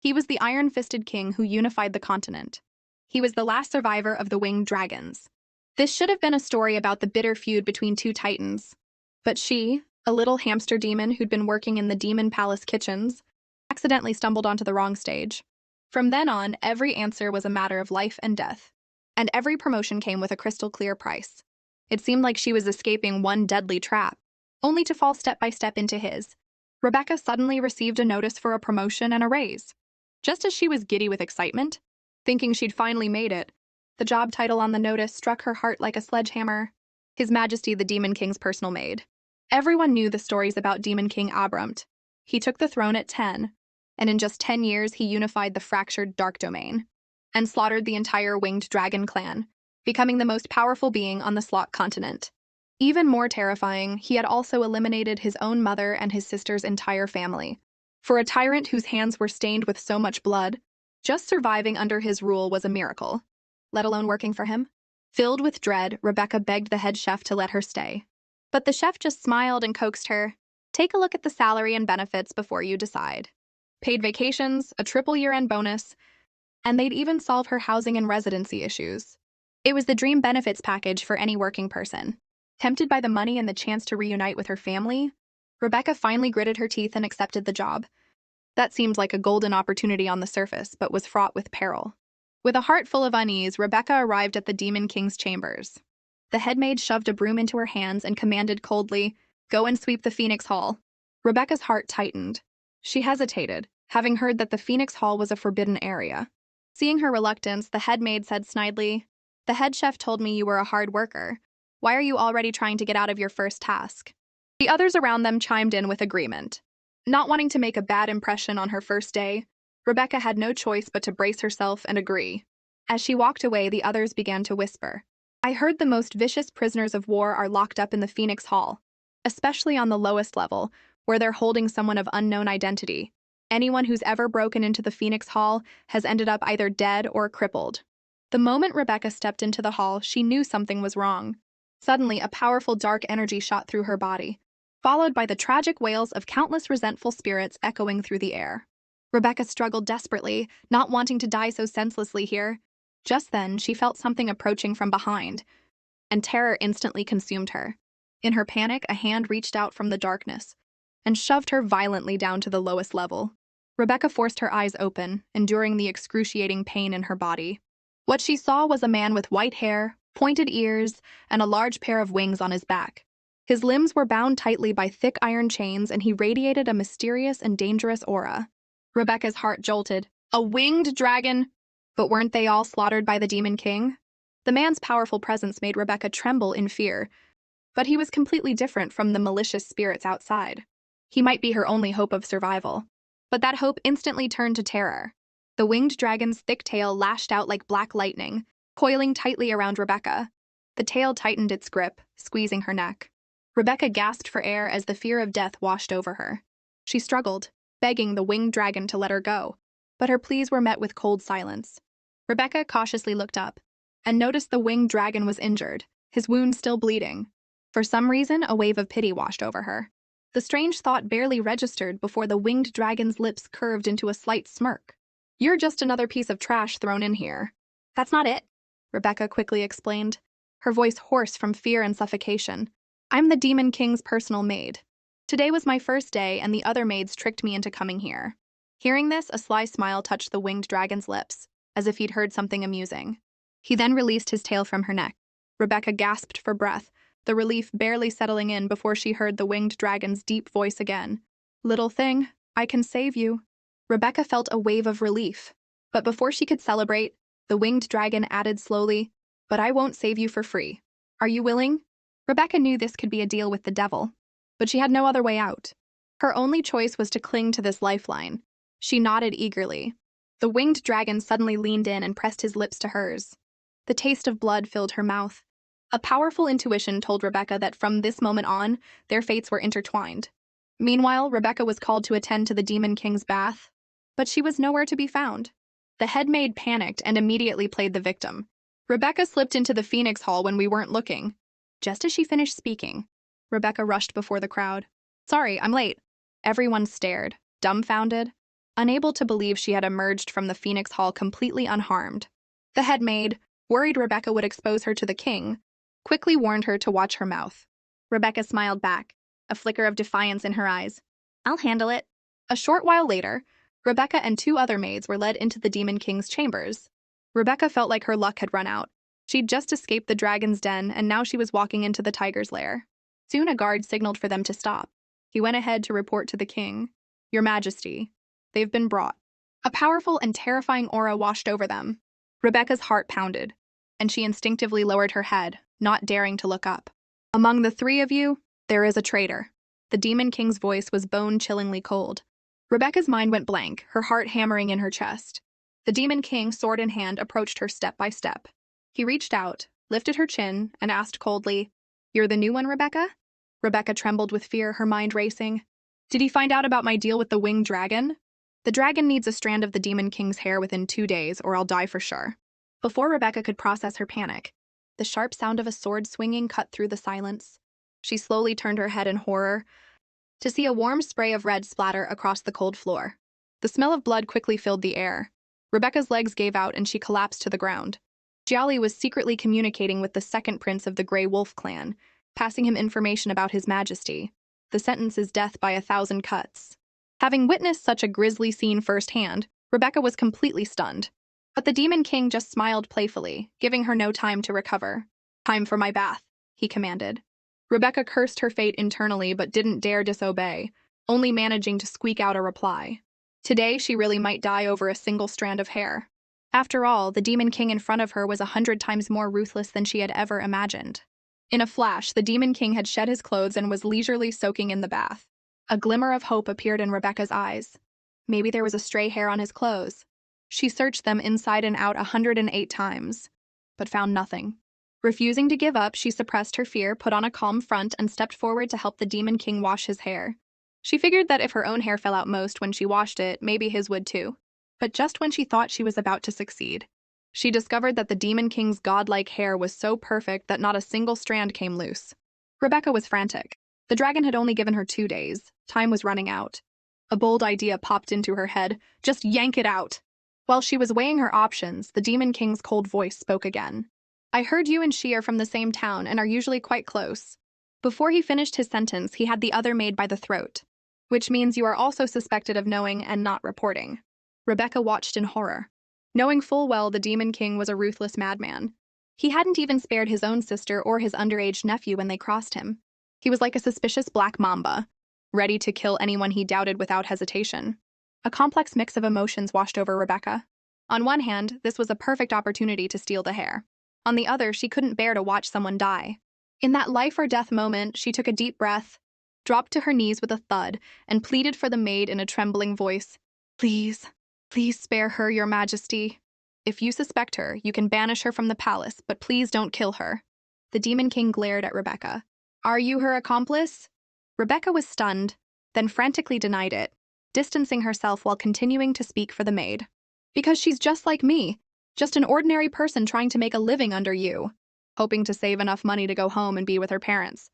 He was the iron-fisted king who unified the continent. He was the last survivor of the winged dragons. This should have been a story about the bitter feud between two titans. But she, a little hamster demon who'd been working in the demon palace kitchens, accidentally stumbled onto the wrong stage. From then on, every answer was a matter of life and death. And every promotion came with a crystal-clear price. It seemed like she was escaping one deadly trap, only to fall step by step into his. Rebecca suddenly received a notice for a promotion and a raise. Just as she was giddy with excitement, thinking she'd finally made it, the job title on the notice struck her heart like a sledgehammer. His Majesty the Demon King's personal maid. Everyone knew the stories about Demon King Abrumt. He took the throne at 10, and in just 10 years he unified the fractured Dark Domain and slaughtered the entire Winged Dragon clan, becoming the most powerful being on the Slot continent. Even more terrifying, he had also eliminated his own mother and his sister's entire family. For a tyrant whose hands were stained with so much blood, just surviving under his rule was a miracle, let alone working for him. Filled with dread, Rebecca begged the head chef to let her stay. But the chef just smiled and coaxed her. Take a look at the salary and benefits before you decide. Paid vacations, a triple year-end bonus, and they'd even solve her housing and residency issues. It was the dream benefits package for any working person. Tempted by the money and the chance to reunite with her family, Rebecca finally gritted her teeth and accepted the job. That seemed like a golden opportunity on the surface, but was fraught with peril. With a heart full of unease, Rebecca arrived at the Demon King's chambers. The headmaid shoved a broom into her hands and commanded coldly, "Go and sweep the Phoenix Hall." Rebecca's heart tightened. She hesitated, having heard that the Phoenix Hall was a forbidden area. Seeing her reluctance, the headmaid said snidely, "The head chef told me you were a hard worker. Why are you already trying to get out of your first task?" The others around them chimed in with agreement. Not wanting to make a bad impression on her first day, Rebecca had no choice but to brace herself and agree. As she walked away, the others began to whisper. "I heard the most vicious prisoners of war are locked up in the Phoenix Hall, especially on the lowest level, where they're holding someone of unknown identity. Anyone who's ever broken into the Phoenix Hall has ended up either dead or crippled." The moment Rebecca stepped into the hall, she knew something was wrong. Suddenly, a powerful dark energy shot through her body, followed by the tragic wails of countless resentful spirits echoing through the air. Rebecca struggled desperately, not wanting to die so senselessly here. Just then, she felt something approaching from behind, and terror instantly consumed her. In her panic, a hand reached out from the darkness and shoved her violently down to the lowest level. Rebecca forced her eyes open, enduring the excruciating pain in her body. What she saw was a man with white hair, pointed ears, and a large pair of wings on his back. His limbs were bound tightly by thick iron chains, and he radiated a mysterious and dangerous aura. Rebecca's heart jolted. A winged dragon! But weren't they all slaughtered by the Demon King? The man's powerful presence made Rebecca tremble in fear, but he was completely different from the malicious spirits outside. He might be her only hope of survival. But that hope instantly turned to terror. The winged dragon's thick tail lashed out like black lightning, coiling tightly around Rebecca. The tail tightened its grip, squeezing her neck. Rebecca gasped for air as the fear of death washed over her. She struggled, begging the winged dragon to let her go, but her pleas were met with cold silence. Rebecca cautiously looked up and noticed the winged dragon was injured, his wound still bleeding. For some reason, a wave of pity washed over her. The strange thought barely registered before the winged dragon's lips curved into a slight smirk. "You're just another piece of trash thrown in here." "That's not it," Rebecca quickly explained, her voice hoarse from fear and suffocation. "I'm the Demon King's personal maid. Today was my first day, and the other maids tricked me into coming here." Hearing this, a sly smile touched the winged dragon's lips, as if he'd heard something amusing. He then released his tail from her neck. Rebecca gasped for breath, the relief barely settling in before she heard the winged dragon's deep voice again. "Little thing, I can save you." Rebecca felt a wave of relief, but before she could celebrate, the winged dragon added slowly, "But I won't save you for free. Are you willing?" Rebecca knew this could be a deal with the devil, but she had no other way out. Her only choice was to cling to this lifeline. She nodded eagerly. The winged dragon suddenly leaned in and pressed his lips to hers. The taste of blood filled her mouth. A powerful intuition told Rebecca that from this moment on, their fates were intertwined. Meanwhile, Rebecca was called to attend to the Demon King's bath, but she was nowhere to be found. The headmaid panicked and immediately played the victim. "Rebecca slipped into the Phoenix Hall when we weren't looking." Just as she finished speaking, Rebecca rushed before the crowd. "Sorry, I'm late." Everyone stared, dumbfounded. unable to believe she had emerged from the Phoenix Hall completely unharmed. The head maid, worried Rebecca would expose her to the king, quickly warned her to watch her mouth. Rebecca smiled back, a flicker of defiance in her eyes. "I'll handle it." A short while later, Rebecca and two other maids were led into the Demon King's chambers. Rebecca felt like her luck had run out. She'd just escaped the dragon's den, and now she was walking into the tiger's lair. Soon a guard signaled for them to stop. He went ahead to report to the king. "Your Majesty, they've been brought." A powerful and terrifying aura washed over them. Rebecca's heart pounded, and she instinctively lowered her head, not daring to look up. "Among the three of you, there is a traitor." The Demon King's voice was bone-chillingly cold. Rebecca's mind went blank, her heart hammering in her chest. The Demon King, sword in hand, approached her step by step. He reached out, lifted her chin, and asked coldly, "You're the new one, Rebecca?" Rebecca trembled with fear, her mind racing. "Did he find out about my deal with the winged dragon?" "The dragon needs a strand of the Demon King's hair within 2 days, or I'll die for sure." Before Rebecca could process her panic, the sharp sound of a sword swinging cut through the silence. She slowly turned her head in horror, to see a warm spray of red splatter across the cold floor. The smell of blood quickly filled the air. Rebecca's legs gave out and she collapsed to the ground. Jiali was secretly communicating with the second prince of the Grey Wolf clan, passing him information about His Majesty. The sentence is death by 1,000 cuts. Having witnessed such a grisly scene firsthand, Rebecca was completely stunned. But the Demon King just smiled playfully, giving her no time to recover. "Time for my bath," he commanded. Rebecca cursed her fate internally but didn't dare disobey, only managing to squeak out a reply. Today she really might die over a single strand of hair. After all, the Demon King in front of her was 100 times more ruthless than she had ever imagined. In a flash, the Demon King had shed his clothes and was leisurely soaking in the bath. A glimmer of hope appeared in Rebecca's eyes. Maybe there was a stray hair on his clothes. She searched them inside and out 108 times, but found nothing. Refusing to give up, she suppressed her fear, put on a calm front, and stepped forward to help the Demon King wash his hair. She figured that if her own hair fell out most when she washed it, maybe his would too. But just when she thought she was about to succeed, she discovered that the Demon King's godlike hair was so perfect that not a single strand came loose. Rebecca was frantic. The dragon had only given her 2 days. Time was running out. A bold idea popped into her head. Just yank it out. While she was weighing her options, the Demon King's cold voice spoke again. "I heard you and she are from the same town and are usually quite close." Before he finished his sentence, he had the other maid by the throat. "Which means you are also suspected of knowing and not reporting." Rebecca watched in horror. Knowing full well the Demon King was a ruthless madman. He hadn't even spared his own sister or his underage nephew when they crossed him. He was like a suspicious black mamba, ready to kill anyone he doubted without hesitation. A complex mix of emotions washed over Rebecca. On one hand, this was a perfect opportunity to steal the hair. On the other, she couldn't bear to watch someone die. In that life-or-death moment, she took a deep breath, dropped to her knees with a thud, and pleaded for the maid in a trembling voice. "Please, please spare her, Your Majesty. If you suspect her, you can banish her from the palace, but please don't kill her." The Demon King glared at Rebecca. "Are you her accomplice?" Rebecca was stunned, then frantically denied it, distancing herself while continuing to speak for the maid. "Because she's just like me. Just an ordinary person trying to make a living under you, hoping to save enough money to go home and be with her parents.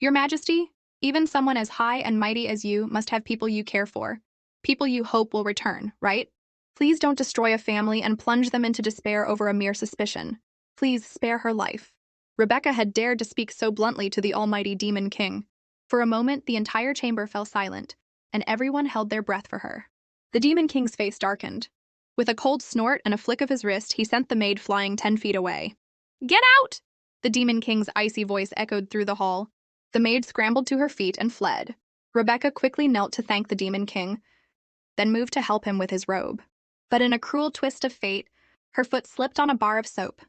Your Majesty, even someone as high and mighty as you must have people you care for, people you hope will return, right? Please don't destroy a family and plunge them into despair over a mere suspicion. Please spare her life." Rebecca had dared to speak so bluntly to the almighty Demon King. For a moment, the entire chamber fell silent, and everyone held their breath for her. The Demon King's face darkened. With a cold snort and a flick of his wrist, he sent the maid flying 10 feet away. "Get out!" The Demon King's icy voice echoed through the hall. The maid scrambled to her feet and fled. Rebecca quickly knelt to thank the Demon King, then moved to help him with his robe. But in a cruel twist of fate, her foot slipped on a bar of soap,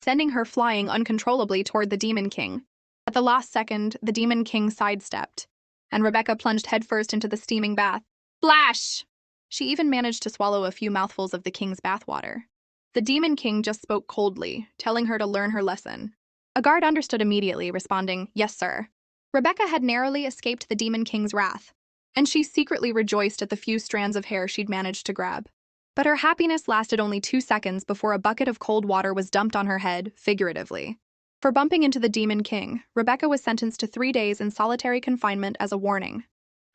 sending her flying uncontrollably toward the Demon King. At the last second, the Demon King sidestepped, and Rebecca plunged headfirst into the steaming bath. Splash! She even managed to swallow a few mouthfuls of the king's bathwater. The Demon King just spoke coldly, telling her to learn her lesson. A guard understood immediately, responding, "Yes, sir." Rebecca had narrowly escaped the Demon King's wrath, and she secretly rejoiced at the few strands of hair she'd managed to grab. But her happiness lasted only 2 seconds before a bucket of cold water was dumped on her head, figuratively. For bumping into the Demon King, Rebecca was sentenced to 3 days in solitary confinement as a warning.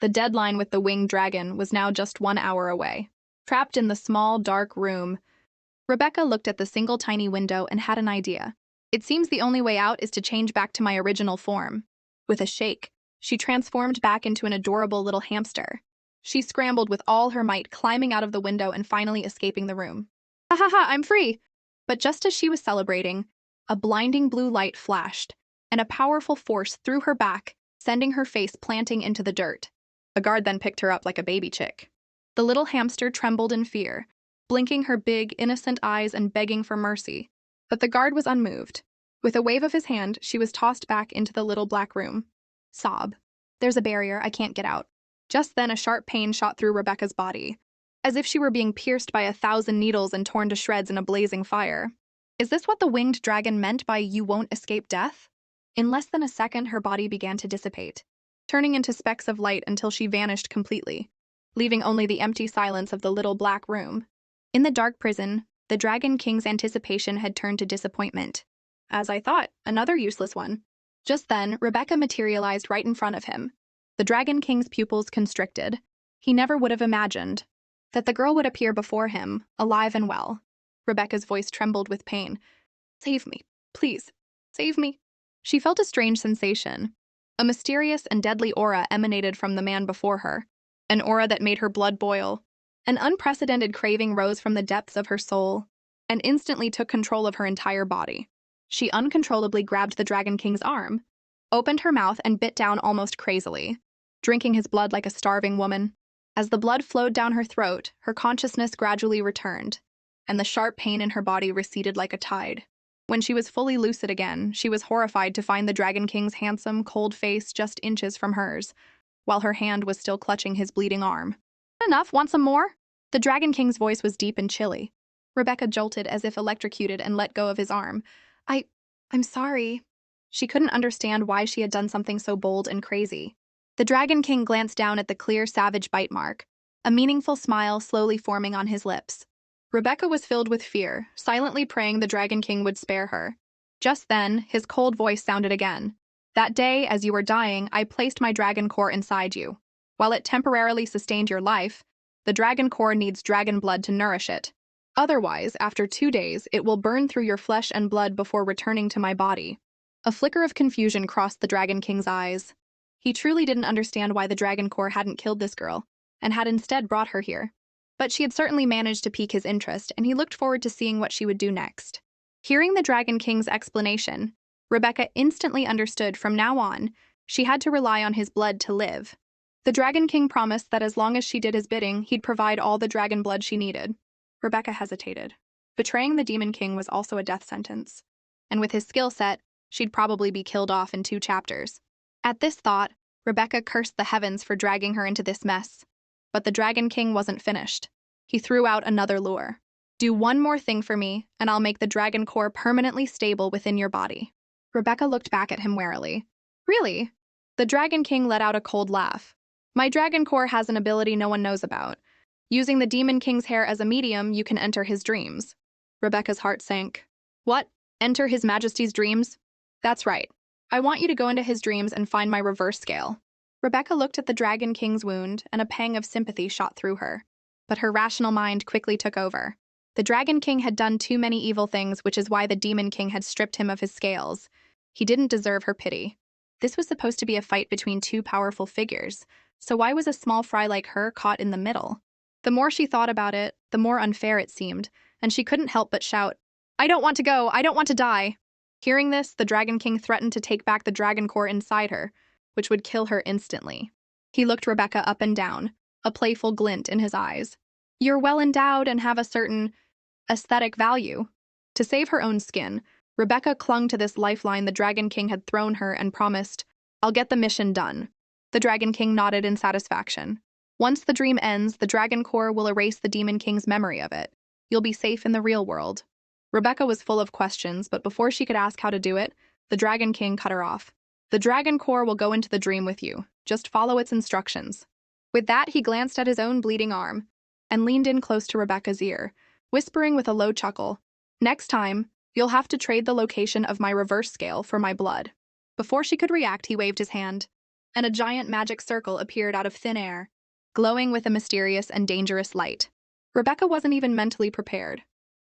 The deadline with the winged dragon was now just 1 hour away. Trapped in the small, dark room, Rebecca looked at the single tiny window and had an idea. It seems the only way out is to change back to my original form. With a shake, she transformed back into an adorable little hamster. She scrambled with all her might, climbing out of the window and finally escaping the room. Ha ha ha, I'm free! But just as she was celebrating, a blinding blue light flashed, and a powerful force threw her back, sending her face planting into the dirt. A guard then picked her up like a baby chick. The little hamster trembled in fear, blinking her big, innocent eyes and begging for mercy. But the guard was unmoved. With a wave of his hand, she was tossed back into the little black room. Sob. There's a barrier, I can't get out. Just then a sharp pain shot through Rebecca's body, as if she were being pierced by 1,000 needles and torn to shreds in a blazing fire. Is this what the winged dragon meant by "you won't escape death"? In less than a second, her body began to dissipate, turning into specks of light until she vanished completely, leaving only the empty silence of the little black room. In the dark prison, the Dragon King's anticipation had turned to disappointment. As I thought, another useless one. Just then, Rebecca materialized right in front of him. The Dragon King's pupils constricted. He never would have imagined that the girl would appear before him, alive and well. Rebecca's voice trembled with pain. Save me, please, save me. She felt a strange sensation. A mysterious and deadly aura emanated from the man before her, an aura that made her blood boil. An unprecedented craving rose from the depths of her soul and instantly took control of her entire body. She uncontrollably grabbed the Dragon King's arm, opened her mouth and bit down almost crazily, drinking his blood like a starving woman. As the blood flowed down her throat, her consciousness gradually returned, and the sharp pain in her body receded like a tide. When she was fully lucid again, she was horrified to find the Dragon King's handsome, cold face just inches from hers, while her hand was still clutching his bleeding arm. Enough, want some more? The Dragon King's voice was deep and chilly. Rebecca jolted as if electrocuted and let go of his arm. I'm sorry. She couldn't understand why she had done something so bold and crazy. The Dragon King glanced down at the clear, savage bite mark, a meaningful smile slowly forming on his lips. Rebecca was filled with fear, silently praying the Dragon King would spare her. Just then, his cold voice sounded again. That day, as you were dying, I placed my dragon core inside you. While it temporarily sustained your life, the dragon core needs dragon blood to nourish it. Otherwise, after 2 days, it will burn through your flesh and blood before returning to my body. A flicker of confusion crossed the Dragon King's eyes. He truly didn't understand why the dragon core hadn't killed this girl, and had instead brought her here. But she had certainly managed to pique his interest, and he looked forward to seeing what she would do next. Hearing the Dragon King's explanation, Rebecca instantly understood from now on she had to rely on his blood to live. The Dragon King promised that as long as she did his bidding, he'd provide all the dragon blood she needed. Rebecca hesitated. Betraying the Demon King was also a death sentence, and with his skill set, she'd probably be killed off in 2 chapters. At this thought, Rebecca cursed the heavens for dragging her into this mess. But the Dragon King wasn't finished. He threw out another lure. Do one more thing for me, and I'll make the dragon core permanently stable within your body. Rebecca looked back at him warily. Really? The Dragon King let out a cold laugh. My dragon core has an ability no one knows about. Using the Demon King's hair as a medium, you can enter his dreams. Rebecca's heart sank. What? Enter His Majesty's dreams? That's right. I want you to go into his dreams and find my reverse scale. Rebecca looked at the Dragon King's wound, and a pang of sympathy shot through her. But her rational mind quickly took over. The Dragon King had done too many evil things, which is why the Demon King had stripped him of his scales. He didn't deserve her pity. This was supposed to be a fight between 2 powerful figures, so why was a small fry like her caught in the middle? The more she thought about it, the more unfair it seemed, and she couldn't help but shout, I don't want to go, I don't want to die. Hearing this, the Dragon King threatened to take back the dragon core inside her, which would kill her instantly. He looked Rebecca up and down, a playful glint in his eyes. You're well endowed and have a certain aesthetic value. To save her own skin, Rebecca clung to this lifeline the Dragon King had thrown her and promised, I'll get the mission done. The Dragon King nodded in satisfaction. Once the dream ends, the dragon core will erase the Demon King's memory of it. You'll be safe in the real world. Rebecca was full of questions, but before she could ask how to do it, the Dragon King cut her off. The dragon core will go into the dream with you. Just follow its instructions. With that, he glanced at his own bleeding arm and leaned in close to Rebecca's ear, whispering with a low chuckle, Next time, you'll have to trade the location of my reverse scale for my blood. Before she could react, he waved his hand, and a giant magic circle appeared out of thin air, glowing with a mysterious and dangerous light. Rebecca wasn't even mentally prepared.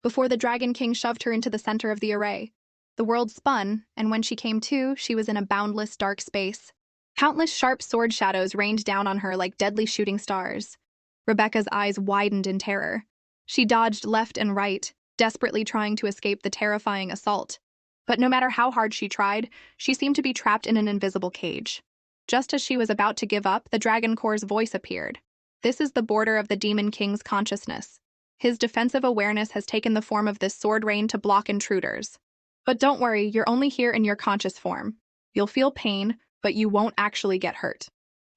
Before the Dragon King shoved her into the center of the array, the world spun, and when she came to, she was in a boundless dark space. Countless sharp sword shadows rained down on her like deadly shooting stars. Rebecca's eyes widened in terror. She dodged left and right, desperately trying to escape the terrifying assault. But no matter how hard she tried, she seemed to be trapped in an invisible cage. Just as she was about to give up, the Dragon Core's voice appeared. This is the border of the Demon King's consciousness. His defensive awareness has taken the form of this sword rain to block intruders. But don't worry, you're only here in your conscious form. You'll feel pain, but you won't actually get hurt.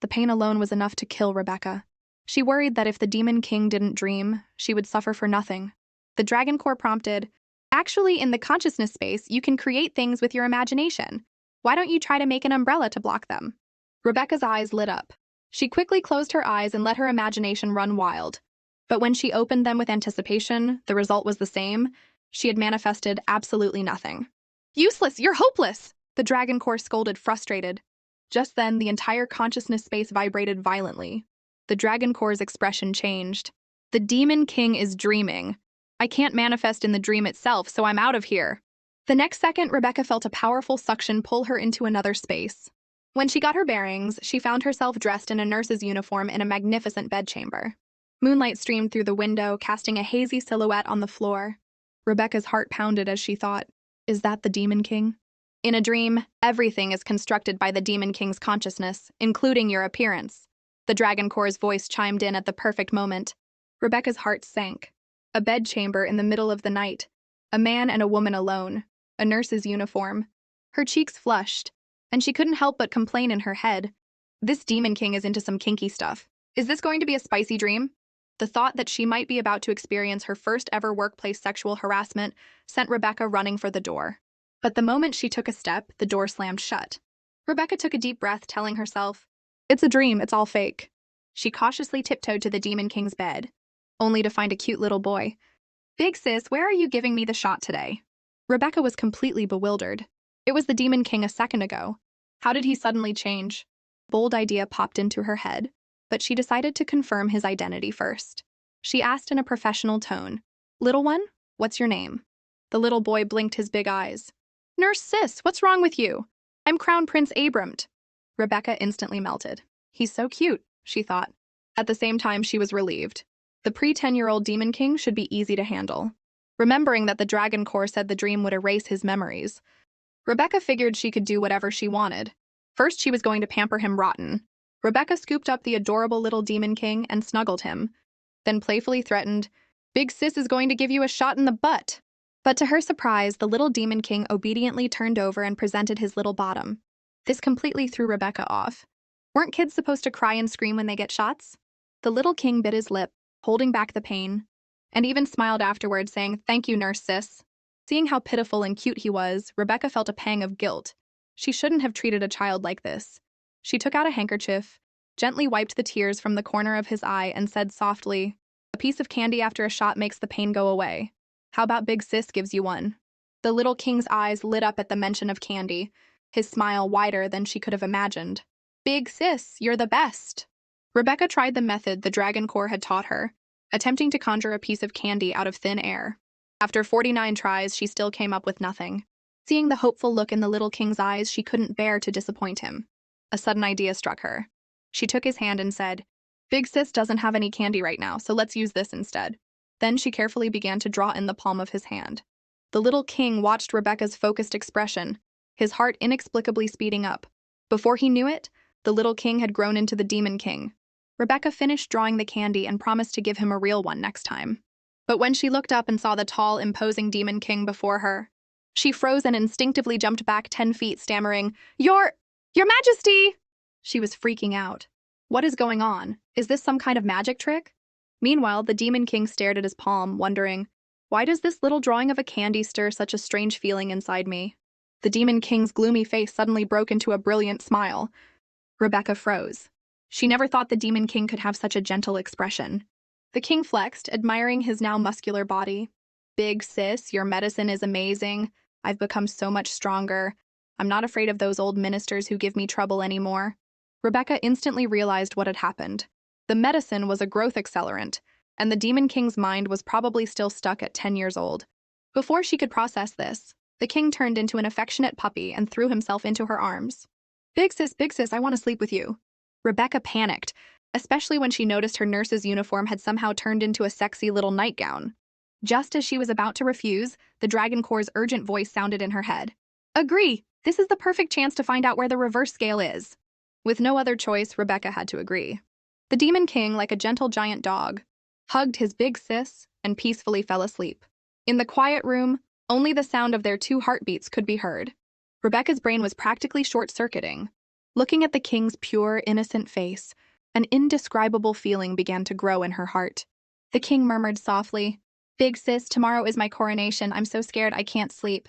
The pain alone was enough to kill Rebecca. She worried that if the Demon King didn't dream, she would suffer for nothing. The Dragon Core prompted, "Actually, in the consciousness space, you can create things with your imagination. Why don't you try to make an umbrella to block them?" Rebecca's eyes lit up. She quickly closed her eyes and let her imagination run wild. But when she opened them with anticipation, the result was the same. She had manifested absolutely nothing. "Useless! You're hopeless!" The Dragon Core scolded, frustrated. Just then, the entire consciousness space vibrated violently. The Dragon Core's expression changed. "The Demon King is dreaming. I can't manifest in the dream itself, so I'm out of here." The next second, Rebecca felt a powerful suction pull her into another space. When she got her bearings, she found herself dressed in a nurse's uniform in a magnificent bedchamber. Moonlight streamed through the window, casting a hazy silhouette on the floor. Rebecca's heart pounded as she thought, "Is that the Demon King?" In a dream, everything is constructed by the Demon King's consciousness, including your appearance. The Dragon Core's voice chimed in at the perfect moment. Rebecca's heart sank. A bedchamber in the middle of the night. A man and a woman alone. A nurse's uniform. Her cheeks flushed, and she couldn't help but complain in her head. "This Demon King is into some kinky stuff. Is this going to be a spicy dream?" The thought that she might be about to experience her first ever workplace sexual harassment sent Rebecca running for the door. But the moment she took a step, the door slammed shut. Rebecca took a deep breath, telling herself, "It's a dream, it's all fake." She cautiously tiptoed to the Demon King's bed, only to find a cute little boy. "Big sis, where are you giving me the shot today?" Rebecca was completely bewildered. It was the Demon King a second ago. How did he suddenly change? A bold idea popped into her head, but she decided to confirm his identity first. She asked in a professional tone, "Little one, what's your name?" The little boy blinked his big eyes. "Nurse Sis, what's wrong with you? I'm Crown Prince Abramt." Rebecca instantly melted. "He's so cute," she thought. At the same time, she was relieved. The pre-10-year-old Demon King should be easy to handle. Remembering that the Dragon Core said the dream would erase his memories, Rebecca figured she could do whatever she wanted. First, she was going to pamper him rotten. Rebecca scooped up the adorable little Demon King and snuggled him, then playfully threatened, "Big sis is going to give you a shot in the butt." But to her surprise, the little Demon King obediently turned over and presented his little bottom. This completely threw Rebecca off. Weren't kids supposed to cry and scream when they get shots? The little king bit his lip, holding back the pain, and even smiled afterward, saying, "Thank you, Nurse Sis." Seeing how pitiful and cute he was, Rebecca felt a pang of guilt. She shouldn't have treated a child like this. She took out a handkerchief, gently wiped the tears from the corner of his eye, and said softly, "A piece of candy after a shot makes the pain go away. How about Big Sis gives you one?" The little king's eyes lit up at the mention of candy, his smile wider than she could have imagined. "Big Sis, you're the best." Rebecca tried the method the Dragon Core had taught her, attempting to conjure a piece of candy out of thin air. After 49 tries, she still came up with nothing. Seeing the hopeful look in the little king's eyes, she couldn't bear to disappoint him. A sudden idea struck her. She took his hand and said, "Big Sis doesn't have any candy right now, so let's use this instead." Then she carefully began to draw in the palm of his hand. The little king watched Rebecca's focused expression, his heart inexplicably speeding up. Before he knew it, the little king had grown into the Demon King. Rebecca finished drawing the candy and promised to give him a real one next time. But when she looked up and saw the tall, imposing Demon King before her, she froze and instinctively jumped back 10 feet, stammering, Your Majesty!" She was freaking out. What is going on? Is this some kind of magic trick? Meanwhile, the Demon King stared at his palm, wondering, why does this little drawing of a candy stir such a strange feeling inside me? The Demon King's gloomy face suddenly broke into a brilliant smile. Rebecca froze. She never thought the Demon King could have such a gentle expression. The king flexed, admiring his now muscular body. "Big sis, your medicine is amazing. I've become so much stronger. I'm not afraid of those old ministers who give me trouble anymore." Rebecca instantly realized what had happened. The medicine was a growth accelerant, and the Demon King's mind was probably still stuck at 10 years old. Before she could process this, the king turned into an affectionate puppy and threw himself into her arms. Big sis, I want to sleep with you." Rebecca panicked, especially when she noticed her nurse's uniform had somehow turned into a sexy little nightgown. Just as she was about to refuse, the Dragon Core's urgent voice sounded in her head. "Agree! This is the perfect chance to find out where the reverse scale is." With no other choice, Rebecca had to agree. The Demon King, like a gentle giant dog, hugged his big sis and peacefully fell asleep. In the quiet room, only the sound of their 2 heartbeats could be heard. Rebecca's brain was practically short-circuiting. Looking at the king's pure, innocent face, an indescribable feeling began to grow in her heart. The king murmured softly, "Big sis, tomorrow is my coronation. I'm so scared I can't sleep."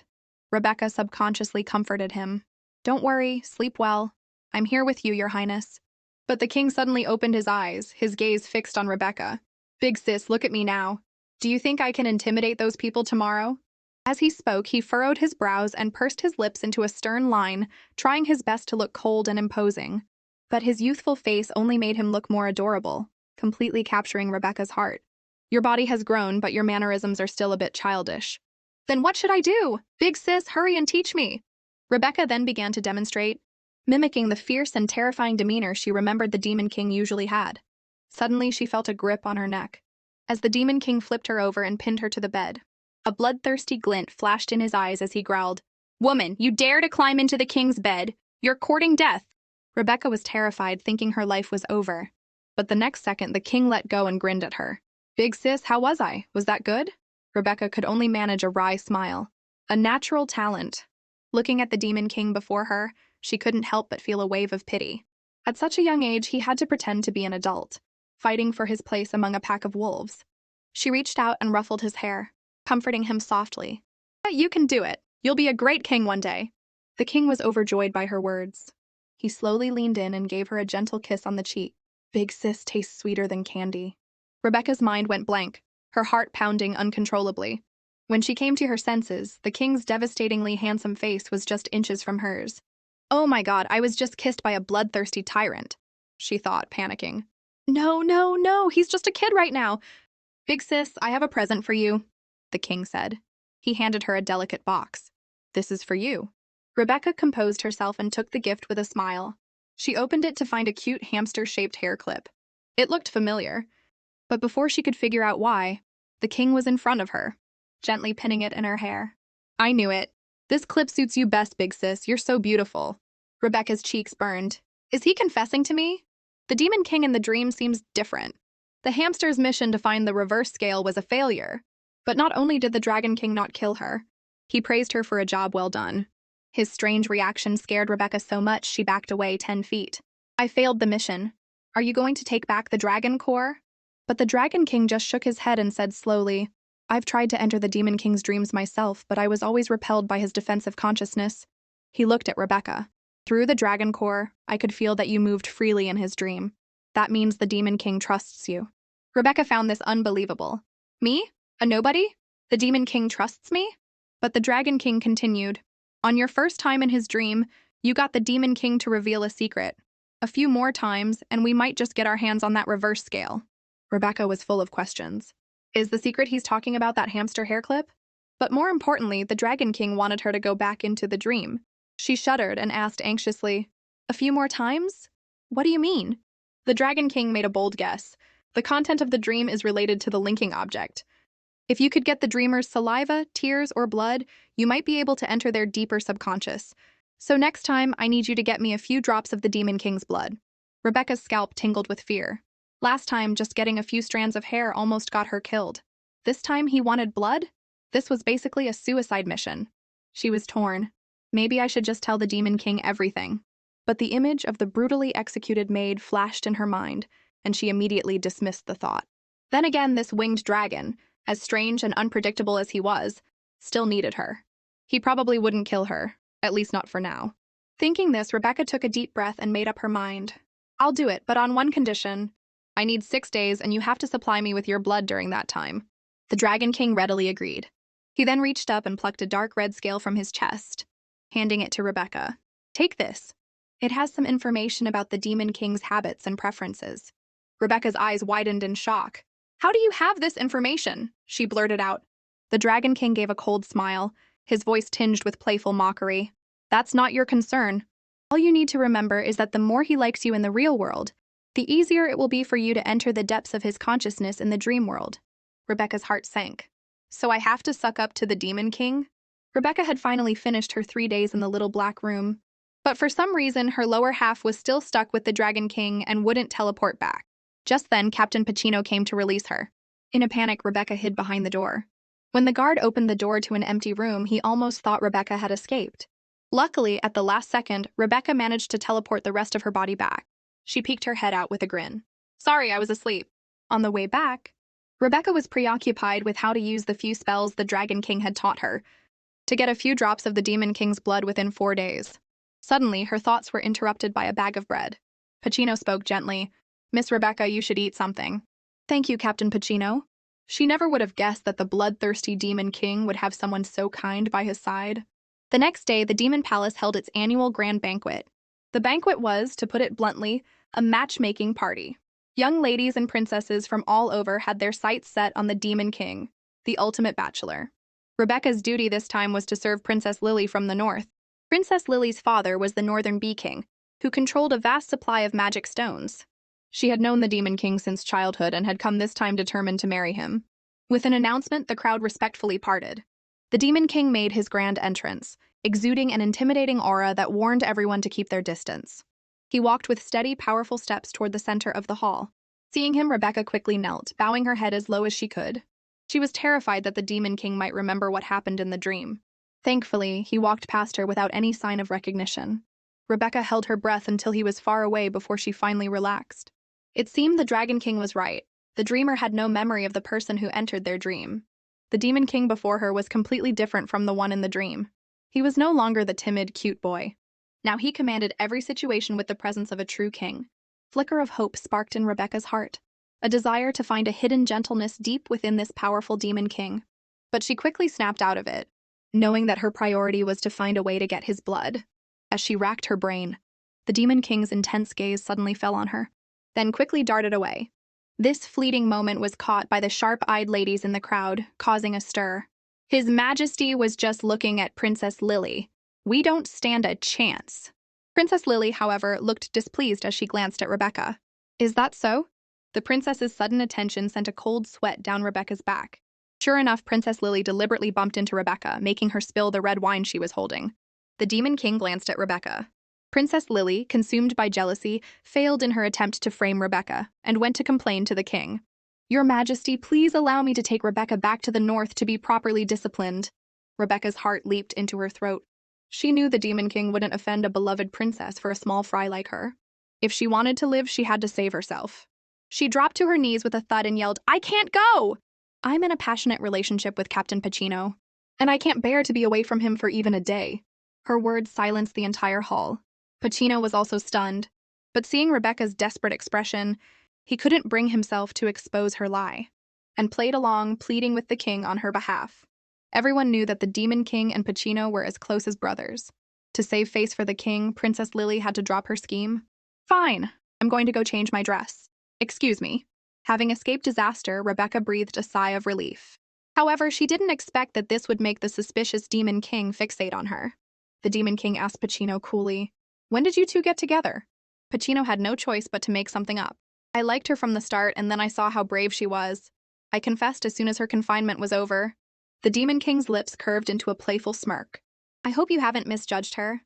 Rebecca subconsciously comforted him. "Don't worry, sleep well. I'm here with you, Your Highness." But the king suddenly opened his eyes, his gaze fixed on Rebecca. "Big sis, look at me now. Do you think I can intimidate those people tomorrow?" As he spoke, he furrowed his brows and pursed his lips into a stern line, trying his best to look cold and imposing. But his youthful face only made him look more adorable, completely capturing Rebecca's heart. "Your body has grown, but your mannerisms are still a bit childish." "Then what should I do? Big sis, hurry and teach me." Rebecca then began to demonstrate, mimicking the fierce and terrifying demeanor she remembered the Demon King usually had. Suddenly, she felt a grip on her neck, as the Demon King flipped her over and pinned her to the bed. A bloodthirsty glint flashed in his eyes as he growled, "Woman, you dare to climb into the king's bed? You're courting death." Rebecca was terrified, thinking her life was over. But the next second, the king let go and grinned at her. "Big sis, how was I? Was that good?" Rebecca could only manage a wry smile. A natural talent. Looking at the Demon King before her, she couldn't help but feel a wave of pity. At such a young age, he had to pretend to be an adult, fighting for his place among a pack of wolves. She reached out and ruffled his hair, comforting him softly. "You can do it. You'll be a great king one day." The king was overjoyed by her words. He slowly leaned in and gave her a gentle kiss on the cheek. "Big sis tastes sweeter than candy." Rebecca's mind went blank, her heart pounding uncontrollably. When she came to her senses, the king's devastatingly handsome face was just inches from hers. "Oh my God, I was just kissed by a bloodthirsty tyrant," she thought, panicking. No, he's just a kid right now." "Big sis, I have a present for you," the king said. He handed her a delicate box. "This is for you." Rebecca composed herself and took the gift with a smile. She opened it to find a cute hamster-shaped hair clip. It looked familiar, but before she could figure out why, the king was in front of her, gently pinning it in her hair. "I knew it. This clip suits you best, big sis. You're so beautiful." Rebecca's cheeks burned. Is he confessing to me? The Demon King in the dream seems different. The hamster's mission to find the reverse scale was a failure. But not only did the Dragon King not kill her, he praised her for a job well done. His strange reaction scared Rebecca so much she backed away 10 feet. "I failed the mission. Are you going to take back the Dragon Core?" But the Dragon King just shook his head and said slowly, "I've tried to enter the Demon King's dreams myself, but I was always repelled by his defensive consciousness." He looked at Rebecca. "Through the Dragon Core, I could feel that you moved freely in his dream. That means the Demon King trusts you." Rebecca found this unbelievable. "Me? A nobody? The Demon King trusts me?" But the Dragon King continued, "On your first time in his dream, you got the Demon King to reveal a secret. A few more times, and we might just get our hands on that reverse scale." Rebecca was full of questions. Is the secret he's talking about that hamster hair clip? But more importantly, the Dragon King wanted her to go back into the dream. She shuddered and asked anxiously, "A few more times? What do you mean?" The Dragon King made a bold guess. The content of the dream is related to the linking object. If you could get the dreamer's saliva, tears, or blood, you might be able to enter their deeper subconscious. So next time, I need you to get me a few drops of the Demon King's blood. Rebecca's scalp tingled with fear. Last time, just getting a few strands of hair almost got her killed. This time, he wanted blood? This was basically a suicide mission. She was torn. Maybe I should just tell the Demon King everything. But the image of the brutally executed maid flashed in her mind, and she immediately dismissed the thought. Then again, this winged dragon, as strange and unpredictable as he was, still needed her. He probably wouldn't kill her, at least not for now. Thinking this, Rebecca took a deep breath and made up her mind. "I'll do it, but on one condition. I need 6 days, and you have to supply me with your blood during that time." The Dragon King readily agreed. He then reached up and plucked a dark red scale from his chest, handing it to Rebecca. "Take this. It has some information about the Demon King's habits and preferences." Rebecca's eyes widened in shock. How do you have this information? She blurted out. The Dragon King gave a cold smile, his voice tinged with playful mockery. That's not your concern. All you need to remember is that the more he likes you in the real world, the easier it will be for you to enter the depths of his consciousness in the dream world. Rebecca's heart sank. So I have to suck up to the Demon King? Rebecca had finally finished her 3 days in the little black room, but for some reason her lower half was still stuck with the Dragon King and wouldn't teleport back. Just then, Captain Pacino came to release her. In a panic, Rebecca hid behind the door. When the guard opened the door to an empty room, he almost thought Rebecca had escaped. Luckily, at the last second, Rebecca managed to teleport the rest of her body back. She peeked her head out with a grin. Sorry, I was asleep. On the way back, Rebecca was preoccupied with how to use the few spells the Dragon King had taught her to get a few drops of the Demon King's blood within 4 days. Suddenly, her thoughts were interrupted by a bag of bread. Pacino spoke gently. Miss Rebecca, you should eat something. Thank you, Captain Pacino. She never would have guessed that the bloodthirsty Demon King would have someone so kind by his side. The next day, the Demon Palace held its annual grand banquet. The banquet was, to put it bluntly, a matchmaking party. Young ladies and princesses from all over had their sights set on the Demon King, the ultimate bachelor. Rebecca's duty this time was to serve Princess Lily from the north. Princess Lily's father was the Northern Bee King, who controlled a vast supply of magic stones. She had known the Demon King since childhood and had come this time determined to marry him. With an announcement, the crowd respectfully parted. The Demon King made his grand entrance, exuding an intimidating aura that warned everyone to keep their distance. He walked with steady, powerful steps toward the center of the hall. Seeing him, Rebecca quickly knelt, bowing her head as low as she could. She was terrified that the Demon King might remember what happened in the dream. Thankfully, he walked past her without any sign of recognition. Rebecca held her breath until he was far away before she finally relaxed. It seemed the Dragon King was right. The dreamer had no memory of the person who entered their dream. The Demon King before her was completely different from the one in the dream. He was no longer the timid, cute boy. Now he commanded every situation with the presence of a true king. Flicker of hope sparked in Rebecca's heart, a desire to find a hidden gentleness deep within this powerful Demon King. But she quickly snapped out of it, knowing that her priority was to find a way to get his blood. As she racked her brain, the Demon King's intense gaze suddenly fell on her, then quickly darted away. This fleeting moment was caught by the sharp-eyed ladies in the crowd, causing a stir. His Majesty was just looking at Princess Lily. We don't stand a chance. Princess Lily, however, looked displeased as she glanced at Rebecca. Is that so? The princess's sudden attention sent a cold sweat down Rebecca's back. Sure enough, Princess Lily deliberately bumped into Rebecca, making her spill the red wine she was holding. The Demon King glanced at Rebecca. Princess Lily, consumed by jealousy, failed in her attempt to frame Rebecca and went to complain to the king. Your Majesty, please allow me to take Rebecca back to the north to be properly disciplined. Rebecca's heart leaped into her throat. She knew the Demon King wouldn't offend a beloved princess for a small fry like her. If she wanted to live, she had to save herself. She dropped to her knees with a thud and yelled, I can't go! I'm in a passionate relationship with Captain Pacino, and I can't bear to be away from him for even a day. Her words silenced the entire hall. Pacino was also stunned, but seeing Rebecca's desperate expression, he couldn't bring himself to expose her lie, and played along, pleading with the king on her behalf. Everyone knew that the Demon King and Pacino were as close as brothers. To save face for the king, Princess Lily had to drop her scheme. Fine, I'm going to go change my dress. Excuse me. Having escaped disaster, Rebecca breathed a sigh of relief. However, she didn't expect that this would make the suspicious Demon King fixate on her. The Demon King asked Pacino coolly, When did you two get together? Pacino had no choice but to make something up. I liked her from the start, and then I saw how brave she was. I confessed as soon as her confinement was over. The Demon King's lips curved into a playful smirk. I hope you haven't misjudged her.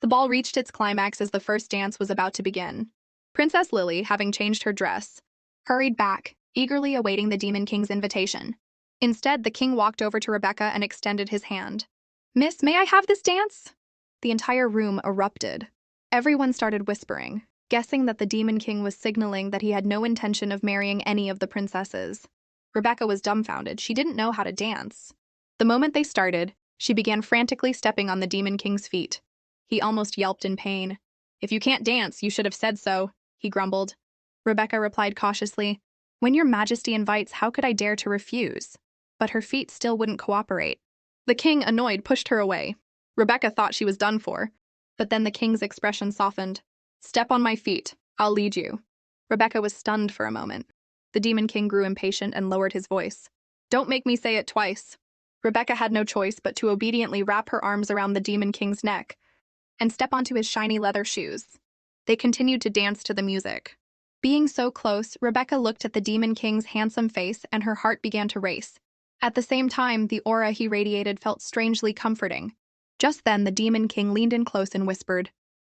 The ball reached its climax as the first dance was about to begin. Princess Lily, having changed her dress, hurried back, eagerly awaiting the Demon King's invitation. Instead, the king walked over to Rebecca and extended his hand. Miss, may I have this dance? The entire room erupted. Everyone started whispering, guessing that the Demon King was signaling that he had no intention of marrying any of the princesses. Rebecca was dumbfounded. She didn't know how to dance. The moment they started, she began frantically stepping on the Demon King's feet. He almost yelped in pain. If you can't dance, you should have said so, he grumbled. Rebecca replied cautiously, When your Majesty invites, how could I dare to refuse? But her feet still wouldn't cooperate. The king, annoyed, pushed her away. Rebecca thought she was done for, but then the king's expression softened. Step on my feet. I'll lead you. Rebecca was stunned for a moment. The Demon King grew impatient and lowered his voice. Don't make me say it twice. Rebecca had no choice but to obediently wrap her arms around the Demon King's neck and step onto his shiny leather shoes. They continued to dance to the music. Being so close, Rebecca looked at the Demon King's handsome face and her heart began to race. At the same time, the aura he radiated felt strangely comforting. Just then, the Demon King leaned in close and whispered,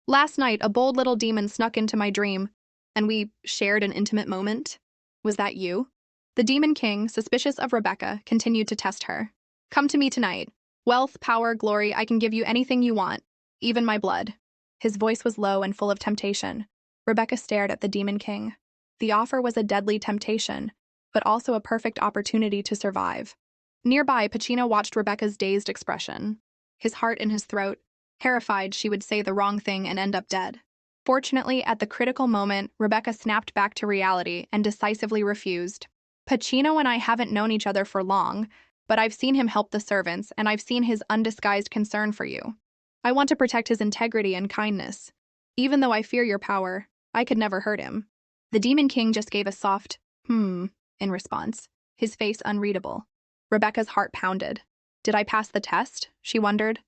Last night, a bold little demon snuck into my dream, and we shared an intimate moment. Was that you? The Demon King, suspicious of Rebecca, continued to test her. Come to me tonight. Wealth, power, glory, I can give you anything you want, even my blood. His voice was low and full of temptation. Rebecca stared at the Demon King. The offer was a deadly temptation, but also a perfect opportunity to survive. Nearby, Pacino watched Rebecca's dazed expression, his heart in his throat, terrified she would say the wrong thing and end up dead. Fortunately, at the critical moment, Rebecca snapped back to reality and decisively refused. Pacino and I haven't known each other for long, but I've seen him help the servants, and I've seen his undisguised concern for you. I want to protect his integrity and kindness. Even though I fear your power, I could never hurt him. The Demon King just gave a soft, in response, his face unreadable. Rebecca's heart pounded. Did I pass the test? She wondered.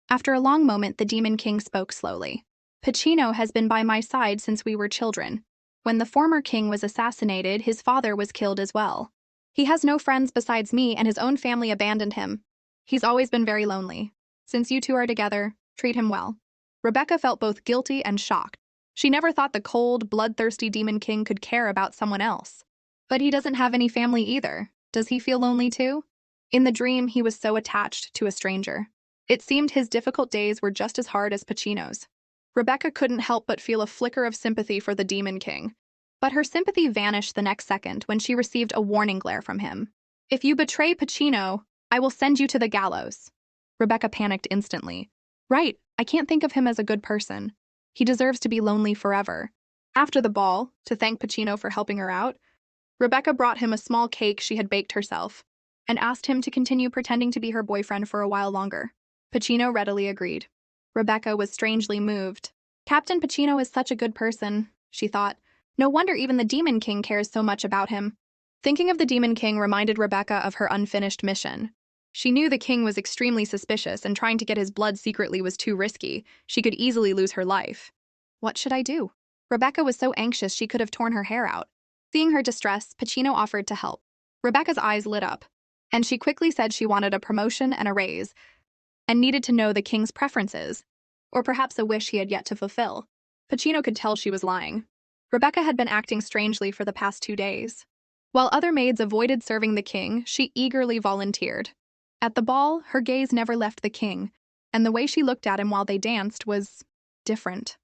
After a long moment, the Demon King spoke slowly. Pacino has been by my side since we were children. When the former king was assassinated, his father was killed as well. He has no friends besides me, and his own family abandoned him. He's always been very lonely. Since you two are together, treat him well. Rebecca felt both guilty and shocked. She never thought the cold, bloodthirsty Demon King could care about someone else. But he doesn't have any family either. Does he feel lonely too? In the dream, he was so attached to a stranger. It seemed his difficult days were just as hard as Pacino's. Rebecca couldn't help but feel a flicker of sympathy for the Demon King. But her sympathy vanished the next second when she received a warning glare from him. If you betray Pacino, I will send you to the gallows. Rebecca panicked instantly. Right, I can't think of him as a good person. He deserves to be lonely forever. After the ball, to thank Pacino for helping her out, Rebecca brought him a small cake she had baked herself and asked him to continue pretending to be her boyfriend for a while longer. Pacino readily agreed. Rebecca was strangely moved. Captain Pacino is such a good person, she thought. No wonder even the Demon King cares so much about him. Thinking of the Demon King reminded Rebecca of her unfinished mission. She knew the king was extremely suspicious, and trying to get his blood secretly was too risky. She could easily lose her life. What should I do? Rebecca was so anxious she could have torn her hair out. Seeing her distress, Pacino offered to help. Rebecca's eyes lit up, and she quickly said she wanted a promotion and a raise, and needed to know the king's preferences, or perhaps a wish he had yet to fulfill. Pacino could tell she was lying. Rebecca had been acting strangely for the past 2 days. While other maids avoided serving the king, she eagerly volunteered. At the ball, her gaze never left the king, and the way she looked at him while they danced was different.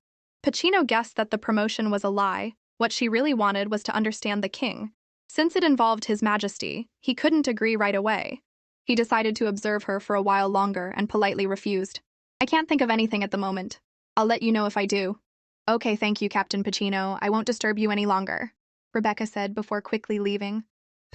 Pacino guessed that the promotion was a lie. What she really wanted was to understand the king. Since it involved his majesty, he couldn't agree right away. He decided to observe her for a while longer and politely refused. I can't think of anything at the moment. I'll let you know if I do. Okay, thank you, Captain Pacino. I won't disturb you any longer, Rebecca said before quickly leaving.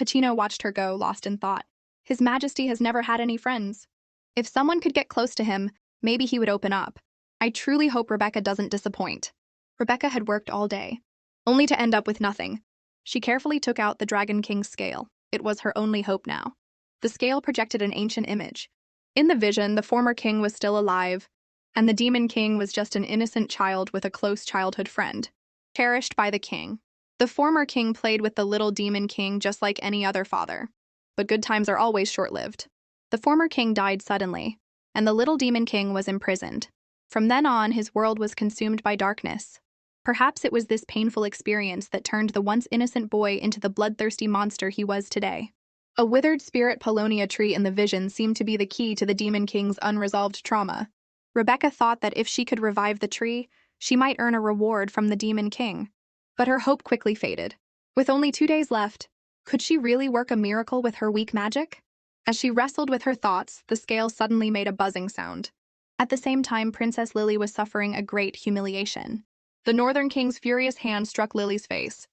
Pacino watched her go, lost in thought. His Majesty has never had any friends. If someone could get close to him, maybe he would open up. I truly hope Rebecca doesn't disappoint. Rebecca had worked all day, only to end up with nothing. She carefully took out the Dragon King's scale. It was her only hope now. The scale projected an ancient image. In the vision, the former king was still alive, and the Demon King was just an innocent child with a close childhood friend, cherished by the king. The former king played with the little Demon King just like any other father. But good times are always short-lived. The former king died suddenly, and the little Demon King was imprisoned. From then on, his world was consumed by darkness. Perhaps it was this painful experience that turned the once innocent boy into the bloodthirsty monster he was today. A withered spirit Polonia tree in the vision seemed to be the key to the Demon King's unresolved trauma. Rebecca thought that if she could revive the tree, she might earn a reward from the Demon King. But her hope quickly faded. With only 2 days left, could she really work a miracle with her weak magic? As she wrestled with her thoughts, the scale suddenly made a buzzing sound. At the same time, Princess Lily was suffering a great humiliation. The Northern King's furious hand struck Lily's face.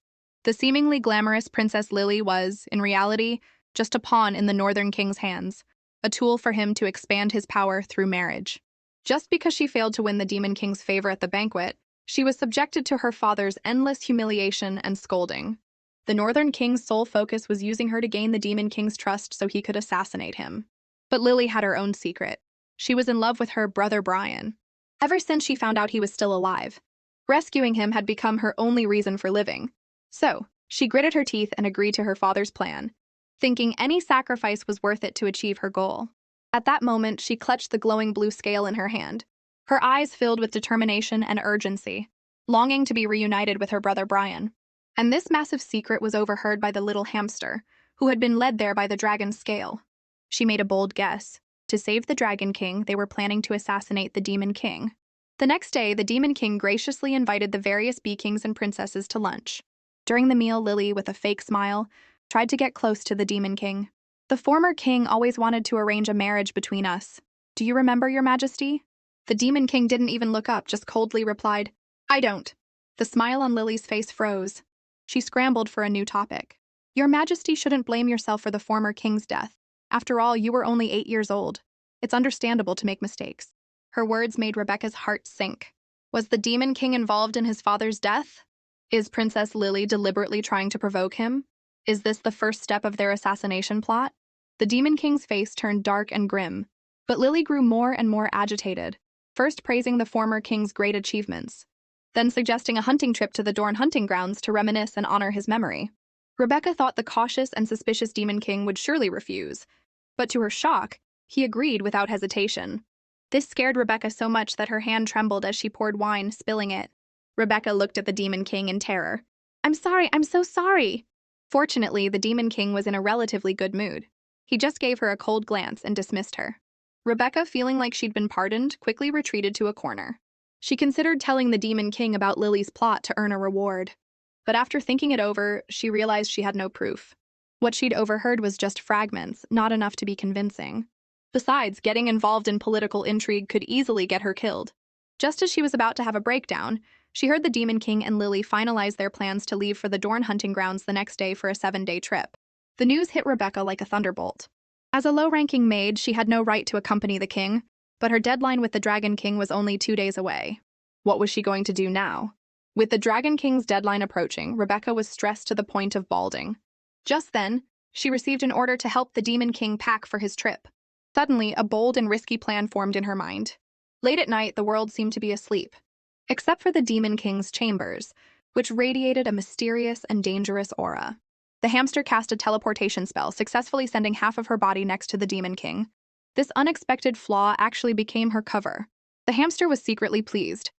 The seemingly glamorous Princess Lily was, in reality, just a pawn in the Northern King's hands, a tool for him to expand his power through marriage. Just because she failed to win the Demon King's favor at the banquet, she was subjected to her father's endless humiliation and scolding. The Northern King's sole focus was using her to gain the Demon King's trust so he could assassinate him. But Lily had her own secret. She was in love with her brother Brian. Ever since she found out he was still alive, rescuing him had become her only reason for living. So, she gritted her teeth and agreed to her father's plan, thinking any sacrifice was worth it to achieve her goal. At that moment, she clutched the glowing blue scale in her hand, her eyes filled with determination and urgency, longing to be reunited with her brother Brian. And this massive secret was overheard by the little hamster, who had been led there by the dragon's scale. She made a bold guess. To save the Dragon King, they were planning to assassinate the Demon King. The next day, the Demon King graciously invited the various bee kings and princesses to lunch. During the meal, Lily, with a fake smile, tried to get close to the Demon King. The former king always wanted to arrange a marriage between us. Do you remember, Your Majesty? The Demon King didn't even look up, just coldly replied, I don't. The smile on Lily's face froze. She scrambled for a new topic. Your Majesty shouldn't blame yourself for the former king's death. After all, you were only 8 years old. It's understandable to make mistakes. Her words made Rebecca's heart sink. Was the Demon King involved in his father's death? Is Princess Lily deliberately trying to provoke him? Is this the first step of their assassination plot? The Demon King's face turned dark and grim, but Lily grew more and more agitated, first praising the former king's great achievements, then suggesting a hunting trip to the Dorne hunting grounds to reminisce and honor his memory. Rebecca thought the cautious and suspicious Demon King would surely refuse, but to her shock, he agreed without hesitation. This scared Rebecca so much that her hand trembled as she poured wine, spilling it. Rebecca looked at the Demon King in terror. I'm sorry, I'm so sorry. Fortunately, the Demon King was in a relatively good mood. He just gave her a cold glance and dismissed her. Rebecca, feeling like she'd been pardoned, quickly retreated to a corner. She considered telling the Demon King about Lily's plot to earn a reward. But after thinking it over, she realized she had no proof. What she'd overheard was just fragments, not enough to be convincing. Besides, getting involved in political intrigue could easily get her killed. Just as she was about to have a breakdown, she heard the Demon King and Lily finalize their plans to leave for the Dorne hunting grounds the next day for a 7-day trip. The news hit Rebecca like a thunderbolt. As a low-ranking maid, she had no right to accompany the king, but her deadline with the Dragon King was only 2 days away. What was she going to do now? With the Dragon King's deadline approaching, Rebecca was stressed to the point of balding. Just then, she received an order to help the Demon King pack for his trip. Suddenly, a bold and risky plan formed in her mind. Late at night, the world seemed to be asleep, except for the Demon King's chambers, which radiated a mysterious and dangerous aura. The hamster cast a teleportation spell, successfully sending half of her body next to the Demon King. This unexpected flaw actually became her cover. The hamster was secretly pleased.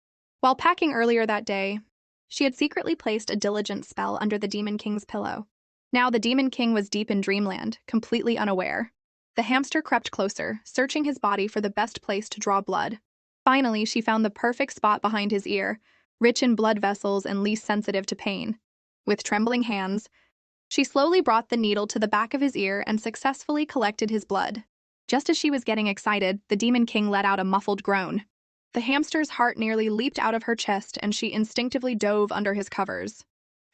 While packing earlier that day, she had secretly placed a diligence spell under the Demon King's pillow. Now the Demon King was deep in dreamland, completely unaware. The hamster crept closer, searching his body for the best place to draw blood. Finally, she found the perfect spot behind his ear, rich in blood vessels and least sensitive to pain. With trembling hands, she slowly brought the needle to the back of his ear and successfully collected his blood. Just as she was getting excited, the Demon King let out a muffled groan. The hamster's heart nearly leaped out of her chest, and she instinctively dove under his covers.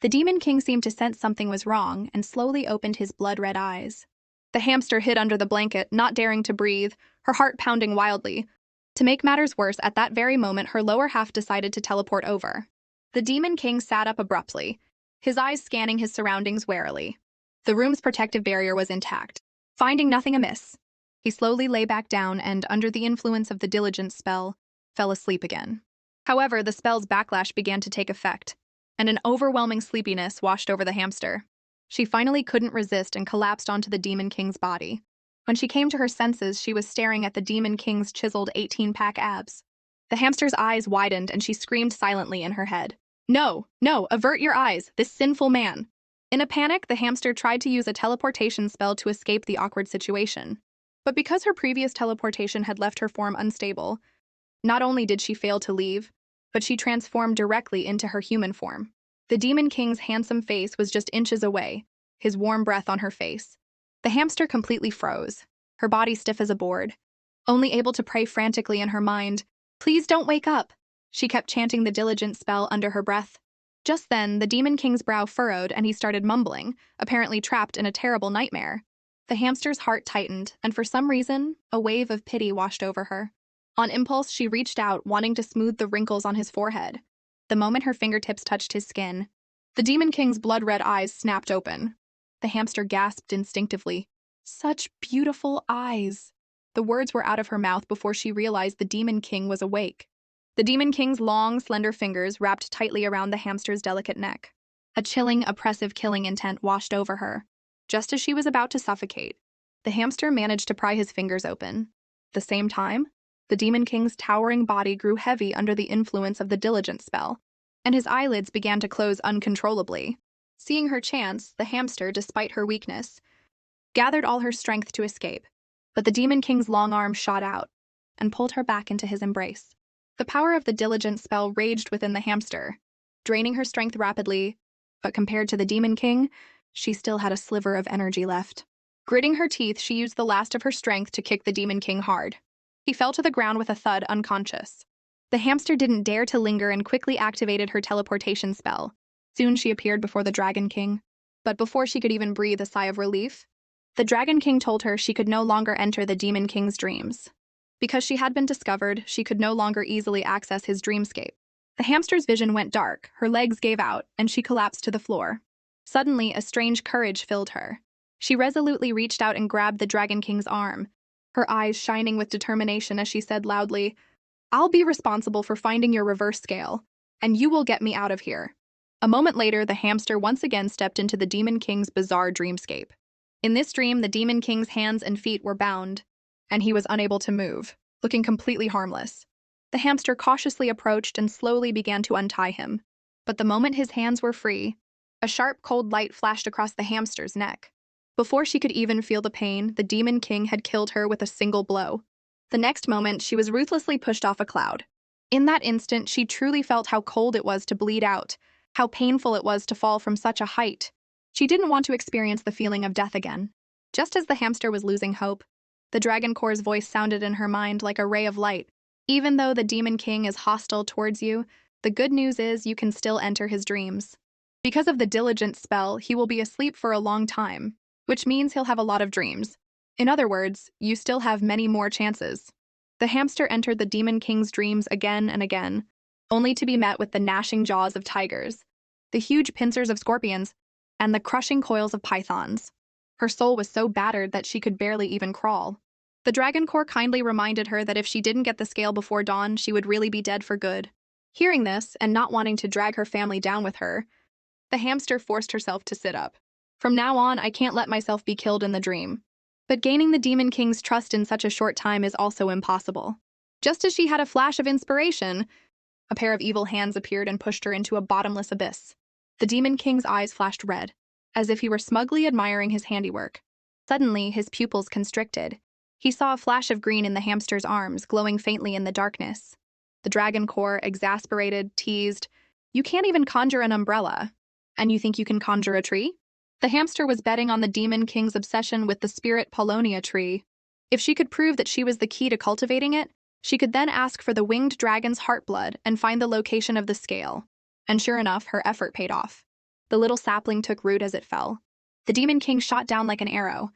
The Demon King seemed to sense something was wrong and slowly opened his blood-red eyes. The hamster hid under the blanket, not daring to breathe, her heart pounding wildly. To make matters worse, at that very moment, her lower half decided to teleport over. The Demon King sat up abruptly, his eyes scanning his surroundings warily. The room's protective barrier was intact. Finding nothing amiss, he slowly lay back down and, under the influence of the diligence spell, fell asleep again. However, the spell's backlash began to take effect, and an overwhelming sleepiness washed over the hamster. She finally couldn't resist and collapsed onto the Demon King's body. When she came to her senses, she was staring at the Demon King's chiseled 18-pack abs. The hamster's eyes widened and she screamed silently in her head. No, no, avert your eyes, this sinful man. In a panic, the hamster tried to use a teleportation spell to escape the awkward situation. But because her previous teleportation had left her form unstable, not only did she fail to leave, but she transformed directly into her human form. The Demon King's handsome face was just inches away, his warm breath on her face. The hamster completely froze, her body stiff as a board, only able to pray frantically in her mind, "Please don't wake up." She kept chanting the diligence spell under her breath. Just then, the Demon King's brow furrowed and he started mumbling, apparently trapped in a terrible nightmare. The hamster's heart tightened, and for some reason, a wave of pity washed over her. On impulse, she reached out, wanting to smooth the wrinkles on his forehead. The moment her fingertips touched his skin, The Demon King's blood-red eyes snapped open. The hamster gasped instinctively. Such beautiful eyes. The words were out of her mouth before she realized the Demon King was awake. The Demon King's long, slender fingers wrapped tightly around the hamster's delicate neck. A chilling, oppressive killing intent washed over her. Just as she was about to suffocate, the hamster managed to pry his fingers open. At the same time, the Demon King's towering body grew heavy under the influence of the diligence spell, and his eyelids began to close uncontrollably. Seeing her chance, the hamster, despite her weakness, gathered all her strength to escape. But the Demon King's long arm shot out and pulled her back into his embrace. The power of the diligence spell raged within the hamster, draining her strength rapidly, but compared to the Demon King, she still had a sliver of energy left. Gritting her teeth, she used the last of her strength to kick the Demon King hard. He fell to the ground with a thud, unconscious. The hamster didn't dare to linger and quickly activated her teleportation spell. Soon she appeared before the Dragon King. But before she could even breathe a sigh of relief, the Dragon King told her she could no longer enter the Demon King's dreams. Because she had been discovered, she could no longer easily access his dreamscape. The hamster's vision went dark, her legs gave out, and she collapsed to the floor. Suddenly, a strange courage filled her. She resolutely reached out and grabbed the Dragon King's arm, her eyes shining with determination as she said loudly, "I'll be responsible for finding your reverse scale, and you will get me out of here." A moment later, the hamster once again stepped into the Demon King's bizarre dreamscape. In this dream, the Demon King's hands and feet were bound, and he was unable to move, looking completely harmless. The hamster cautiously approached and slowly began to untie him. But the moment his hands were free, a sharp, cold light flashed across the hamster's neck. Before she could even feel the pain, the Demon King had killed her with a single blow. The next moment, she was ruthlessly pushed off a cloud. In that instant, she truly felt how cold it was to bleed out, how painful it was to fall from such a height. She didn't want to experience the feeling of death again. Just as the hamster was losing hope, the Dragon Core's voice sounded in her mind like a ray of light. Even though the Demon King is hostile towards you, the good news is you can still enter his dreams. Because of the diligence spell, he will be asleep for a long time, which means he'll have a lot of dreams. In other words, you still have many more chances. The hamster entered the Demon King's dreams again and again, only to be met with the gnashing jaws of tigers, the huge pincers of scorpions, and the crushing coils of pythons. Her soul was so battered that she could barely even crawl. The Dragon Core kindly reminded her that if she didn't get the scale before dawn, she would really be dead for good. Hearing this, and not wanting to drag her family down with her, the hamster forced herself to sit up. From now on, I can't let myself be killed in the dream. But gaining the Demon King's trust in such a short time is also impossible. Just as she had a flash of inspiration, a pair of evil hands appeared and pushed her into a bottomless abyss. The Demon King's eyes flashed red, as if he were smugly admiring his handiwork. Suddenly, his pupils constricted. He saw a flash of green in the hamster's arms, glowing faintly in the darkness. The Dragon Core, exasperated, teased, "You can't even conjure an umbrella. And you think you can conjure a tree?" The hamster was betting on the Demon King's obsession with the spirit Paulownia tree. If she could prove that she was the key to cultivating it, she could then ask for the winged dragon's heartblood and find the location of the scale. And sure enough, her effort paid off. The little sapling took root as it fell. The Demon King shot down like an arrow,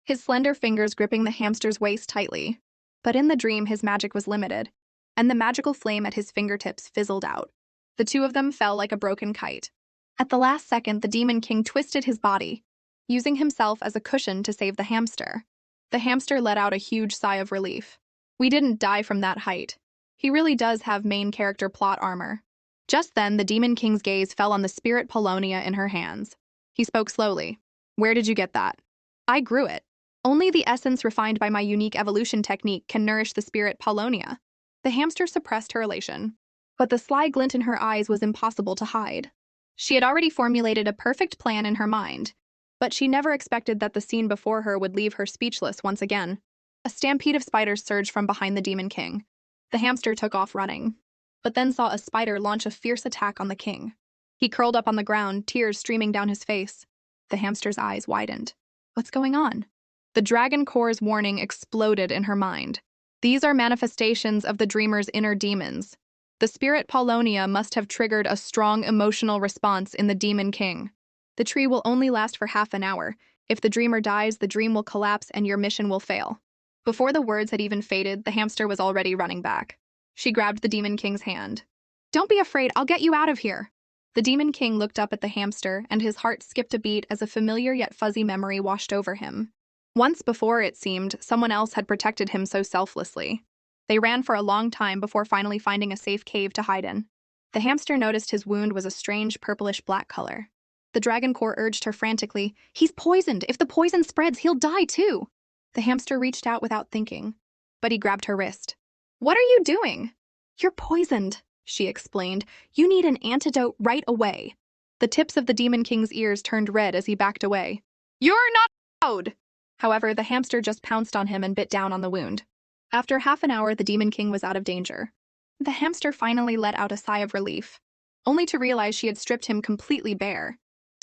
his slender fingers gripping the hamster's waist tightly. But in the dream, his magic was limited, and the magical flame at his fingertips fizzled out. The two of them fell like a broken kite. At the last second, the Demon King twisted his body, using himself as a cushion to save the hamster. The hamster let out a huge sigh of relief. We didn't die from that height. He really does have main character plot armor. Just then, the Demon King's gaze fell on the spirit Paulownia in her hands. He spoke slowly. "Where did you get that?" "I grew it. Only the essence refined by my unique evolution technique can nourish the spirit Paulownia." The hamster suppressed her elation, but the sly glint in her eyes was impossible to hide. She had already formulated a perfect plan in her mind, but she never expected that the scene before her would leave her speechless once again. A stampede of spiders surged from behind the Demon King. The hamster took off running, but then saw a spider launch a fierce attack on the king. He curled up on the ground, tears streaming down his face. The hamster's eyes widened. What's going on? The Dragon Core's warning exploded in her mind. These are manifestations of the dreamer's inner demons. The spirit Paulownia must have triggered a strong emotional response in the Demon King. The tree will only last for half an hour. If the dreamer dies, the dream will collapse and your mission will fail. Before the words had even faded, the hamster was already running back. She grabbed the Demon King's hand. "Don't be afraid, I'll get you out of here." The Demon King looked up at the hamster, and his heart skipped a beat as a familiar yet fuzzy memory washed over him. Once before, it seemed, someone else had protected him so selflessly. They ran for a long time before finally finding a safe cave to hide in. The hamster noticed his wound was a strange purplish-black color. The dragon core urged her frantically, "He's poisoned! If the poison spreads, he'll die too!" The hamster reached out without thinking, but he grabbed her wrist. "What are you doing?" "You're poisoned," she explained. "You need an antidote right away." The tips of the Demon King's ears turned red as he backed away. "You're not allowed!" However, the hamster just pounced on him and bit down on the wound. After half an hour, the Demon King was out of danger. The hamster finally let out a sigh of relief, only to realize she had stripped him completely bare.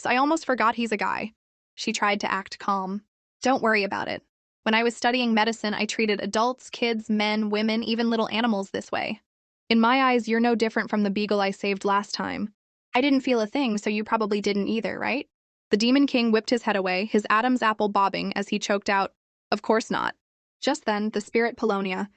"I almost forgot he's a guy." She tried to act calm. "Don't worry about it. When I was studying medicine, I treated adults, kids, men, women, even little animals this way. In my eyes, you're no different from the beagle I saved last time. I didn't feel a thing, so you probably didn't either, right?" The Demon King whipped his head away, his Adam's apple bobbing as he choked out, "Of course not." Just then, the spirit Polonia,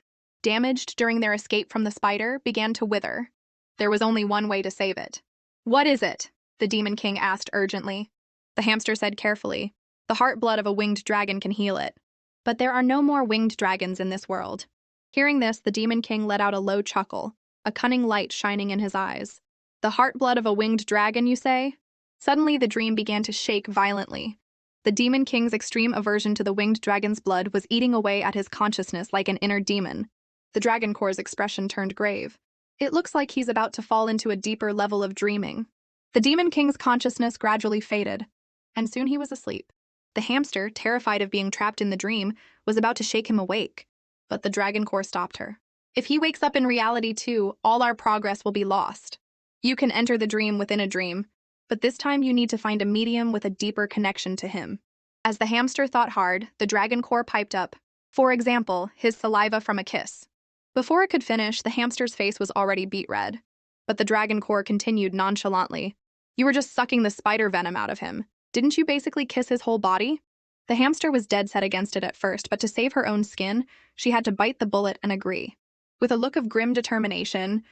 damaged during their escape from the spider, began to wither. There was only one way to save it. "What is it?" the Demon King asked urgently. The hamster said carefully, "The heart blood of a winged dragon can heal it. But there are no more winged dragons in this world." Hearing this, the Demon King let out a low chuckle, a cunning light shining in his eyes. "The heart blood of a winged dragon, you say?" Suddenly, the dream began to shake violently. The Demon King's extreme aversion to the winged dragon's blood was eating away at his consciousness like an inner demon. The Dragon Core's expression turned grave. "It looks like he's about to fall into a deeper level of dreaming." The Demon King's consciousness gradually faded, and soon he was asleep. The hamster, terrified of being trapped in the dream, was about to shake him awake, but the Dragon Core stopped her. "If he wakes up in reality too, all our progress will be lost. You can enter the dream within a dream, but this time you need to find a medium with a deeper connection to him." As the hamster thought hard, the Dragon Core piped up. For example, his saliva from a kiss. Before it could finish, the hamster's face was already beet red. But the Dragon Core continued nonchalantly. "You were just sucking the spider venom out of him. Didn't you basically kiss his whole body?" The hamster was dead set against it at first, but to save her own skin, she had to bite the bullet and agree. With a look of grim determination,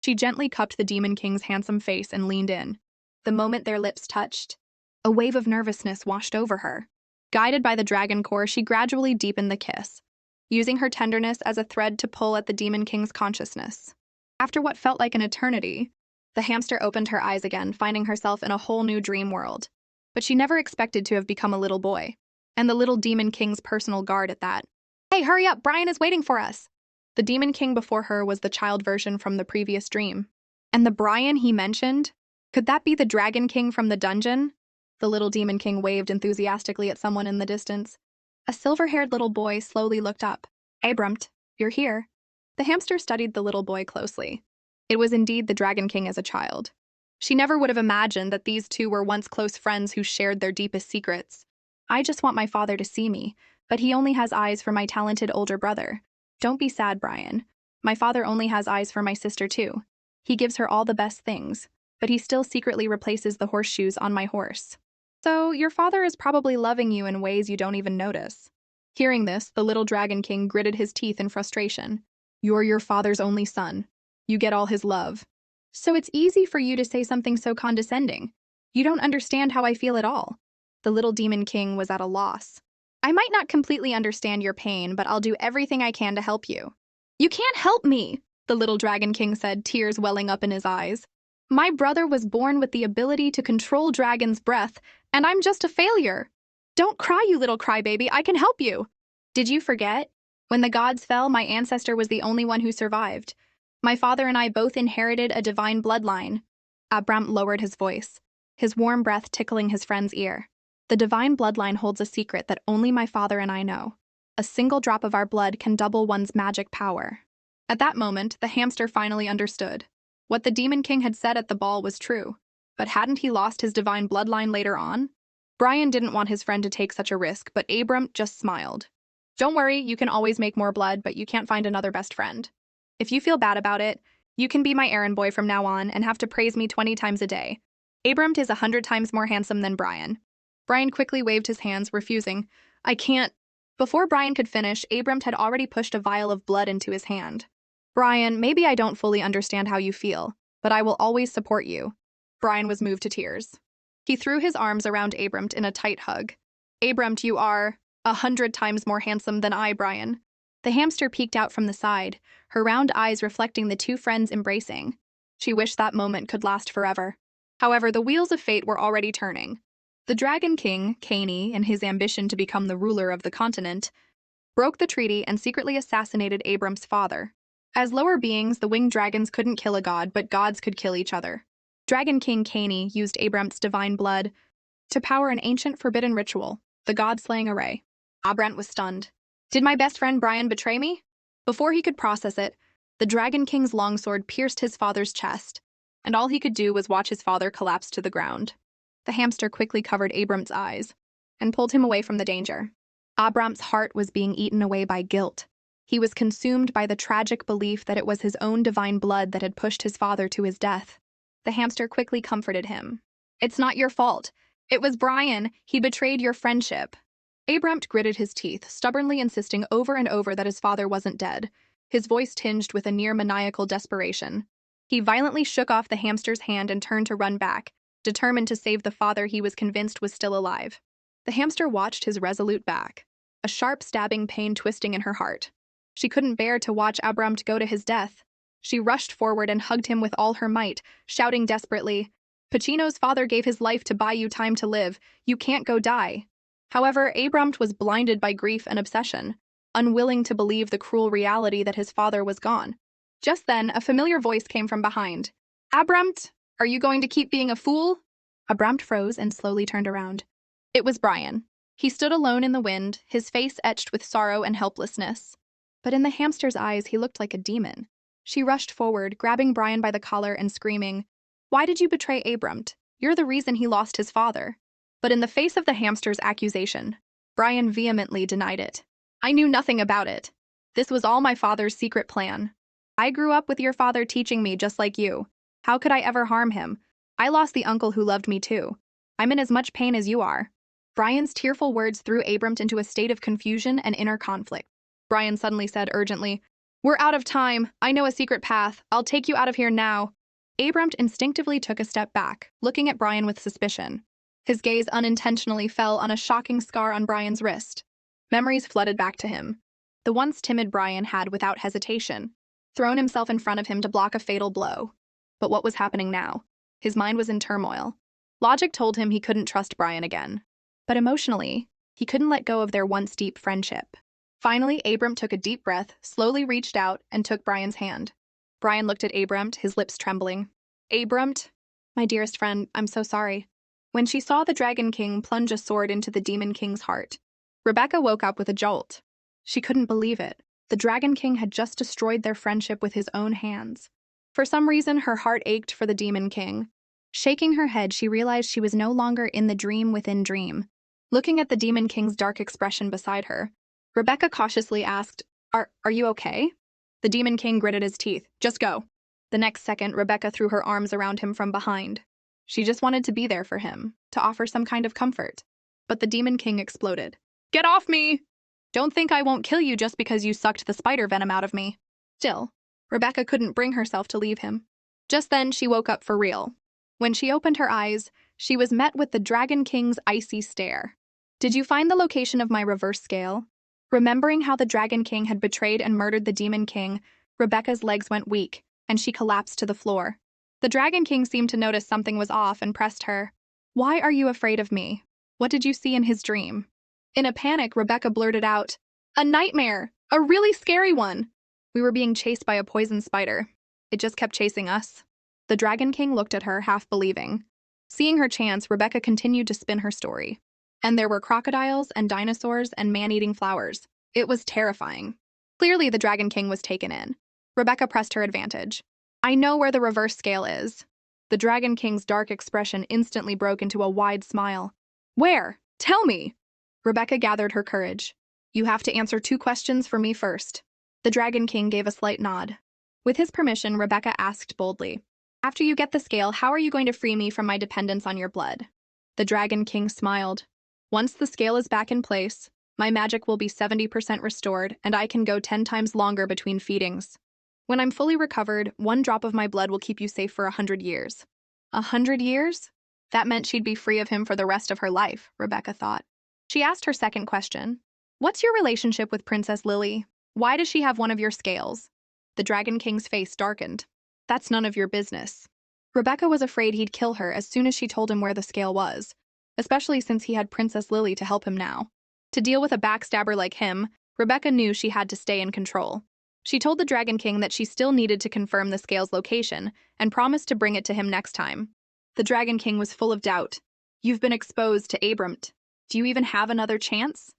she gently cupped the Demon King's handsome face and leaned in. The moment their lips touched, a wave of nervousness washed over her. Guided by the Dragon Core, she gradually deepened the kiss, using her tenderness as a thread to pull at the Demon King's consciousness. After what felt like an eternity, the hamster opened her eyes again, finding herself in a whole new dream world. But she never expected to have become a little boy, and the little Demon King's personal guard at that. "Hey, hurry up, Brian is waiting for us!" The Demon King before her was the child version from the previous dream. And the Brian he mentioned? Could that be the Dragon King from the dungeon? The little Demon King waved enthusiastically at someone in the distance. A silver-haired little boy slowly looked up. "Abrumt, you're here." The hamster studied the little boy closely. It was indeed the Dragon King as a child. She never would have imagined that these two were once close friends who shared their deepest secrets. "I just want my father to see me, but he only has eyes for my talented older brother. Don't be sad, Brian. My father only has eyes for my sister too. He gives her all the best things, but he still secretly replaces the horseshoes on my horse. So your father is probably loving you in ways you don't even notice." Hearing this, the little Dragon King gritted his teeth in frustration. "You're your father's only son. You get all his love. So it's easy for you to say something so condescending. You don't understand how I feel at all." The little Demon King was at a loss. "I might not completely understand your pain, but I'll do everything I can to help you." "You can't help me," the little Dragon King said, tears welling up in his eyes. "My brother was born with the ability to control dragon's breath, and I'm just a failure. Don't cry, you little crybaby, I can help you." "Did you forget? When the gods fell, my ancestor was the only one who survived. My father and I both inherited a divine bloodline." Abram lowered his voice, his warm breath tickling his friend's ear. "The divine bloodline holds a secret that only my father and I know. A single drop of our blood can double one's magic power." At that moment, the hamster finally understood. What the Demon King had said at the ball was true, but hadn't he lost his divine bloodline later on? Brian didn't want his friend to take such a risk, but Abram just smiled. "Don't worry, you can always make more blood, but you can't find another best friend. If you feel bad about it, you can be my errand boy from now on and have to praise me 20 times a day. Abram is 100 times more handsome than Brian." Brian quickly waved his hands, refusing. "I can't." Before Brian could finish, Abram had already pushed a vial of blood into his hand. "Brian, maybe I don't fully understand how you feel, but I will always support you. Brian was moved to tears. He threw his arms around Abramt in a tight hug. Abramt, you are 100 times more handsome than I, Brian. The hamster peeked out from the side, her round eyes reflecting the two friends embracing. She wished that moment could last forever. However, the wheels of fate were already turning. The Dragon King, Caney, in his ambition to become the ruler of the continent, broke the treaty and secretly assassinated Abram's father. As lower beings, the winged dragons couldn't kill a god, but gods could kill each other. Dragon King Caney used Abram's divine blood to power an ancient forbidden ritual, the god-slaying array. Abrant was stunned. Did my best friend Brian betray me? Before he could process it, the Dragon King's longsword pierced his father's chest, and all he could do was watch his father collapse to the ground. The hamster quickly covered Abram's eyes and pulled him away from the danger. Abram's heart was being eaten away by guilt. He was consumed by the tragic belief that it was his own divine blood that had pushed his father to his death. The hamster quickly comforted him. It's not your fault. It was Brian. He betrayed your friendship. Abramt gritted his teeth, stubbornly insisting over and over that his father wasn't dead, his voice tinged with a near-maniacal desperation. He violently shook off the hamster's hand and turned to run back, determined to save the father he was convinced was still alive. The hamster watched his resolute back, a sharp stabbing pain twisting in her heart. She couldn't bear to watch Abramt go to his death. She rushed forward and hugged him with all her might, shouting desperately, Pacino's father gave his life to buy you time to live. You can't go die. However, Abramt was blinded by grief and obsession, unwilling to believe the cruel reality that his father was gone. Just then, a familiar voice came from behind. Abramt, are you going to keep being a fool? Abramt froze and slowly turned around. It was Brian. He stood alone in the wind, his face etched with sorrow and helplessness. But in the hamster's eyes, he looked like a demon. She rushed forward, grabbing Brian by the collar and screaming, Why did you betray Abramt? You're the reason he lost his father. But in the face of the hamster's accusation, Brian vehemently denied it. I knew nothing about it. This was all my father's secret plan. I grew up with your father teaching me just like you. How could I ever harm him? I lost the uncle who loved me too. I'm in as much pain as you are. Brian's tearful words threw Abramt into a state of confusion and inner conflict. Brian suddenly said urgently, We're out of time. I know a secret path. I'll take you out of here now. Abramt instinctively took a step back, looking at Brian with suspicion. His gaze unintentionally fell on a shocking scar on Brian's wrist. Memories flooded back to him. The once timid Brian had, without hesitation, thrown himself in front of him to block a fatal blow. But what was happening now? His mind was in turmoil. Logic told him he couldn't trust Brian again. But emotionally, he couldn't let go of their once deep friendship. Finally, Abramt took a deep breath, slowly reached out, and took Brian's hand. Brian looked at Abramt, his lips trembling. Abramt, my dearest friend, I'm so sorry. When she saw the Dragon King plunge a sword into the Demon King's heart, Rebecca woke up with a jolt. She couldn't believe it. The Dragon King had just destroyed their friendship with his own hands. For some reason, her heart ached for the Demon King. Shaking her head, she realized she was no longer in the dream within dream. Looking at the Demon King's dark expression beside her, Rebecca cautiously asked, Are you okay? The Demon King gritted his teeth. Just go. The next second, Rebecca threw her arms around him from behind. She just wanted to be there for him, to offer some kind of comfort. But the Demon King exploded. Get off me! Don't think I won't kill you just because you sucked the spider venom out of me. Still, Rebecca couldn't bring herself to leave him. Just then, she woke up for real. When she opened her eyes, she was met with the Dragon King's icy stare. Did you find the location of my reverse scale? Remembering how the Dragon King had betrayed and murdered the Demon King, Rebecca's legs went weak, and she collapsed to the floor. The Dragon King seemed to notice something was off and pressed her. Why are you afraid of me? What did you see in his dream? In a panic, Rebecca blurted out, A nightmare! A really scary one! We were being chased by a poison spider. It just kept chasing us. The Dragon King looked at her, half believing. Seeing her chance, Rebecca continued to spin her story. And there were crocodiles and dinosaurs and man-eating flowers. It was terrifying. Clearly, the Dragon King was taken in. Rebecca pressed her advantage. I know where the reverse scale is. The Dragon King's dark expression instantly broke into a wide smile. Where? Tell me! Rebecca gathered her courage. You have to answer 2 questions for me first. The Dragon King gave a slight nod. With his permission, Rebecca asked boldly, After you get the scale, how are you going to free me from my dependence on your blood? The Dragon King smiled. Once the scale is back in place, my magic will be 70% restored, and I can go 10 times longer between feedings. When I'm fully recovered, 1 drop of my blood will keep you safe for 100 years. 100 years? That meant she'd be free of him for the rest of her life, Rebecca thought. She asked her second question. What's your relationship with Princess Lily? Why does she have one of your scales? The Dragon King's face darkened. That's none of your business. Rebecca was afraid he'd kill her as soon as she told him where the scale was, especially since he had Princess Lily to help him now. To deal with a backstabber like him, Rebecca knew she had to stay in control. She told the Dragon King that she still needed to confirm the scale's location and promised to bring it to him next time. The Dragon King was full of doubt. You've been exposed to Abrampt. Do you even have another chance?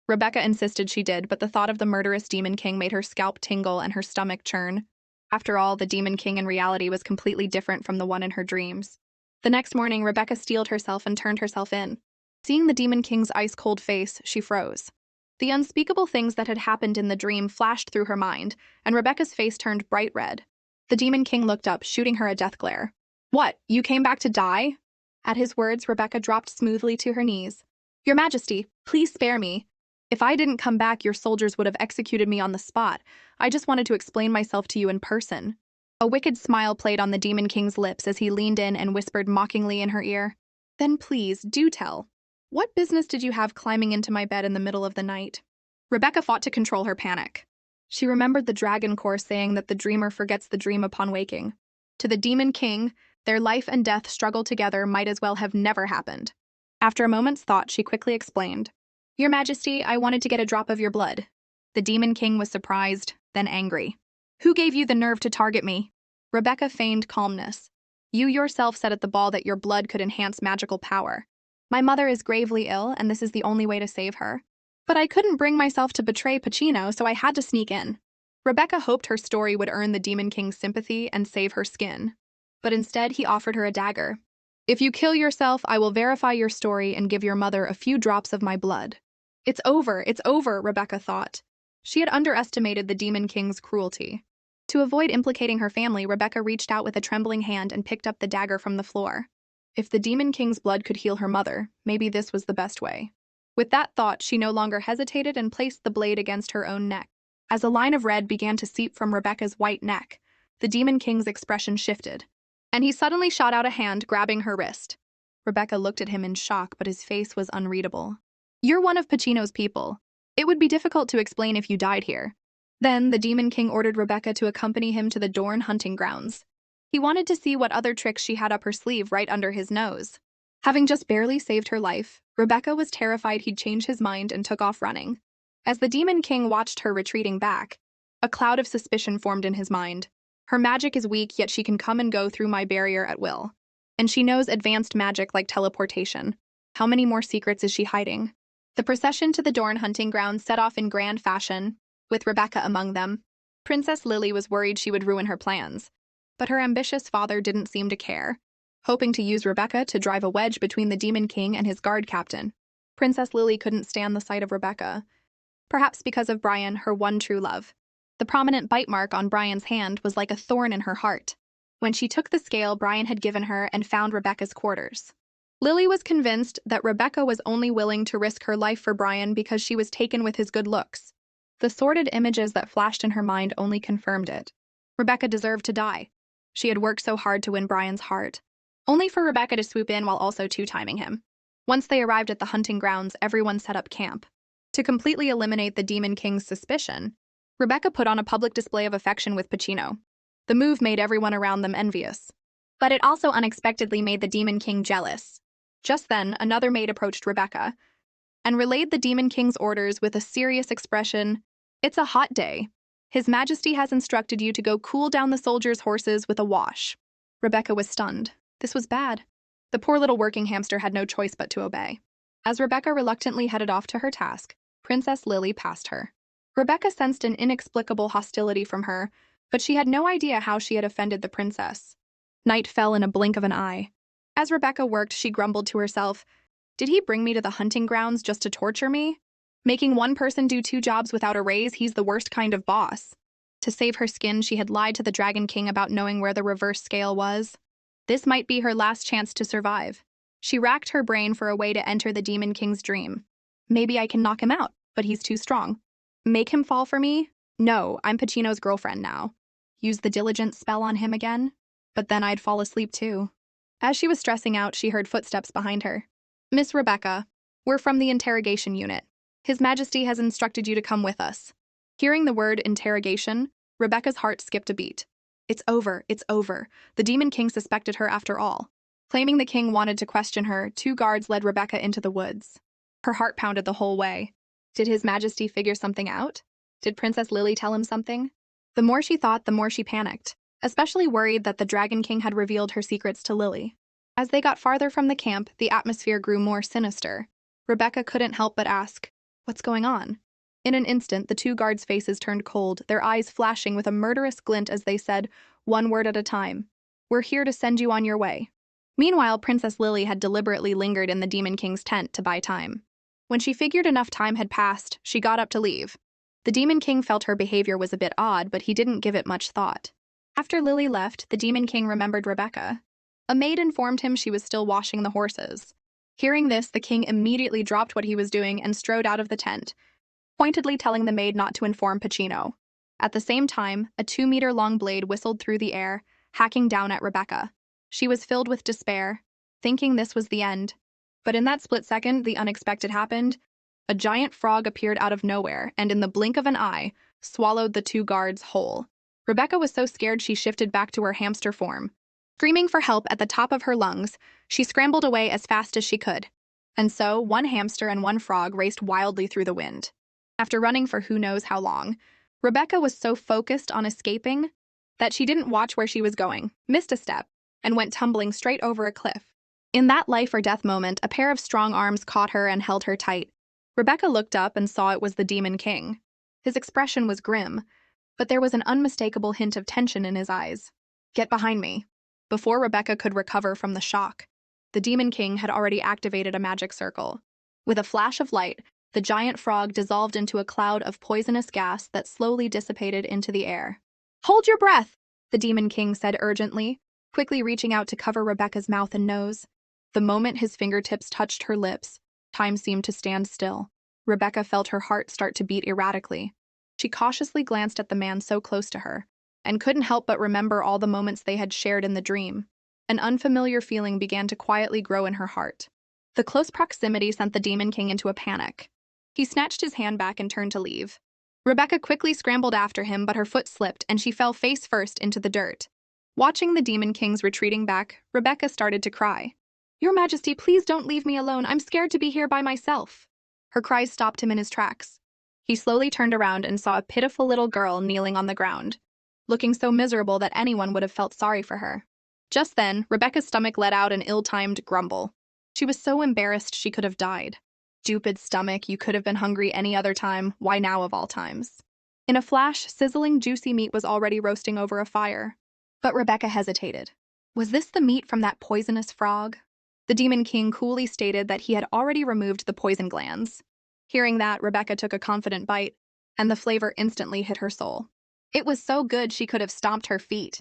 Rebecca insisted she did, but the thought of the murderous Demon King made her scalp tingle and her stomach churn. After all, the Demon King in reality was completely different from the one in her dreams. The next morning, Rebecca steeled herself and turned herself in. Seeing the Demon King's ice-cold face, she froze. The unspeakable things that had happened in the dream flashed through her mind, and Rebecca's face turned bright red. The Demon King looked up, shooting her a death glare. What, you came back to die? At his words, Rebecca dropped smoothly to her knees. Your Majesty, please spare me. If I didn't come back, your soldiers would have executed me on the spot. I just wanted to explain myself to you in person. A wicked smile played on the Demon King's lips as he leaned in and whispered mockingly in her ear. Then please, do tell. What business did you have climbing into my bed in the middle of the night? Rebecca fought to control her panic. She remembered the Dragon Core saying that the dreamer forgets the dream upon waking. To the Demon King, their life and death struggle together might as well have never happened. After a moment's thought, she quickly explained. Your Majesty, I wanted to get a drop of your blood. The Demon King was surprised, then angry. Who gave you the nerve to target me? Rebecca feigned calmness. You yourself said at the ball that your blood could enhance magical power. My mother is gravely ill, and this is the only way to save her. But I couldn't bring myself to betray Pacino, so I had to sneak in. Rebecca hoped her story would earn the Demon King's sympathy and save her skin. But instead, he offered her a dagger. If you kill yourself, I will verify your story and give your mother a few drops of my blood. It's over, Rebecca thought. She had underestimated the Demon King's cruelty. To avoid implicating her family, Rebecca reached out with a trembling hand and picked up the dagger from the floor. If the Demon King's blood could heal her mother, maybe this was the best way. With that thought, she no longer hesitated and placed the blade against her own neck. As a line of red began to seep from Rebecca's white neck, the Demon King's expression shifted, and he suddenly shot out a hand, grabbing her wrist. Rebecca looked at him in shock, but his face was unreadable. You're one of Pacino's people. It would be difficult to explain if you died here. Then, the Demon King ordered Rebecca to accompany him to the Dorn hunting grounds. He wanted to see what other tricks she had up her sleeve right under his nose. Having just barely saved her life, Rebecca was terrified he'd change his mind and took off running. As the Demon King watched her retreating back, a cloud of suspicion formed in his mind. Her magic is weak, yet she can come and go through my barrier at will. And she knows advanced magic like teleportation. How many more secrets is she hiding? The procession to the Dorn hunting grounds set off in grand fashion, with Rebecca among them. Princess Lily was worried she would ruin her plans, but her ambitious father didn't seem to care, hoping to use Rebecca to drive a wedge between the Demon King and his guard captain. Princess Lily couldn't stand the sight of Rebecca, perhaps because of Brian, her one true love. The prominent bite mark on Brian's hand was like a thorn in her heart. When she took the scale Brian had given her and found Rebecca's quarters, Lily was convinced that Rebecca was only willing to risk her life for Brian because she was taken with his good looks. The sordid images that flashed in her mind only confirmed it. Rebecca deserved to die. She had worked so hard to win Brian's heart, only for Rebecca to swoop in while also two-timing him. Once they arrived at the hunting grounds, everyone set up camp. To completely eliminate the Demon King's suspicion, Rebecca put on a public display of affection with Pacino. The move made everyone around them envious. But it also unexpectedly made the Demon King jealous. Just then, another maid approached Rebecca and relayed the Demon King's orders with a serious expression. It's a hot day. His Majesty has instructed you to go cool down the soldiers' horses with a wash. Rebecca was stunned. This was bad. The poor little working hamster had no choice but to obey. As Rebecca reluctantly headed off to her task, Princess Lily passed her. Rebecca sensed an inexplicable hostility from her, but she had no idea how she had offended the princess. Night fell in a blink of an eye. As Rebecca worked, she grumbled to herself, did he bring me to the hunting grounds just to torture me? Making one person do two jobs without a raise, he's the worst kind of boss. To save her skin, she had lied to the Dragon King about knowing where the reverse scale was. This might be her last chance to survive. She racked her brain for a way to enter the Demon King's dream. Maybe I can knock him out, but he's too strong. Make him fall for me? No, I'm Pacino's girlfriend now. Use the diligence spell on him again? But then I'd fall asleep too. As she was stressing out, she heard footsteps behind her. "Miss Rebecca, we're from the interrogation unit. His Majesty has instructed you to come with us." Hearing the word interrogation, Rebecca's heart skipped a beat. It's over, it's over. The Demon King suspected her after all. Claiming the king wanted to question her, 2 guards led Rebecca into the woods. Her heart pounded the whole way. Did His Majesty figure something out? Did Princess Lily tell him something? The more she thought, the more she panicked, especially worried that the Dragon King had revealed her secrets to Lily. As they got farther from the camp, the atmosphere grew more sinister. Rebecca couldn't help but ask, "What's going on?" In an instant, the 2 guards' faces turned cold, their eyes flashing with a murderous glint as they said, one word at a time, "We're here to send you on your way." Meanwhile, Princess Lily had deliberately lingered in the Demon King's tent to buy time. When she figured enough time had passed, she got up to leave. The Demon King felt her behavior was a bit odd, but he didn't give it much thought. After Lily left, the Demon King remembered Rebecca. A maid informed him she was still washing the horses. Hearing this, the king immediately dropped what he was doing and strode out of the tent, pointedly telling the maid not to inform Pacino. At the same time, a 2-meter-long blade whistled through the air, hacking down at Rebecca. She was filled with despair, thinking this was the end. But in that split second, the unexpected happened. A giant frog appeared out of nowhere and, in the blink of an eye, swallowed the 2 guards whole. Rebecca was so scared she shifted back to her hamster form. Screaming for help at the top of her lungs, she scrambled away as fast as she could. And so, 1 hamster and 1 frog raced wildly through the wind. After running for who knows how long, Rebecca was so focused on escaping that she didn't watch where she was going, missed a step, and went tumbling straight over a cliff. In that life-or-death moment, a pair of strong arms caught her and held her tight. Rebecca looked up and saw it was the Demon King. His expression was grim, but there was an unmistakable hint of tension in his eyes. "Get behind me." Before Rebecca could recover from the shock, the Demon King had already activated a magic circle. With a flash of light, the giant frog dissolved into a cloud of poisonous gas that slowly dissipated into the air. "Hold your breath," the Demon King said urgently, quickly reaching out to cover Rebecca's mouth and nose. The moment his fingertips touched her lips, time seemed to stand still. Rebecca felt her heart start to beat erratically. She cautiously glanced at the man so close to her, and couldn't help but remember all the moments they had shared in the dream. An unfamiliar feeling began to quietly grow in her heart. The close proximity sent the Demon King into a panic. He snatched his hand back and turned to leave. Rebecca quickly scrambled after him, but her foot slipped and she fell face first into the dirt. Watching the Demon King's retreating back, Rebecca started to cry. "Your Majesty, please don't leave me alone. I'm scared to be here by myself." Her cries stopped him in his tracks. He slowly turned around and saw a pitiful little girl kneeling on the ground, looking so miserable that anyone would have felt sorry for her. Just then, Rebecca's stomach let out an ill-timed grumble. She was so embarrassed she could have died. Stupid stomach, you could have been hungry any other time, why now of all times? In a flash, sizzling juicy meat was already roasting over a fire. But Rebecca hesitated. Was this the meat from that poisonous frog? The Demon King coolly stated that he had already removed the poison glands. Hearing that, Rebecca took a confident bite, and the flavor instantly hit her soul. It was so good she could have stomped her feet.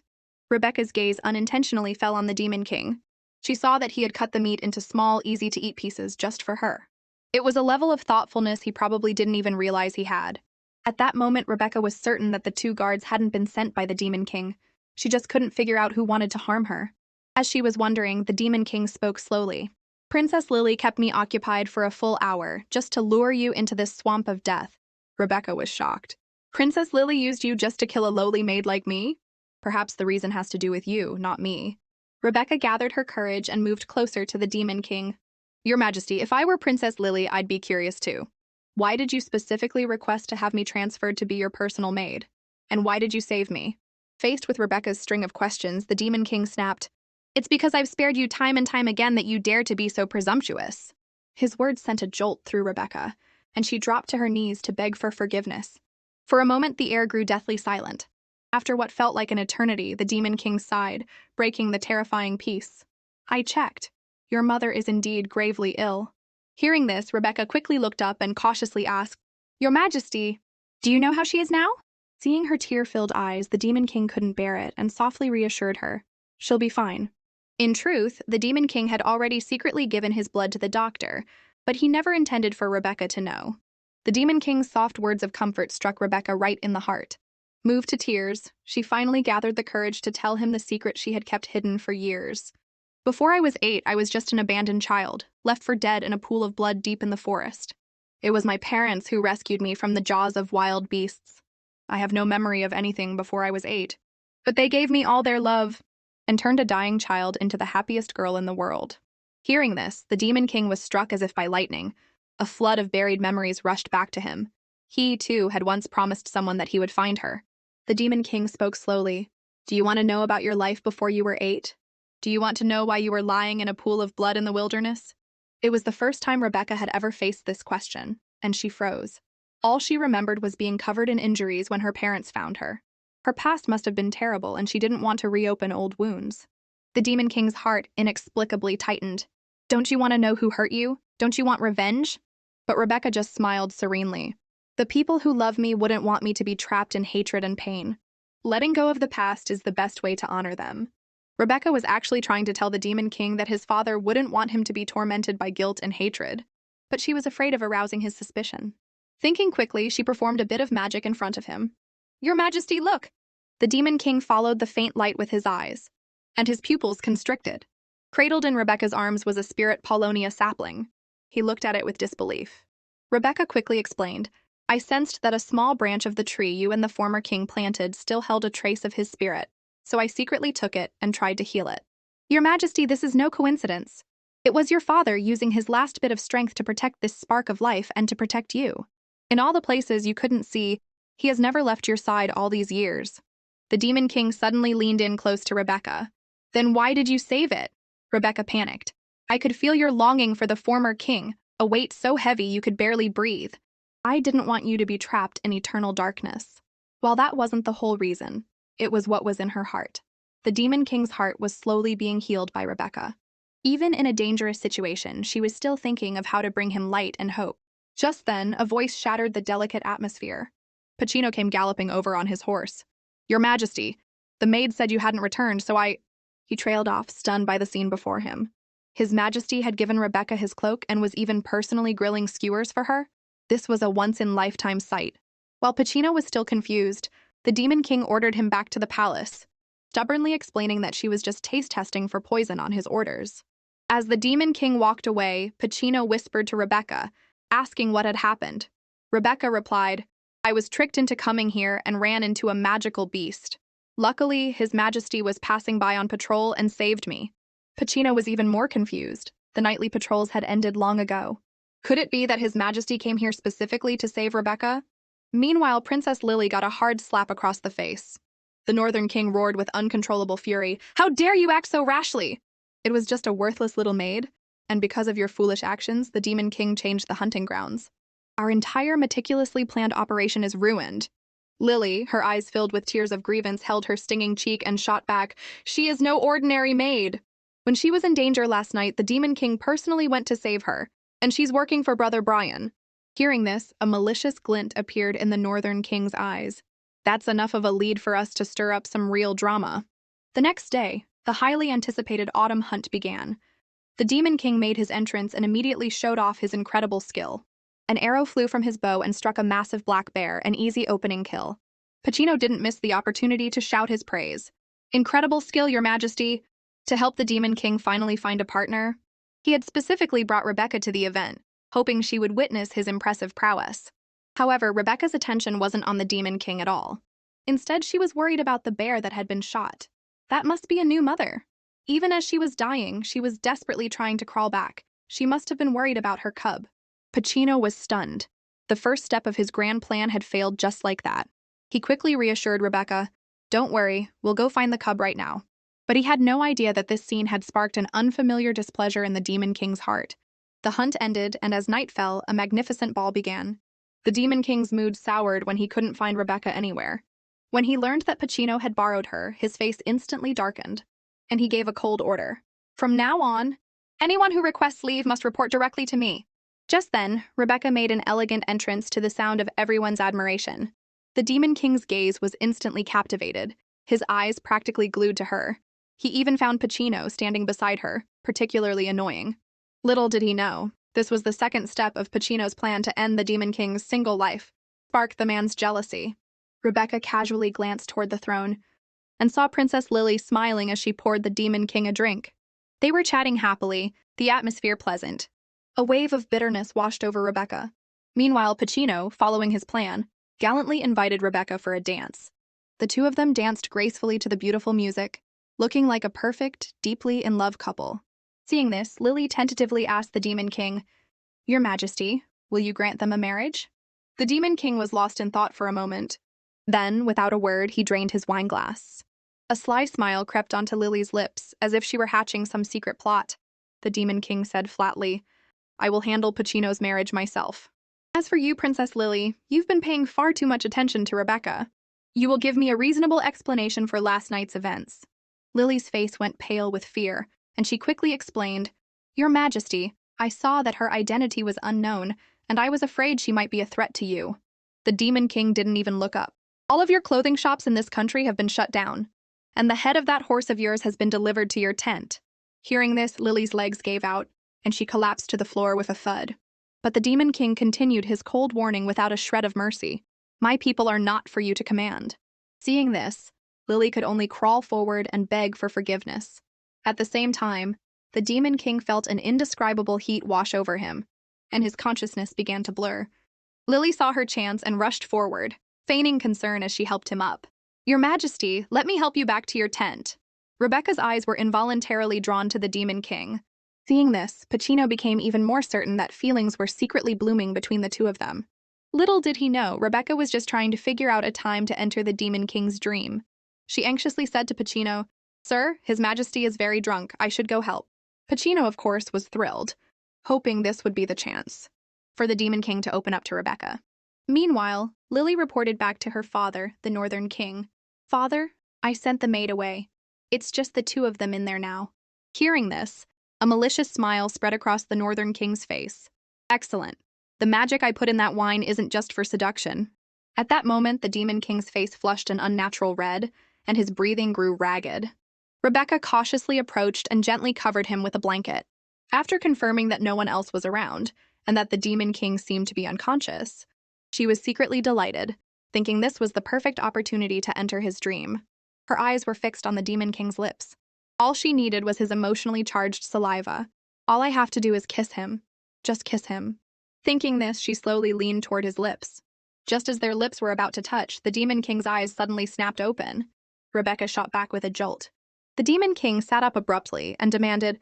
Rebecca's gaze unintentionally fell on the Demon King. She saw that he had cut the meat into small, easy-to-eat pieces just for her. It was a level of thoughtfulness he probably didn't even realize he had. At that moment, Rebecca was certain that the 2 guards hadn't been sent by the Demon King. She just couldn't figure out who wanted to harm her. As she was wondering, the Demon King spoke slowly. "Princess Lily kept me occupied for a full hour, just to lure you into this swamp of death." Rebecca was shocked. "Princess Lily used you just to kill a lowly maid like me? Perhaps the reason has to do with you, not me." Rebecca gathered her courage and moved closer to the Demon King. "Your Majesty, if I were Princess Lily, I'd be curious too. Why did you specifically request to have me transferred to be your personal maid? And why did you save me?" Faced with Rebecca's string of questions, the Demon King snapped, "It's because I've spared you time and time again that you dare to be so presumptuous." His words sent a jolt through Rebecca, and she dropped to her knees to beg for forgiveness. For a moment, the air grew deathly silent. After what felt like an eternity, the Demon King sighed, breaking the terrifying peace. "I checked. Your mother is indeed gravely ill." Hearing this, Rebecca quickly looked up and cautiously asked, "Your Majesty, do you know how she is now?" Seeing her tear-filled eyes, the Demon King couldn't bear it and softly reassured her, "She'll be fine." In truth, the Demon King had already secretly given his blood to the doctor, but he never intended for Rebecca to know. The Demon King's soft words of comfort struck Rebecca right in the heart. Moved to tears, she finally gathered the courage to tell him the secret she had kept hidden for years. Before I was 8, I was just an abandoned child, left for dead in a pool of blood deep in the forest. It was my parents who rescued me from the jaws of wild beasts. I have no memory of anything before I was 8. But they gave me all their love and turned a dying child into the happiest girl in the world. Hearing this, the Demon King was struck as if by lightning. A flood of buried memories rushed back to him. He, too, had once promised someone that he would find her. The Demon King spoke slowly. Do you want to know about your life before you were 8? Do you want to know why you were lying in a pool of blood in the wilderness? It was the first time Rebecca had ever faced this question, and she froze. All she remembered was being covered in injuries when her parents found her. Her past must have been terrible, and she didn't want to reopen old wounds. The Demon King's heart inexplicably tightened. Don't you want to know who hurt you? Don't you want revenge? But Rebecca just smiled serenely. The people who love me wouldn't want me to be trapped in hatred and pain. Letting go of the past is the best way to honor them. Rebecca was actually trying to tell the Demon King that his father wouldn't want him to be tormented by guilt and hatred, but she was afraid of arousing his suspicion. Thinking quickly, she performed a bit of magic in front of him. Your Majesty, look! The Demon King followed the faint light with his eyes, and his pupils constricted. Cradled in Rebecca's arms was a spirit Paulonia sapling. He looked at it with disbelief. Rebecca quickly explained, I sensed that a small branch of the tree you and the former king planted still held a trace of his spirit, so I secretly took it and tried to heal it. Your Majesty, this is no coincidence. It was your father using his last bit of strength to protect this spark of life and to protect you. In all the places you couldn't see, he has never left your side all these years. The Demon King suddenly leaned in close to Rebecca. Then why did you save it? Rebecca panicked. I could feel your longing for the former king, a weight so heavy you could barely breathe. I didn't want you to be trapped in eternal darkness. While that wasn't the whole reason, it was what was in her heart. The Demon King's heart was slowly being healed by Rebecca. Even in a dangerous situation, she was still thinking of how to bring him light and hope. Just then, a voice shattered the delicate atmosphere. Pacino came galloping over on his horse. Your Majesty, the maid said you hadn't returned, so I... He trailed off, stunned by the scene before him. His Majesty had given Rebecca his cloak and was even personally grilling skewers for her. This was a once-in-lifetime sight. While Pacino was still confused, the Demon King ordered him back to the palace, stubbornly explaining that she was just taste testing for poison on his orders. As the Demon King walked away, Pacino whispered to Rebecca, asking what had happened. Rebecca replied, I was tricked into coming here and ran into a magical beast. Luckily, His Majesty was passing by on patrol and saved me. Pacino was even more confused. The nightly patrols had ended long ago. Could it be that His Majesty came here specifically to save Rebecca? Meanwhile, Princess Lily got a hard slap across the face. The Northern King roared with uncontrollable fury. How dare you act so rashly? It was just a worthless little maid, and because of your foolish actions, the Demon King changed the hunting grounds. Our entire meticulously planned operation is ruined. Lily, her eyes filled with tears of grievance, held her stinging cheek and shot back. She is no ordinary maid. When she was in danger last night, the Demon King personally went to save her, and she's working for Brother Brian. Hearing this, a malicious glint appeared in the Northern King's eyes. That's enough of a lead for us to stir up some real drama. The next day, the highly anticipated autumn hunt began. The Demon King made his entrance and immediately showed off his incredible skill. An arrow flew from his bow and struck a massive black bear, an easy opening kill. Pacino didn't miss the opportunity to shout his praise. Incredible skill, Your Majesty! To help the Demon King finally find a partner, he had specifically brought Rebecca to the event, hoping she would witness his impressive prowess. However, Rebecca's attention wasn't on the Demon King at all. Instead, she was worried about the bear that had been shot. That must be a new mother. Even as she was dying, she was desperately trying to crawl back. She must have been worried about her cub. Pacino was stunned. The first step of his grand plan had failed just like that. He quickly reassured Rebecca, Don't worry, we'll go find the cub right now. But he had no idea that this scene had sparked an unfamiliar displeasure in the Demon King's heart. The hunt ended, and as night fell, a magnificent ball began. The Demon King's mood soured when he couldn't find Rebecca anywhere. When he learned that Pacino had borrowed her, his face instantly darkened, and he gave a cold order. From now on, anyone who requests leave must report directly to me. Just then, Rebecca made an elegant entrance to the sound of everyone's admiration. The Demon King's gaze was instantly captivated, his eyes practically glued to her. He even found Pacino standing beside her, particularly annoying. Little did he know, this was the second step of Pacino's plan to end the Demon King's single life, spark the man's jealousy. Rebecca casually glanced toward the throne and saw Princess Lily smiling as she poured the Demon King a drink. They were chatting happily, the atmosphere pleasant. A wave of bitterness washed over Rebecca. Meanwhile, Pacino, following his plan, gallantly invited Rebecca for a dance. The two of them danced gracefully to the beautiful music, looking like a perfect, deeply in love couple. Seeing this, Lily tentatively asked the Demon King, "Your Majesty, will you grant them a marriage?" The Demon King was lost in thought for a moment. Then, without a word, he drained his wineglass. A sly smile crept onto Lily's lips, as if she were hatching some secret plot. The Demon King said flatly, "I will handle Pacino's marriage myself. As for you, Princess Lily, you've been paying far too much attention to Rebecca. You will give me a reasonable explanation for last night's events." Lily's face went pale with fear, and she quickly explained, "Your Majesty, I saw that her identity was unknown, and I was afraid she might be a threat to you." The Demon King didn't even look up. "All of your clothing shops in this country have been shut down, and the head of that horse of yours has been delivered to your tent." Hearing this, Lily's legs gave out, and she collapsed to the floor with a thud. But the Demon King continued his cold warning without a shred of mercy. "My people are not for you to command." Seeing this, Lily could only crawl forward and beg for forgiveness. At the same time, the Demon King felt an indescribable heat wash over him, and his consciousness began to blur. Lily saw her chance and rushed forward, feigning concern as she helped him up. "Your Majesty, let me help you back to your tent." Rebecca's eyes were involuntarily drawn to the Demon King. Seeing this, Pacino became even more certain that feelings were secretly blooming between the two of them. Little did he know, Rebecca was just trying to figure out a time to enter the Demon King's dream. She anxiously said to Pacino, "Sir, His Majesty is very drunk. I should go help." Pacino, of course, was thrilled, hoping this would be the chance for the Demon King to open up to Rebecca. Meanwhile, Lily reported back to her father, the Northern King. "Father, I sent the maid away. It's just the two of them in there now." Hearing this, a malicious smile spread across the Northern King's face. "Excellent. The magic I put in that wine isn't just for seduction." At that moment, the Demon King's face flushed an unnatural red, and his breathing grew ragged. Rebecca cautiously approached and gently covered him with a blanket. After confirming that no one else was around, and that the Demon King seemed to be unconscious, she was secretly delighted, thinking this was the perfect opportunity to enter his dream. Her eyes were fixed on the Demon King's lips. All she needed was his emotionally charged saliva. "All I have to do is kiss him. Just kiss him." Thinking this, she slowly leaned toward his lips. Just as their lips were about to touch, the Demon King's eyes suddenly snapped open. Rebecca shot back with a jolt. The Demon King sat up abruptly and demanded,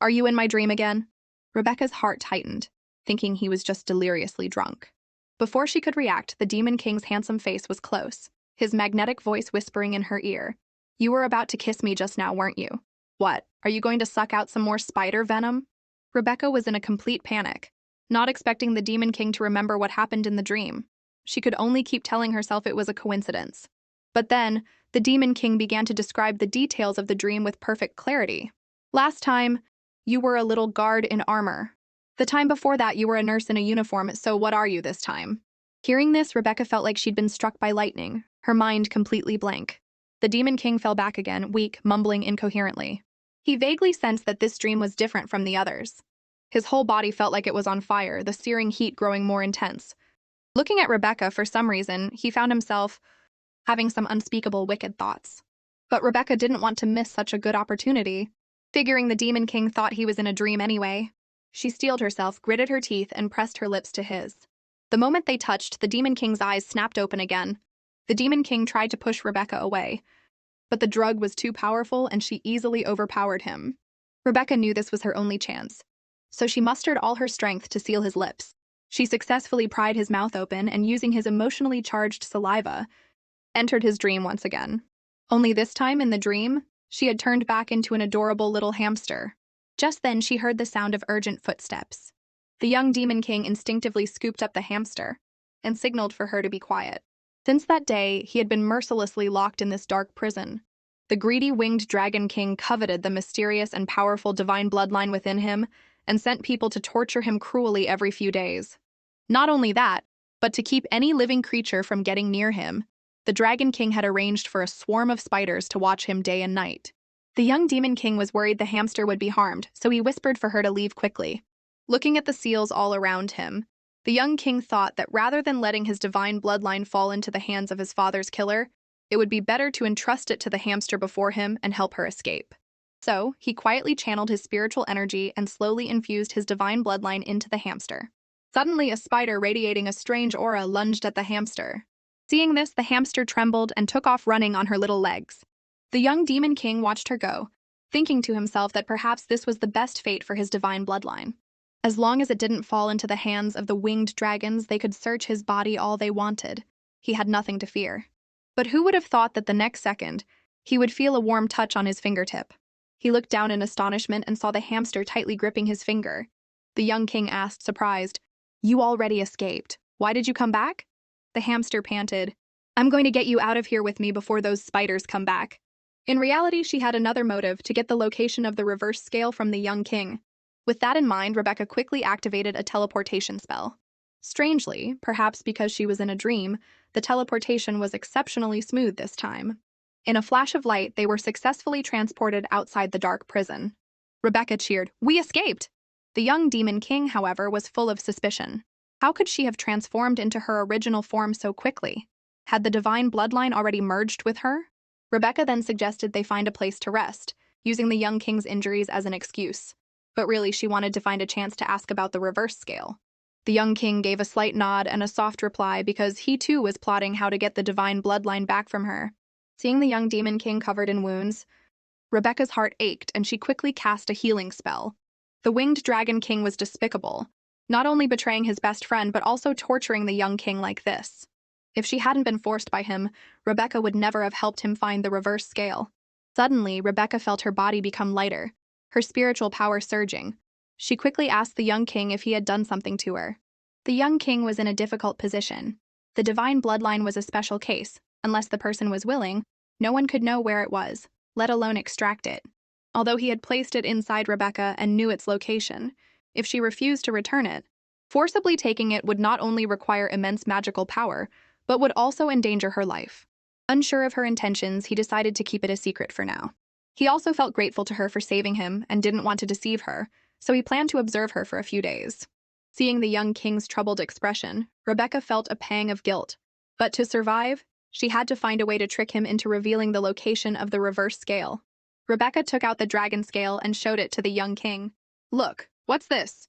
"Are you in my dream again?" Rebecca's heart tightened, thinking he was just deliriously drunk. Before she could react, the Demon King's handsome face was close, his magnetic voice whispering in her ear, "You were about to kiss me just now, weren't you? What, are you going to suck out some more spider venom?" Rebecca was in a complete panic, not expecting the Demon King to remember what happened in the dream. She could only keep telling herself it was a coincidence. But then, the Demon King began to describe the details of the dream with perfect clarity. "Last time, you were a little guard in armor. The time before that, you were a nurse in a uniform, so what are you this time?" Hearing this, Rebecca felt like she'd been struck by lightning, her mind completely blank. The Demon King fell back again, weak, mumbling incoherently. He vaguely sensed that this dream was different from the others. His whole body felt like it was on fire, the searing heat growing more intense. Looking at Rebecca, for some reason, he found himself having some unspeakable wicked thoughts. But Rebecca didn't want to miss such a good opportunity. Figuring the Demon King thought he was in a dream anyway, she steeled herself, gritted her teeth, and pressed her lips to his. The moment they touched, the Demon King's eyes snapped open again. The Demon King tried to push Rebecca away, but the drug was too powerful and she easily overpowered him. Rebecca knew this was her only chance, so she mustered all her strength to seal his lips. She successfully pried his mouth open and, using his emotionally charged saliva, entered his dream once again. Only this time, in the dream, she had turned back into an adorable little hamster. Just then, she heard the sound of urgent footsteps. The young Demon King instinctively scooped up the hamster and signaled for her to be quiet. Since that day, he had been mercilessly locked in this dark prison. The greedy winged dragon king coveted the mysterious and powerful divine bloodline within him and sent people to torture him cruelly every few days. Not only that, but to keep any living creature from getting near him, the Dragon King had arranged for a swarm of spiders to watch him day and night. The young Demon King was worried the hamster would be harmed, so he whispered for her to leave quickly. Looking at the seals all around him, the young king thought that rather than letting his divine bloodline fall into the hands of his father's killer, it would be better to entrust it to the hamster before him and help her escape. So, he quietly channeled his spiritual energy and slowly infused his divine bloodline into the hamster. Suddenly, a spider radiating a strange aura lunged at the hamster. Seeing this, the hamster trembled and took off running on her little legs. The young demon king watched her go, thinking to himself that perhaps this was the best fate for his divine bloodline. As long as it didn't fall into the hands of the winged dragons, they could search his body all they wanted. He had nothing to fear. But who would have thought that the next second, he would feel a warm touch on his fingertip? He looked down in astonishment and saw the hamster tightly gripping his finger. The young king asked, surprised, "You already escaped. Why did you come back?" The hamster panted, "I'm going to get you out of here with me before those spiders come back." In reality, she had another motive: to get the location of the reverse scale from the young king. With that in mind, Rebecca quickly activated a teleportation spell. Strangely, perhaps because she was in a dream, the teleportation was exceptionally smooth this time. In a flash of light, they were successfully transported outside the dark prison. Rebecca cheered, "We escaped!" The young demon king, however, was full of suspicion. How could she have transformed into her original form so quickly? Had the divine bloodline already merged with her? Rebecca then suggested they find a place to rest, using the young king's injuries as an excuse. But really, she wanted to find a chance to ask about the reverse scale. The young king gave a slight nod and a soft reply because he too was plotting how to get the divine bloodline back from her. Seeing the young demon king covered in wounds, Rebecca's heart ached and she quickly cast a healing spell. The winged dragon king was despicable, not only betraying his best friend but also torturing the young king like this. If she hadn't been forced by him, Rebecca would never have helped him find the reverse scale. Suddenly, Rebecca felt her body become lighter, her spiritual power surging. She quickly asked the young king if he had done something to her. The young king was in a difficult position. The divine bloodline was a special case. Unless the person was willing, no one could know where it was, let alone extract it. Although he had placed it inside Rebecca and knew its location, if she refused to return it, forcibly taking it would not only require immense magical power, but would also endanger her life. Unsure of her intentions, he decided to keep it a secret for now. He also felt grateful to her for saving him and didn't want to deceive her, so he planned to observe her for a few days. Seeing the young king's troubled expression, Rebecca felt a pang of guilt. But to survive, she had to find a way to trick him into revealing the location of the reverse scale. Rebecca took out the dragon scale and showed it to the young king. "Look, what's this?"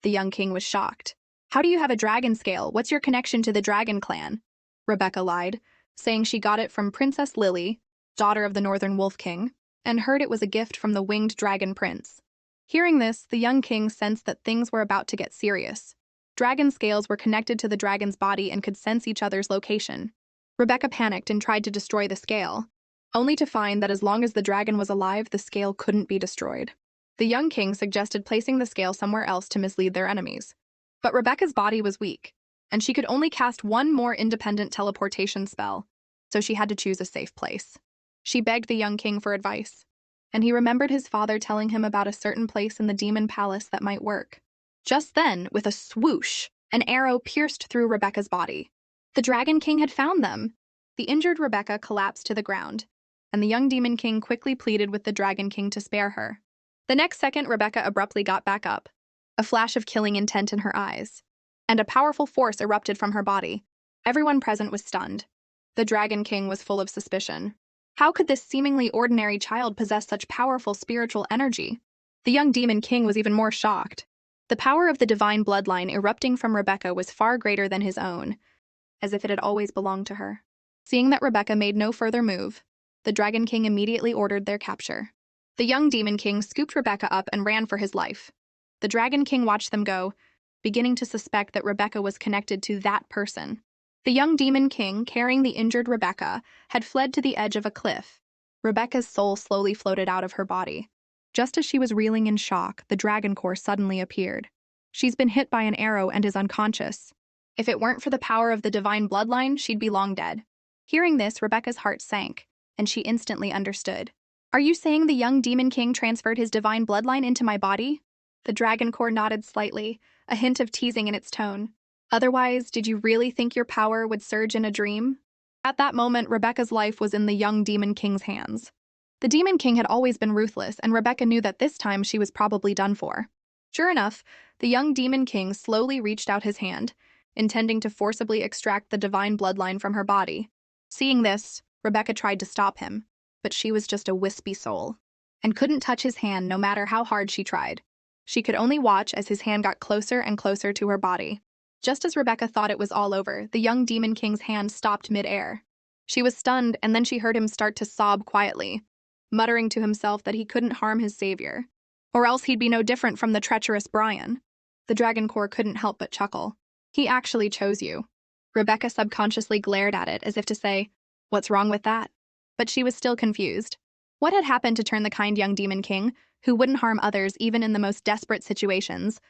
The young king was shocked. "How do you have a dragon scale? What's your connection to the dragon clan?" Rebecca lied, saying she got it from Princess Lily, daughter of the Northern Wolf King, and heard it was a gift from the winged dragon prince. Hearing this, the young king sensed that things were about to get serious. Dragon scales were connected to the dragon's body and could sense each other's location. Rebecca panicked and tried to destroy the scale, only to find that as long as the dragon was alive, the scale couldn't be destroyed. The young king suggested placing the scale somewhere else to mislead their enemies. But Rebecca's body was weak, and she could only cast one more independent teleportation spell, so she had to choose a safe place. She begged the young king for advice, and he remembered his father telling him about a certain place in the demon palace that might work. Just then, with a swoosh, an arrow pierced through Rebecca's body. The Dragon King had found them. The injured Rebecca collapsed to the ground, and the young demon king quickly pleaded with the Dragon King to spare her. The next second, Rebecca abruptly got back up, a flash of killing intent in her eyes, and a powerful force erupted from her body. Everyone present was stunned. The Dragon King was full of suspicion. How could this seemingly ordinary child possess such powerful spiritual energy? The young demon king was even more shocked. The power of the divine bloodline erupting from Rebecca was far greater than his own, as if it had always belonged to her. Seeing that Rebecca made no further move, the Dragon King immediately ordered their capture. The young demon king scooped Rebecca up and ran for his life. The Dragon King watched them go, beginning to suspect that Rebecca was connected to that person. The young demon king, carrying the injured Rebecca, had fled to the edge of a cliff. Rebecca's soul slowly floated out of her body. Just as she was reeling in shock, the dragon core suddenly appeared. "She's been hit by an arrow and is unconscious. If it weren't for the power of the divine bloodline, she'd be long dead." Hearing this, Rebecca's heart sank, and she instantly understood. "Are you saying the young demon king transferred his divine bloodline into my body?" The dragon core nodded slightly, a hint of teasing in its tone. "Otherwise, did you really think your power would surge in a dream?" At that moment, Rebecca's life was in the young demon king's hands. The demon king had always been ruthless, and Rebecca knew that this time she was probably done for. Sure enough, the young demon king slowly reached out his hand, intending to forcibly extract the divine bloodline from her body. Seeing this, Rebecca tried to stop him, but she was just a wispy soul, and couldn't touch his hand no matter how hard she tried. She could only watch as his hand got closer and closer to her body. Just as Rebecca thought it was all over, the young Demon King's hand stopped mid-air. She was stunned, and then she heard him start to sob quietly, muttering to himself that he couldn't harm his savior, or else he'd be no different from the treacherous Brian. The Dragon Core couldn't help but chuckle. He actually chose you. Rebecca subconsciously glared at it as if to say, "What's wrong with that?" But she was still confused. What had happened to turn the kind young Demon King, who wouldn't harm others even in the most desperate situations,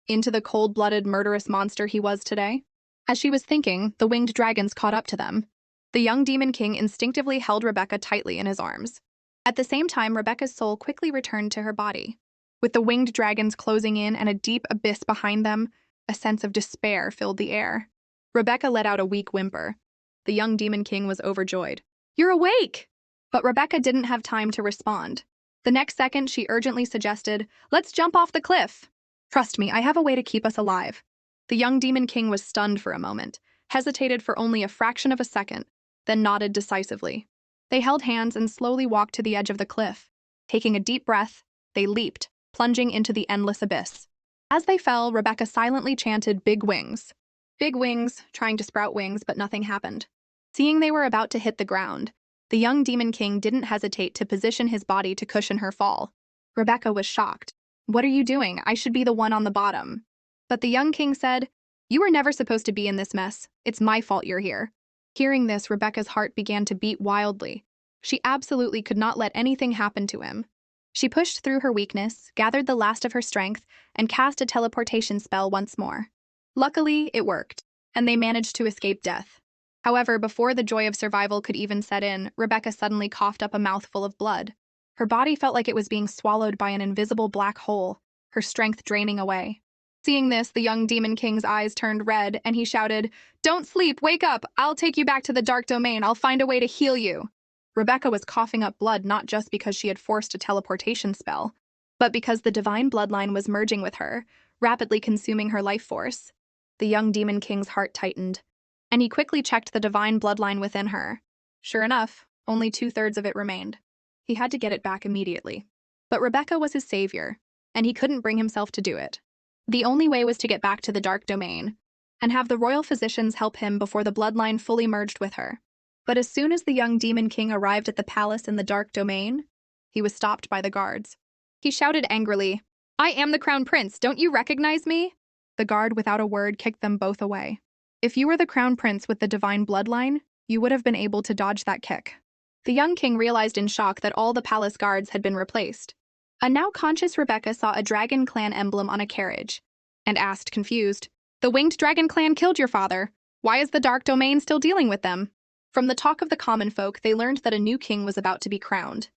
into the cold-blooded, murderous monster he was today? As she was thinking, the winged dragons caught up to them. The young Demon King instinctively held Rebecca tightly in his arms. At the same time, Rebecca's soul quickly returned to her body. With the winged dragons closing in and a deep abyss behind them, a sense of despair filled the air. Rebecca let out a weak whimper. The young Demon King was overjoyed. "You're awake!" But Rebecca didn't have time to respond. The next second, she urgently suggested, "Let's jump off the cliff. Trust me, I have a way to keep us alive." The young Demon King was stunned for a moment, hesitated for only a fraction of a second, then nodded decisively. They held hands and slowly walked to the edge of the cliff. Taking a deep breath, they leaped, plunging into the endless abyss. As they fell, Rebecca silently chanted, "Big wings." Big wings, trying to sprout wings, but nothing happened. Seeing they were about to hit the ground, the young Demon King didn't hesitate to position his body to cushion her fall. Rebecca was shocked. "What are you doing? I should be the one on the bottom." But the young king said, "You were never supposed to be in this mess. It's my fault you're here." Hearing this, Rebecca's heart began to beat wildly. She absolutely could not let anything happen to him. She pushed through her weakness, gathered the last of her strength, and cast a teleportation spell once more. Luckily, it worked, and they managed to escape death. However, before the joy of survival could even set in, Rebecca suddenly coughed up a mouthful of blood. Her body felt like it was being swallowed by an invisible black hole, her strength draining away. Seeing this, the young Demon King's eyes turned red, and he shouted, "Don't sleep! Wake up! I'll take you back to the Dark Domain. I'll find a way to heal you." Rebecca was coughing up blood not just because she had forced a teleportation spell, but because the divine bloodline was merging with her, rapidly consuming her life force. The young Demon King's heart tightened, and he quickly checked the divine bloodline within her. Sure enough, only 2/3 of it remained. He had to get it back immediately. But Rebecca was his savior, and he couldn't bring himself to do it. The only way was to get back to the Dark Domain, and have the royal physicians help him before the bloodline fully merged with her. But as soon as the young Demon King arrived at the palace in the Dark Domain, he was stopped by the guards. He shouted angrily, "I am the Crown Prince, don't you recognize me?" The guard, without a word, kicked them both away. If you were the Crown Prince with the divine bloodline, you would have been able to dodge that kick. The young king realized in shock that all the palace guards had been replaced. A now conscious Rebecca saw a Dragon Clan emblem on a carriage, and asked, confused, "The Winged Dragon Clan killed your father. Why is the Dark Domain still dealing with them?" From the talk of the common folk, they learned that a new king was about to be crowned.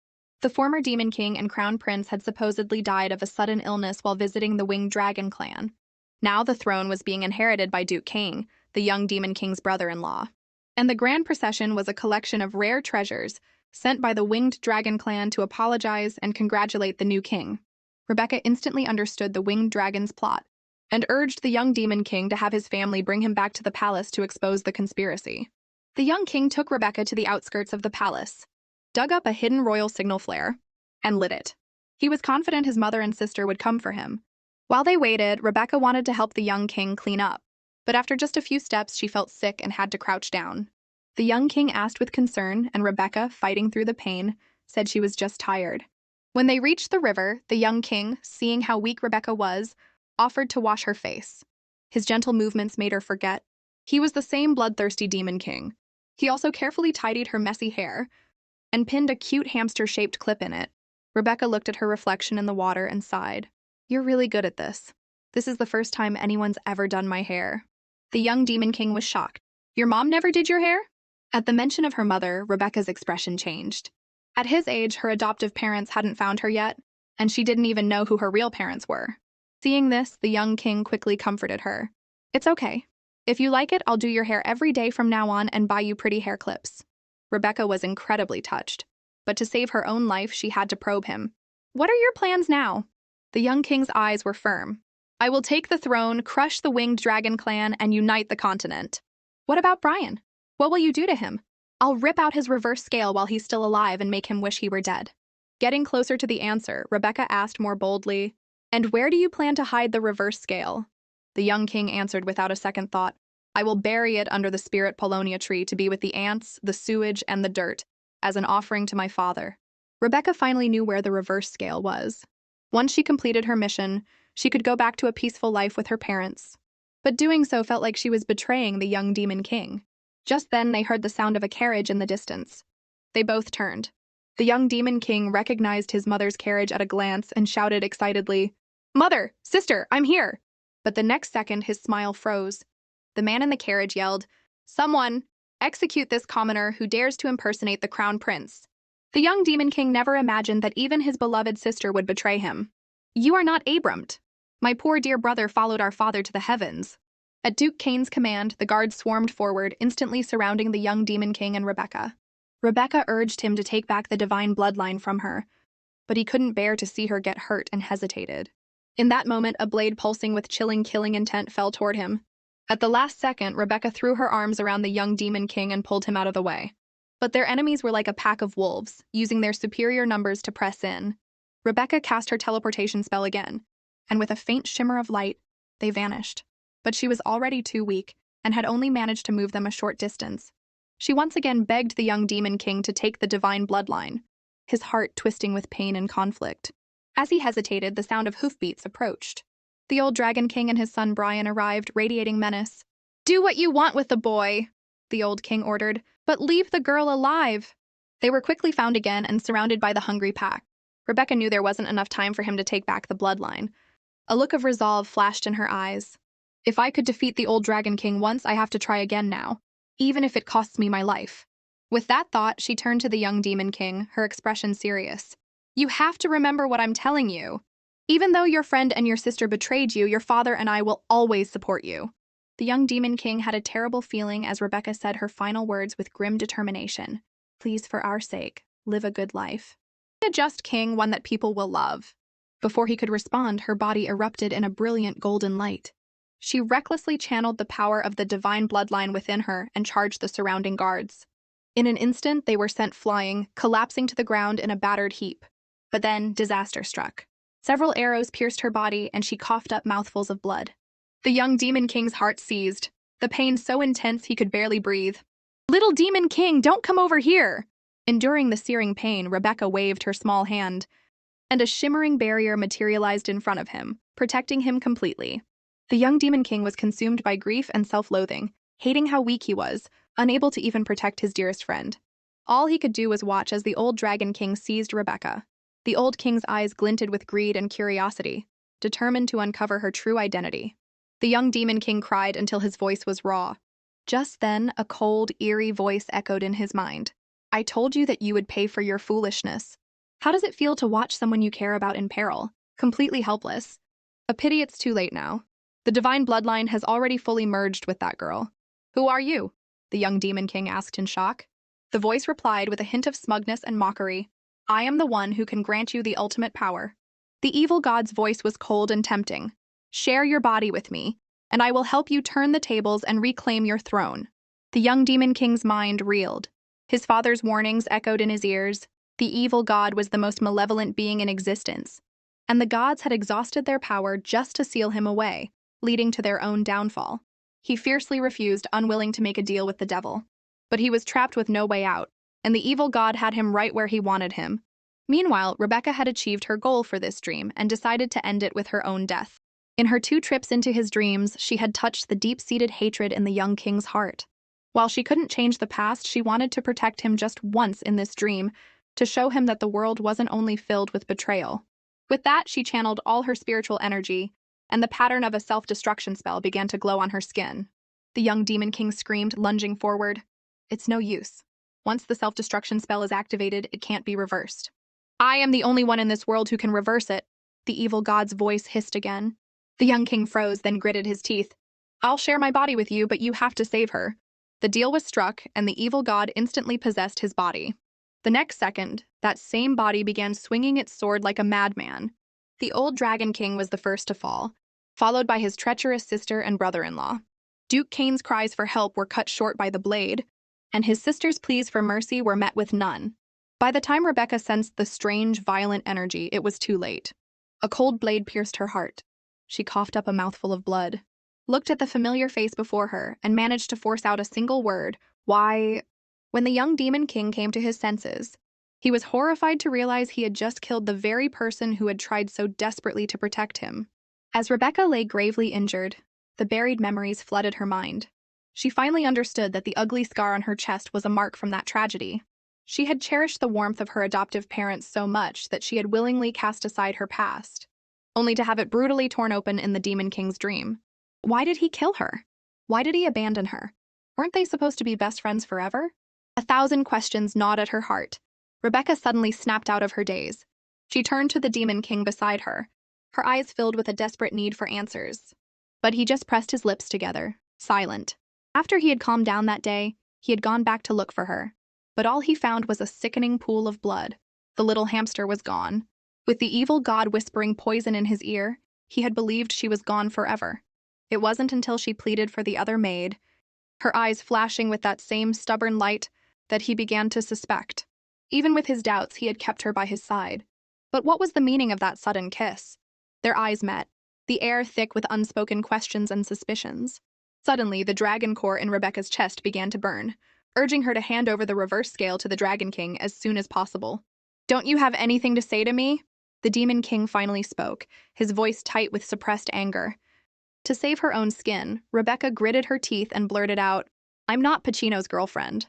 The former Demon King and Crown Prince had supposedly died of a sudden illness while visiting the Winged Dragon Clan. Now the throne was being inherited by Duke King, the young Demon King's brother-in-law. And the grand procession was a collection of rare treasures sent by the Winged Dragon Clan to apologize and congratulate the new king. Rebecca instantly understood the Winged Dragon's plot and urged the young Demon King to have his family bring him back to the palace to expose the conspiracy. The young king took Rebecca to the outskirts of the palace, dug up a hidden royal signal flare, and lit it. He was confident his mother and sister would come for him. While they waited, Rebecca wanted to help the young king clean up, but after just a few steps, she felt sick and had to crouch down. The young king asked with concern, and Rebecca, fighting through the pain, said she was just tired. When they reached the river, the young king, seeing how weak Rebecca was, offered to wash her face. His gentle movements made her forget. He was the same bloodthirsty Demon King. He also carefully tidied her messy hair and pinned a cute hamster-shaped clip in it. Rebecca looked at her reflection in the water and sighed. "You're really good at this. This is the first time anyone's ever done my hair." The young Demon King was shocked. "Your mom never did your hair?" At the mention of her mother, Rebecca's expression changed. At his age, her adoptive parents hadn't found her yet, and she didn't even know who her real parents were. Seeing this, the young king quickly comforted her. "It's okay. If you like it, I'll do your hair every day from now on and buy you pretty hair clips." Rebecca was incredibly touched, but to save her own life, she had to probe him. "What are your plans now?" The young king's eyes were firm. "I will take the throne, crush the Winged Dragon Clan, and unite the continent." "What about Brian? What will you do to him?" "I'll rip out his reverse scale while he's still alive and make him wish he were dead." Getting closer to the answer, Rebecca asked more boldly, "And where do you plan to hide the reverse scale?" The young king answered without a second thought, "I will bury it under the spirit Polonia tree to be with the ants, the sewage, and the dirt, as an offering to my father." Rebecca finally knew where the reverse scale was. Once she completed her mission, she could go back to a peaceful life with her parents. But doing so felt like she was betraying the young demon king. Just then, they heard the sound of a carriage in the distance. They both turned. The young demon king recognized his mother's carriage at a glance and shouted excitedly, "Mother! Sister! I'm here!" But the next second, his smile froze. The man in the carriage yelled, "Someone! Execute this commoner who dares to impersonate the crown prince." The young demon king never imagined that even his beloved sister would betray him. "You are not Abramd. My poor dear brother followed our father to the heavens." At Duke Cain's command, the guards swarmed forward, instantly surrounding the young demon king and Rebecca. Rebecca urged him to take back the divine bloodline from her, but he couldn't bear to see her get hurt and hesitated. In that moment, a blade pulsing with chilling, killing intent fell toward him. At the last second, Rebecca threw her arms around the young demon king and pulled him out of the way. But their enemies were like a pack of wolves, using their superior numbers to press in. Rebecca cast her teleportation spell again, and with a faint shimmer of light, they vanished. But she was already too weak, and had only managed to move them a short distance. She once again begged the young demon king to take the divine bloodline, his heart twisting with pain and conflict. As he hesitated, the sound of hoofbeats approached. The old dragon king and his son Brian arrived, radiating menace. "Do what you want with the boy," the old king ordered, "but leave the girl alive." They were quickly found again and surrounded by the hungry pack. Rebecca knew there wasn't enough time for him to take back the bloodline. A look of resolve flashed in her eyes. "If I could defeat the old dragon king once, I have to try again now, even if it costs me my life." With that thought, she turned to the young demon king, her expression serious. "You have to remember what I'm telling you. Even though your friend and your sister betrayed you, your father and I will always support you." The young demon king had a terrible feeling as Rebecca said her final words with grim determination. "Please, for our sake, live a good life. Be a just king, one that people will love." Before he could respond, her body erupted in a brilliant golden light. She recklessly channeled the power of the divine bloodline within her and charged the surrounding guards. In an instant, they were sent flying, collapsing to the ground in a battered heap. But then, disaster struck. Several arrows pierced her body, and she coughed up mouthfuls of blood. The young demon king's heart seized, the pain so intense he could barely breathe. "Little demon king, don't come over here!" Enduring the searing pain, Rebecca waved her small hand, and a shimmering barrier materialized in front of him, protecting him completely. The young demon king was consumed by grief and self-loathing, hating how weak he was, unable to even protect his dearest friend. All he could do was watch as the old dragon king seized Rebecca. The old king's eyes glinted with greed and curiosity, determined to uncover her true identity. The young demon king cried until his voice was raw. Just then, a cold, eerie voice echoed in his mind. "I told you that you would pay for your foolishness. How does it feel to watch someone you care about in peril, completely helpless? A pity it's too late now. The divine bloodline has already fully merged with that girl." "Who are you?" the young demon king asked in shock. The voice replied with a hint of smugness and mockery. "I am the one who can grant you the ultimate power." The evil god's voice was cold and tempting. "Share your body with me, and I will help you turn the tables and reclaim your throne." The young demon king's mind reeled. His father's warnings echoed in his ears. The evil god was the most malevolent being in existence, and the gods had exhausted their power just to seal him away, leading to their own downfall. He fiercely refused, unwilling to make a deal with the devil. But he was trapped with no way out, and the evil god had him right where he wanted him. Meanwhile, Rebecca had achieved her goal for this dream and decided to end it with her own death. In her 2 trips into his dreams, she had touched the deep-seated hatred in the young king's heart. While she couldn't change the past, she wanted to protect him just once in this dream, to show him that the world wasn't only filled with betrayal. With that, she channeled all her spiritual energy, and the pattern of a self-destruction spell began to glow on her skin. The young demon king screamed, lunging forward. "It's no use. Once the self-destruction spell is activated, it can't be reversed." "I am the only one in this world who can reverse it," the evil god's voice hissed again. The young king froze, then gritted his teeth. "I'll share my body with you, but you have to save her." The deal was struck, and the evil god instantly possessed his body. The next second, that same body began swinging its sword like a madman. The old dragon king was the first to fall, followed by his treacherous sister and brother-in-law. Duke Cain's cries for help were cut short by the blade, and his sister's pleas for mercy were met with none. By the time Rebecca sensed the strange, violent energy, it was too late. A cold blade pierced her heart. She coughed up a mouthful of blood, looked at the familiar face before her, and managed to force out a single word, "Why?" When the young demon king came to his senses, he was horrified to realize he had just killed the very person who had tried so desperately to protect him. As Rebecca lay gravely injured, the buried memories flooded her mind. She finally understood that the ugly scar on her chest was a mark from that tragedy. She had cherished the warmth of her adoptive parents so much that she had willingly cast aside her past, only to have it brutally torn open in the Demon King's dream. Why did he kill her? Why did he abandon her? Weren't they supposed to be best friends forever? 1,000 questions gnawed at her heart. Rebecca suddenly snapped out of her daze. She turned to the Demon King beside her, her eyes filled with a desperate need for answers. But he just pressed his lips together, silent. After he had calmed down that day, he had gone back to look for her. But all he found was a sickening pool of blood. The little hamster was gone. With the evil god whispering poison in his ear, he had believed she was gone forever. It wasn't until she pleaded for the other maid, her eyes flashing with that same stubborn light, that he began to suspect. Even with his doubts, he had kept her by his side. But what was the meaning of that sudden kiss? Their eyes met, the air thick with unspoken questions and suspicions. Suddenly, the dragon core in Rebecca's chest began to burn, urging her to hand over the reverse scale to the Dragon King as soon as possible. "Don't you have anything to say to me?" The Demon King finally spoke, his voice tight with suppressed anger. To save her own skin, Rebecca gritted her teeth and blurted out, "I'm not Pacino's girlfriend."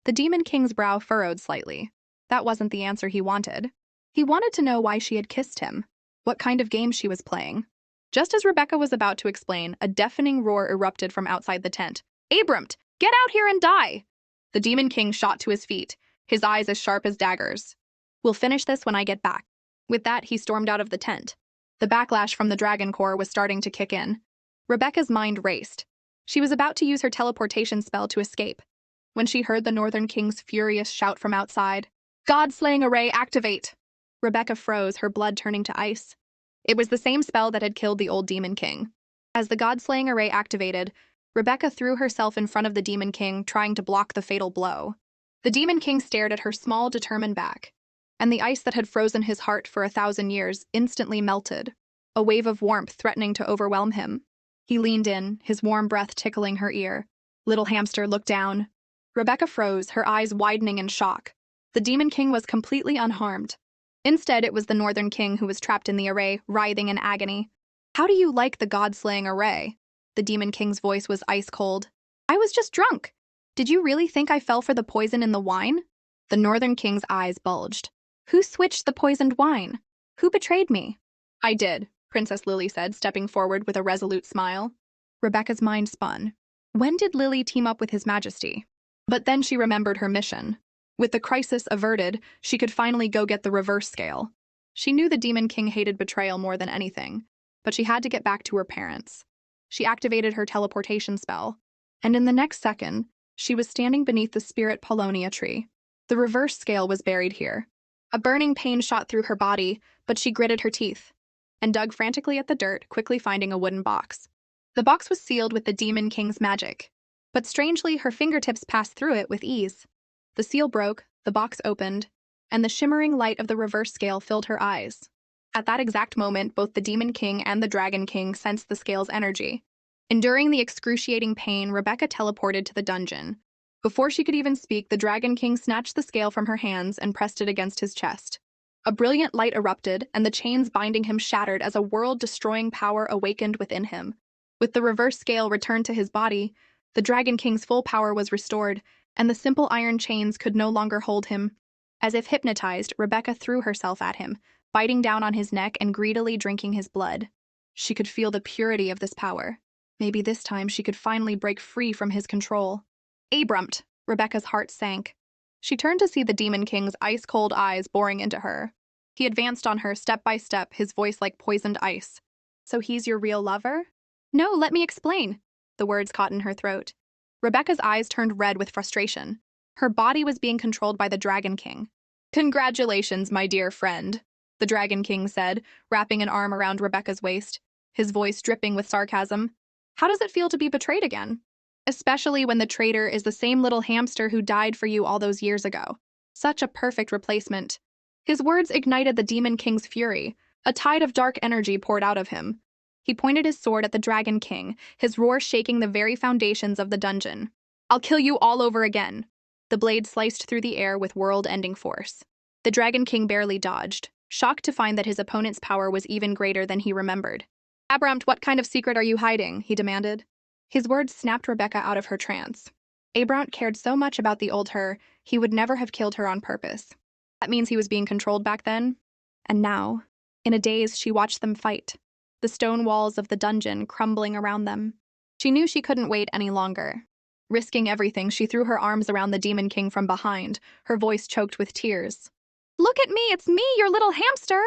The Demon King's brow furrowed slightly. That wasn't the answer he wanted. He wanted to know why she had kissed him, what kind of game she was playing. Just as Rebecca was about to explain, a deafening roar erupted from outside the tent. "Abrampt, get out here and die!" The Demon King shot to his feet, his eyes as sharp as daggers. "We'll finish this when I get back." With that, he stormed out of the tent. The backlash from the Dragon Core was starting to kick in. Rebecca's mind raced. She was about to use her teleportation spell to escape, when she heard the Northern King's furious shout from outside. "God-slaying array, activate!" Rebecca froze, her blood turning to ice. It was the same spell that had killed the old Demon King. As the God-slaying array activated, Rebecca threw herself in front of the Demon King, trying to block the fatal blow. The Demon King stared at her small, determined back, and the ice that had frozen his heart for 1,000 years instantly melted, a wave of warmth threatening to overwhelm him. He leaned in, his warm breath tickling her ear. "Little hamster, look down." Rebecca froze, her eyes widening in shock. The Demon King was completely unharmed. Instead, it was the Northern King who was trapped in the array, writhing in agony. "How do you like the God-slaying array?" The Demon King's voice was ice cold. "I was just drunk. Did you really think I fell for the poison in the wine?" The Northern King's eyes bulged. "Who switched the poisoned wine? Who betrayed me?" "I did," Princess Lily said, stepping forward with a resolute smile. Rebecca's mind spun. When did Lily team up with His Majesty? But then she remembered her mission. With the crisis averted, she could finally go get the reverse scale. She knew the Demon King hated betrayal more than anything, but she had to get back to her parents. She activated her teleportation spell, and in the next second, she was standing beneath the Spirit Polonia tree. The reverse scale was buried here. A burning pain shot through her body, but she gritted her teeth and dug frantically at the dirt, quickly finding a wooden box. The box was sealed with the Demon King's magic, but strangely, her fingertips passed through it with ease. The seal broke, the box opened, and the shimmering light of the reverse scale filled her eyes. At that exact moment, both the Demon King and the Dragon King sensed the scale's energy. Enduring the excruciating pain, Rebecca teleported to the dungeon. Before she could even speak, the Dragon King snatched the scale from her hands and pressed it against his chest. A brilliant light erupted, and the chains binding him shattered as a world-destroying power awakened within him. With the reverse scale returned to his body, the Dragon King's full power was restored, and the simple iron chains could no longer hold him. As if hypnotized, Rebecca threw herself at him, biting down on his neck and greedily drinking his blood. She could feel the purity of this power. Maybe this time she could finally break free from his control. "Abrampt!" Rebecca's heart sank. She turned to see the Demon King's ice-cold eyes boring into her. He advanced on her step by step, his voice like poisoned ice. "So he's your real lover?" "No, let me explain." The words caught in her throat. Rebecca's eyes turned red with frustration. Her body was being controlled by the Dragon King. "Congratulations, my dear friend," the Dragon King said, wrapping an arm around Rebecca's waist, his voice dripping with sarcasm. "How does it feel to be betrayed again? Especially when the traitor is the same little hamster who died for you all those years ago." Such a perfect replacement. His words ignited the Demon King's fury. A tide of dark energy poured out of him. He pointed his sword at the Dragon King, his roar shaking the very foundations of the dungeon. "I'll kill you all over again." The blade sliced through the air with world-ending force. The Dragon King barely dodged, shocked to find that his opponent's power was even greater than he remembered. "Abrampt, what kind of secret are you hiding?" he demanded. His words snapped Rebecca out of her trance. Abrampt cared so much about the old her, he would never have killed her on purpose. That means he was being controlled back then? And now, in a daze, she watched them fight, the stone walls of the dungeon crumbling around them. She knew she couldn't wait any longer. Risking everything, she threw her arms around the Demon King from behind, her voice choked with tears. "Look at me, it's me, your little hamster!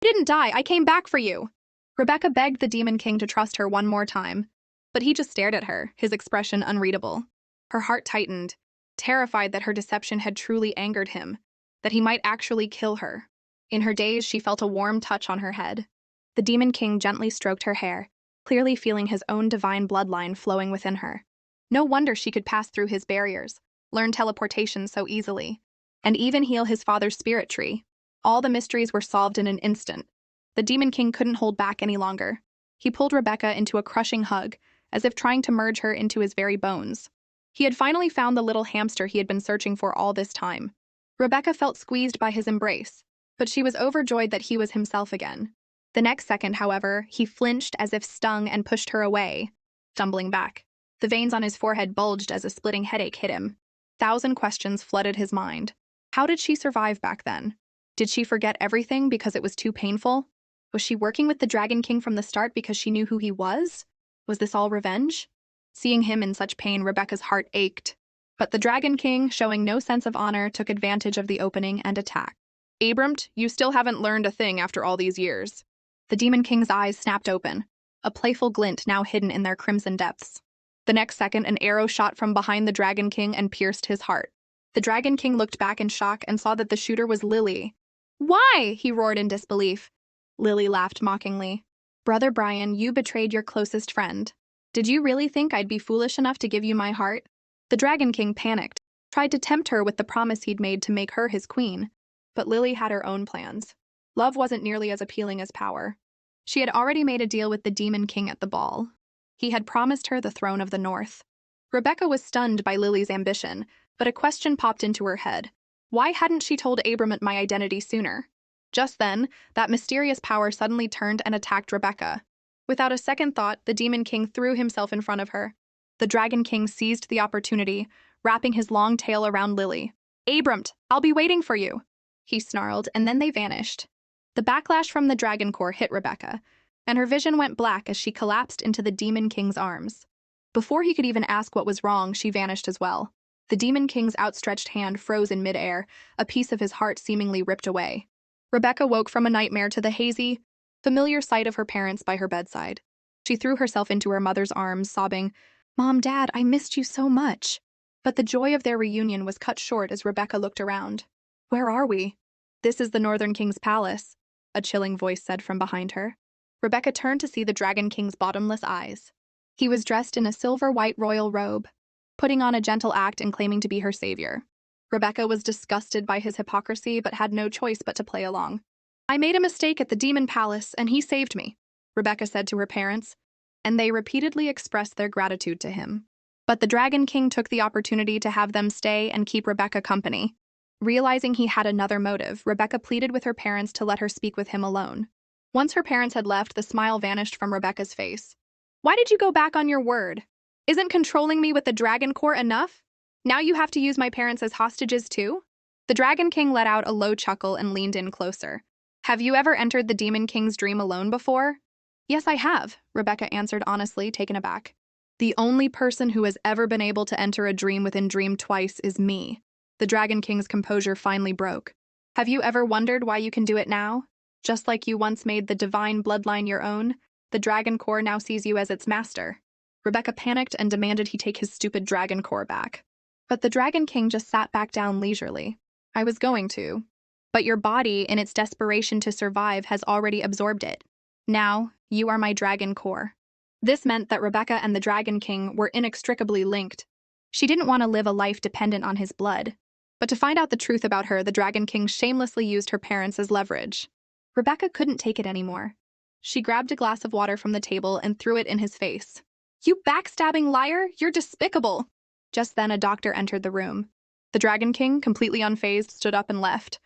You didn't die, I came back for you." Rebecca begged the Demon King to trust her one more time, but he just stared at her, his expression unreadable. Her heart tightened, terrified that her deception had truly angered him, that he might actually kill her. In her daze, she felt a warm touch on her head. The Demon King gently stroked her hair, clearly feeling his own divine bloodline flowing within her. No wonder she could pass through his barriers, learn teleportation so easily, and even heal his father's spirit tree. All the mysteries were solved in an instant. The Demon King couldn't hold back any longer. He pulled Rebecca into a crushing hug, as if trying to merge her into his very bones. He had finally found the little hamster he had been searching for all this time. Rebecca felt squeezed by his embrace, but she was overjoyed that he was himself again. The next second, however, he flinched as if stung and pushed her away, stumbling back. The veins on his forehead bulged as a splitting headache hit him. 1,000 questions flooded his mind. How did she survive back then? Did she forget everything because it was too painful? Was she working with the Dragon King from the start because she knew who he was? Was this all revenge? Seeing him in such pain, Rebecca's heart ached. But the Dragon King, showing no sense of honor, took advantage of the opening and attacked. "Abrampt, you still haven't learned a thing after all these years." The Demon King's eyes snapped open, a playful glint now hidden in their crimson depths. The next second, an arrow shot from behind the Dragon King and pierced his heart. The Dragon King looked back in shock and saw that the shooter was Lily. "Why?" he roared in disbelief. Lily laughed mockingly. "Brother Brian, you betrayed your closest friend. Did you really think I'd be foolish enough to give you my heart?" The Dragon King panicked, tried to tempt her with the promise he'd made to make her his queen. But Lily had her own plans. Love wasn't nearly as appealing as power. She had already made a deal with the Demon King at the ball. He had promised her the throne of the North. Rebecca was stunned by Lily's ambition, but a question popped into her head. Why hadn't she told Abramant my identity sooner? Just then, that mysterious power suddenly turned and attacked Rebecca. Without a second thought, the Demon King threw himself in front of her. The Dragon King seized the opportunity, wrapping his long tail around Lily. "Abramant, I'll be waiting for you," he snarled, and then they vanished. The backlash from the Dragon Core hit Rebecca, and her vision went black as she collapsed into the Demon King's arms. Before he could even ask what was wrong, she vanished as well. The Demon King's outstretched hand froze in midair, a piece of his heart seemingly ripped away. Rebecca woke from a nightmare to the hazy, familiar sight of her parents by her bedside. She threw herself into her mother's arms, sobbing, "Mom, Dad, I missed you so much." But the joy of their reunion was cut short as Rebecca looked around. "Where are we?" "This is the Northern King's palace," a chilling voice said from behind her. Rebecca turned to see the Dragon King's bottomless eyes. He was dressed in a silver-white royal robe, putting on a gentle act and claiming to be her savior. Rebecca was disgusted by his hypocrisy but had no choice but to play along. "I made a mistake at the Demon Palace, and he saved me," Rebecca said to her parents, and they repeatedly expressed their gratitude to him. But the Dragon King took the opportunity to have them stay and keep Rebecca company. Realizing he had another motive, Rebecca pleaded with her parents to let her speak with him alone. Once her parents had left, the smile vanished from Rebecca's face. "Why did you go back on your word? Isn't controlling me with the Dragon Core enough? Now you have to use my parents as hostages too?" The Dragon King let out a low chuckle and leaned in closer. "Have you ever entered the Demon King's dream alone before?" "Yes, I have," Rebecca answered honestly, taken aback. "The only person who has ever been able to enter a dream within dream twice is me." The Dragon King's composure finally broke. "Have you ever wondered why you can do it now? Just like you once made the divine bloodline your own, the Dragon Core now sees you as its master." Rebecca panicked and demanded he take his stupid Dragon Core back. But the Dragon King just sat back down leisurely. "I was going to. But your body, in its desperation to survive, has already absorbed it. Now, you are my Dragon Core." This meant that Rebecca and the Dragon King were inextricably linked. She didn't want to live a life dependent on his blood. But to find out the truth about her, the Dragon King shamelessly used her parents as leverage. Rebecca couldn't take it anymore. She grabbed a glass of water from the table and threw it in his face. "You backstabbing liar! You're despicable!" Just then a doctor entered the room. The Dragon King, completely unfazed, stood up and left,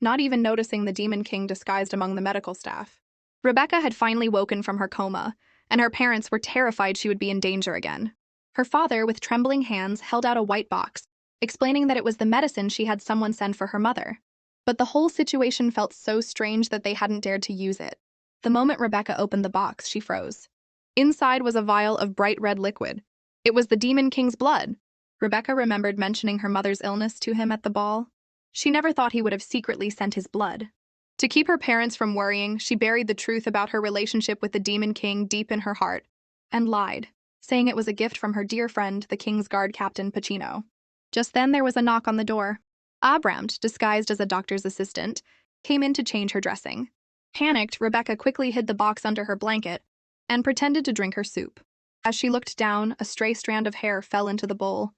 not even noticing the Demon King disguised among the medical staff. Rebecca had finally woken from her coma, and her parents were terrified she would be in danger again. Her father, with trembling hands, held out a white box, explaining that it was the medicine she had someone send for her mother. But the whole situation felt so strange that they hadn't dared to use it. The moment Rebecca opened the box, she froze. Inside was a vial of bright red liquid. It was the Demon King's blood. Rebecca remembered mentioning her mother's illness to him at the ball. She never thought he would have secretly sent his blood. To keep her parents from worrying, she buried the truth about her relationship with the Demon King deep in her heart, and lied, saying it was a gift from her dear friend, the King's Guard Captain Pacino. Just then there was a knock on the door. Abramt, disguised as a doctor's assistant, came in to change her dressing. Panicked, Rebecca quickly hid the box under her blanket and pretended to drink her soup. As she looked down, a stray strand of hair fell into the bowl.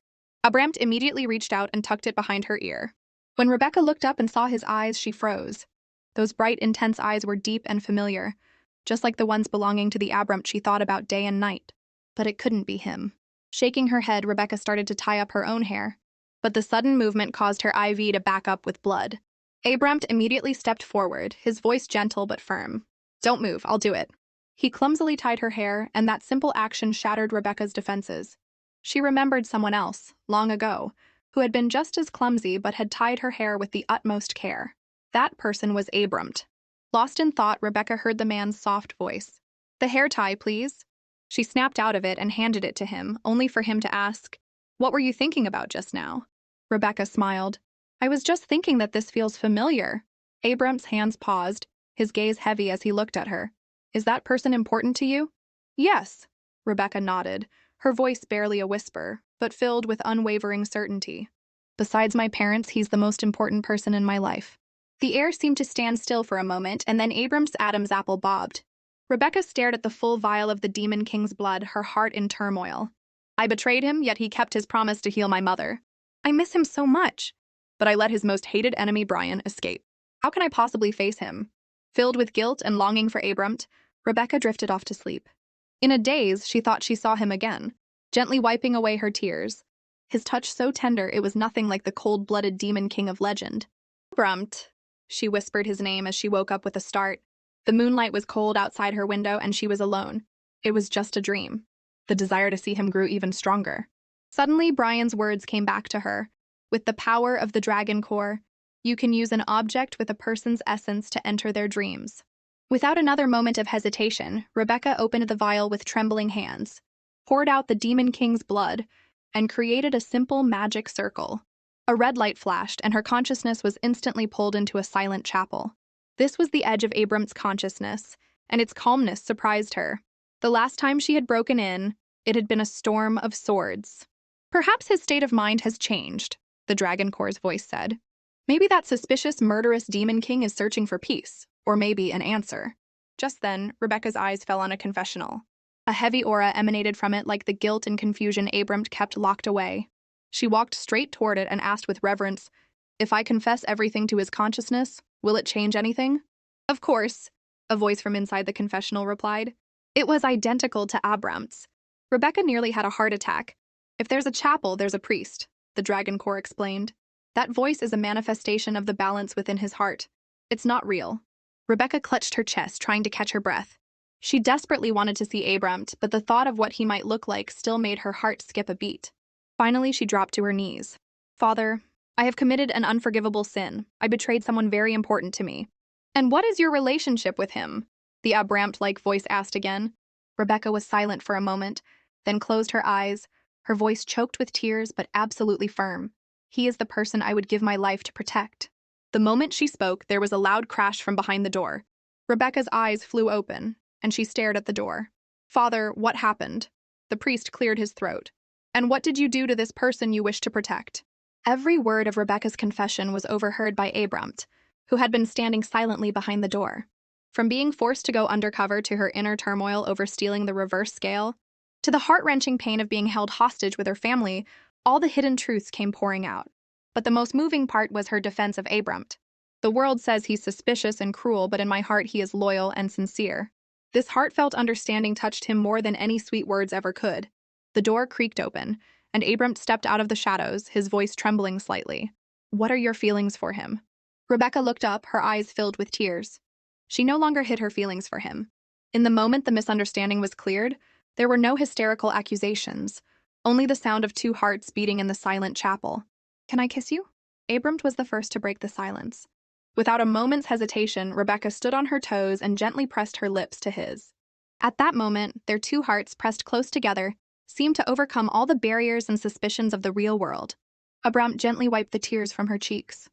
Abramt immediately reached out and tucked it behind her ear. When Rebecca looked up and saw his eyes, she froze. Those bright, intense eyes were deep and familiar, just like the ones belonging to the Abramt she thought about day and night. But it couldn't be him. Shaking her head, Rebecca started to tie up her own hair, but the sudden movement caused her IV to back up with blood. Abramt immediately stepped forward, his voice gentle but firm. "Don't move, I'll do it." He clumsily tied her hair, and that simple action shattered Rebecca's defenses. She remembered someone else, long ago, who had been just as clumsy but had tied her hair with the utmost care. That person was Abramt. Lost in thought, Rebecca heard the man's soft voice. "The hair tie, please." She snapped out of it and handed it to him, only for him to ask, "What were you thinking about just now?" Rebecca smiled. "I was just thinking that this feels familiar." Abramt's hands paused, his gaze heavy as he looked at her. "Is that person important to you?" "Yes." Rebecca nodded, her voice barely a whisper, but filled with unwavering certainty. "Besides my parents, he's the most important person in my life." The air seemed to stand still for a moment, and then Abram's Adam's apple bobbed. Rebecca stared at the full vial of the Demon King's blood, her heart in turmoil. "I betrayed him, yet he kept his promise to heal my mother. I miss him so much. But I let his most hated enemy, Brian, escape. How can I possibly face him?" Filled with guilt and longing for Abramt, Rebecca drifted off to sleep. In a daze, she thought she saw him again, gently wiping away her tears. His touch so tender it was nothing like the cold-blooded Demon King of legend. "Abramt," she whispered his name as she woke up with a start. The moonlight was cold outside her window and she was alone. It was just a dream. The desire to see him grew even stronger. Suddenly, Brian's words came back to her. With the power of the Dragon Core, you can use an object with a person's essence to enter their dreams. Without another moment of hesitation, Rebecca opened the vial with trembling hands, poured out the Demon King's blood, and created a simple magic circle. A red light flashed, and her consciousness was instantly pulled into a silent chapel. This was the edge of Abramt's consciousness, and its calmness surprised her. The last time she had broken in, it had been a storm of swords. "Perhaps his state of mind has changed," the Dragon Core's voice said. "Maybe that suspicious, murderous Demon King is searching for peace, or maybe an answer." Just then, Rebecca's eyes fell on a confessional. A heavy aura emanated from it like the guilt and confusion Abramt kept locked away. She walked straight toward it and asked with reverence, "If I confess everything to his consciousness, will it change anything?" "Of course," a voice from inside the confessional replied. It was identical to Abramt's. Rebecca nearly had a heart attack. "If there's a chapel, there's a priest," the Dragon Core explained. "That voice is a manifestation of the balance within his heart. It's not real." Rebecca clutched her chest, trying to catch her breath. She desperately wanted to see Abramt, but the thought of what he might look like still made her heart skip a beat. Finally, she dropped to her knees. "Father, I have committed an unforgivable sin. I betrayed someone very important to me." "And what is your relationship with him?" the Abramt-like voice asked again. Rebecca was silent for a moment, then closed her eyes, her voice choked with tears but absolutely firm. "He is the person I would give my life to protect." The moment she spoke, there was a loud crash from behind the door. Rebecca's eyes flew open, and she stared at the door. "Father, what happened?" The priest cleared his throat. "And what did you do to this person you wish to protect?" Every word of Rebecca's confession was overheard by Abramt, who had been standing silently behind the door. From being forced to go undercover to her inner turmoil over stealing the reverse scale, to the heart-wrenching pain of being held hostage with her family, all the hidden truths came pouring out. But the most moving part was her defense of Abrumt. The world says he's suspicious and cruel, but in my heart he is loyal and sincere. This heartfelt understanding touched him more than any sweet words ever could. The door creaked open, and Abrumt stepped out of the shadows, his voice trembling slightly. What are your feelings for him? Rebecca looked up, her eyes filled with tears. She no longer hid her feelings for him. In the moment the misunderstanding was cleared, there were no hysterical accusations, only the sound of two hearts beating in the silent chapel. Can I kiss you? Abrumt was the first to break the silence. Without a moment's hesitation, Rebecca stood on her toes and gently pressed her lips to his. At that moment, their two hearts, pressed close together, seemed to overcome all the barriers and suspicions of the real world. Abrumt gently wiped the tears from her cheeks.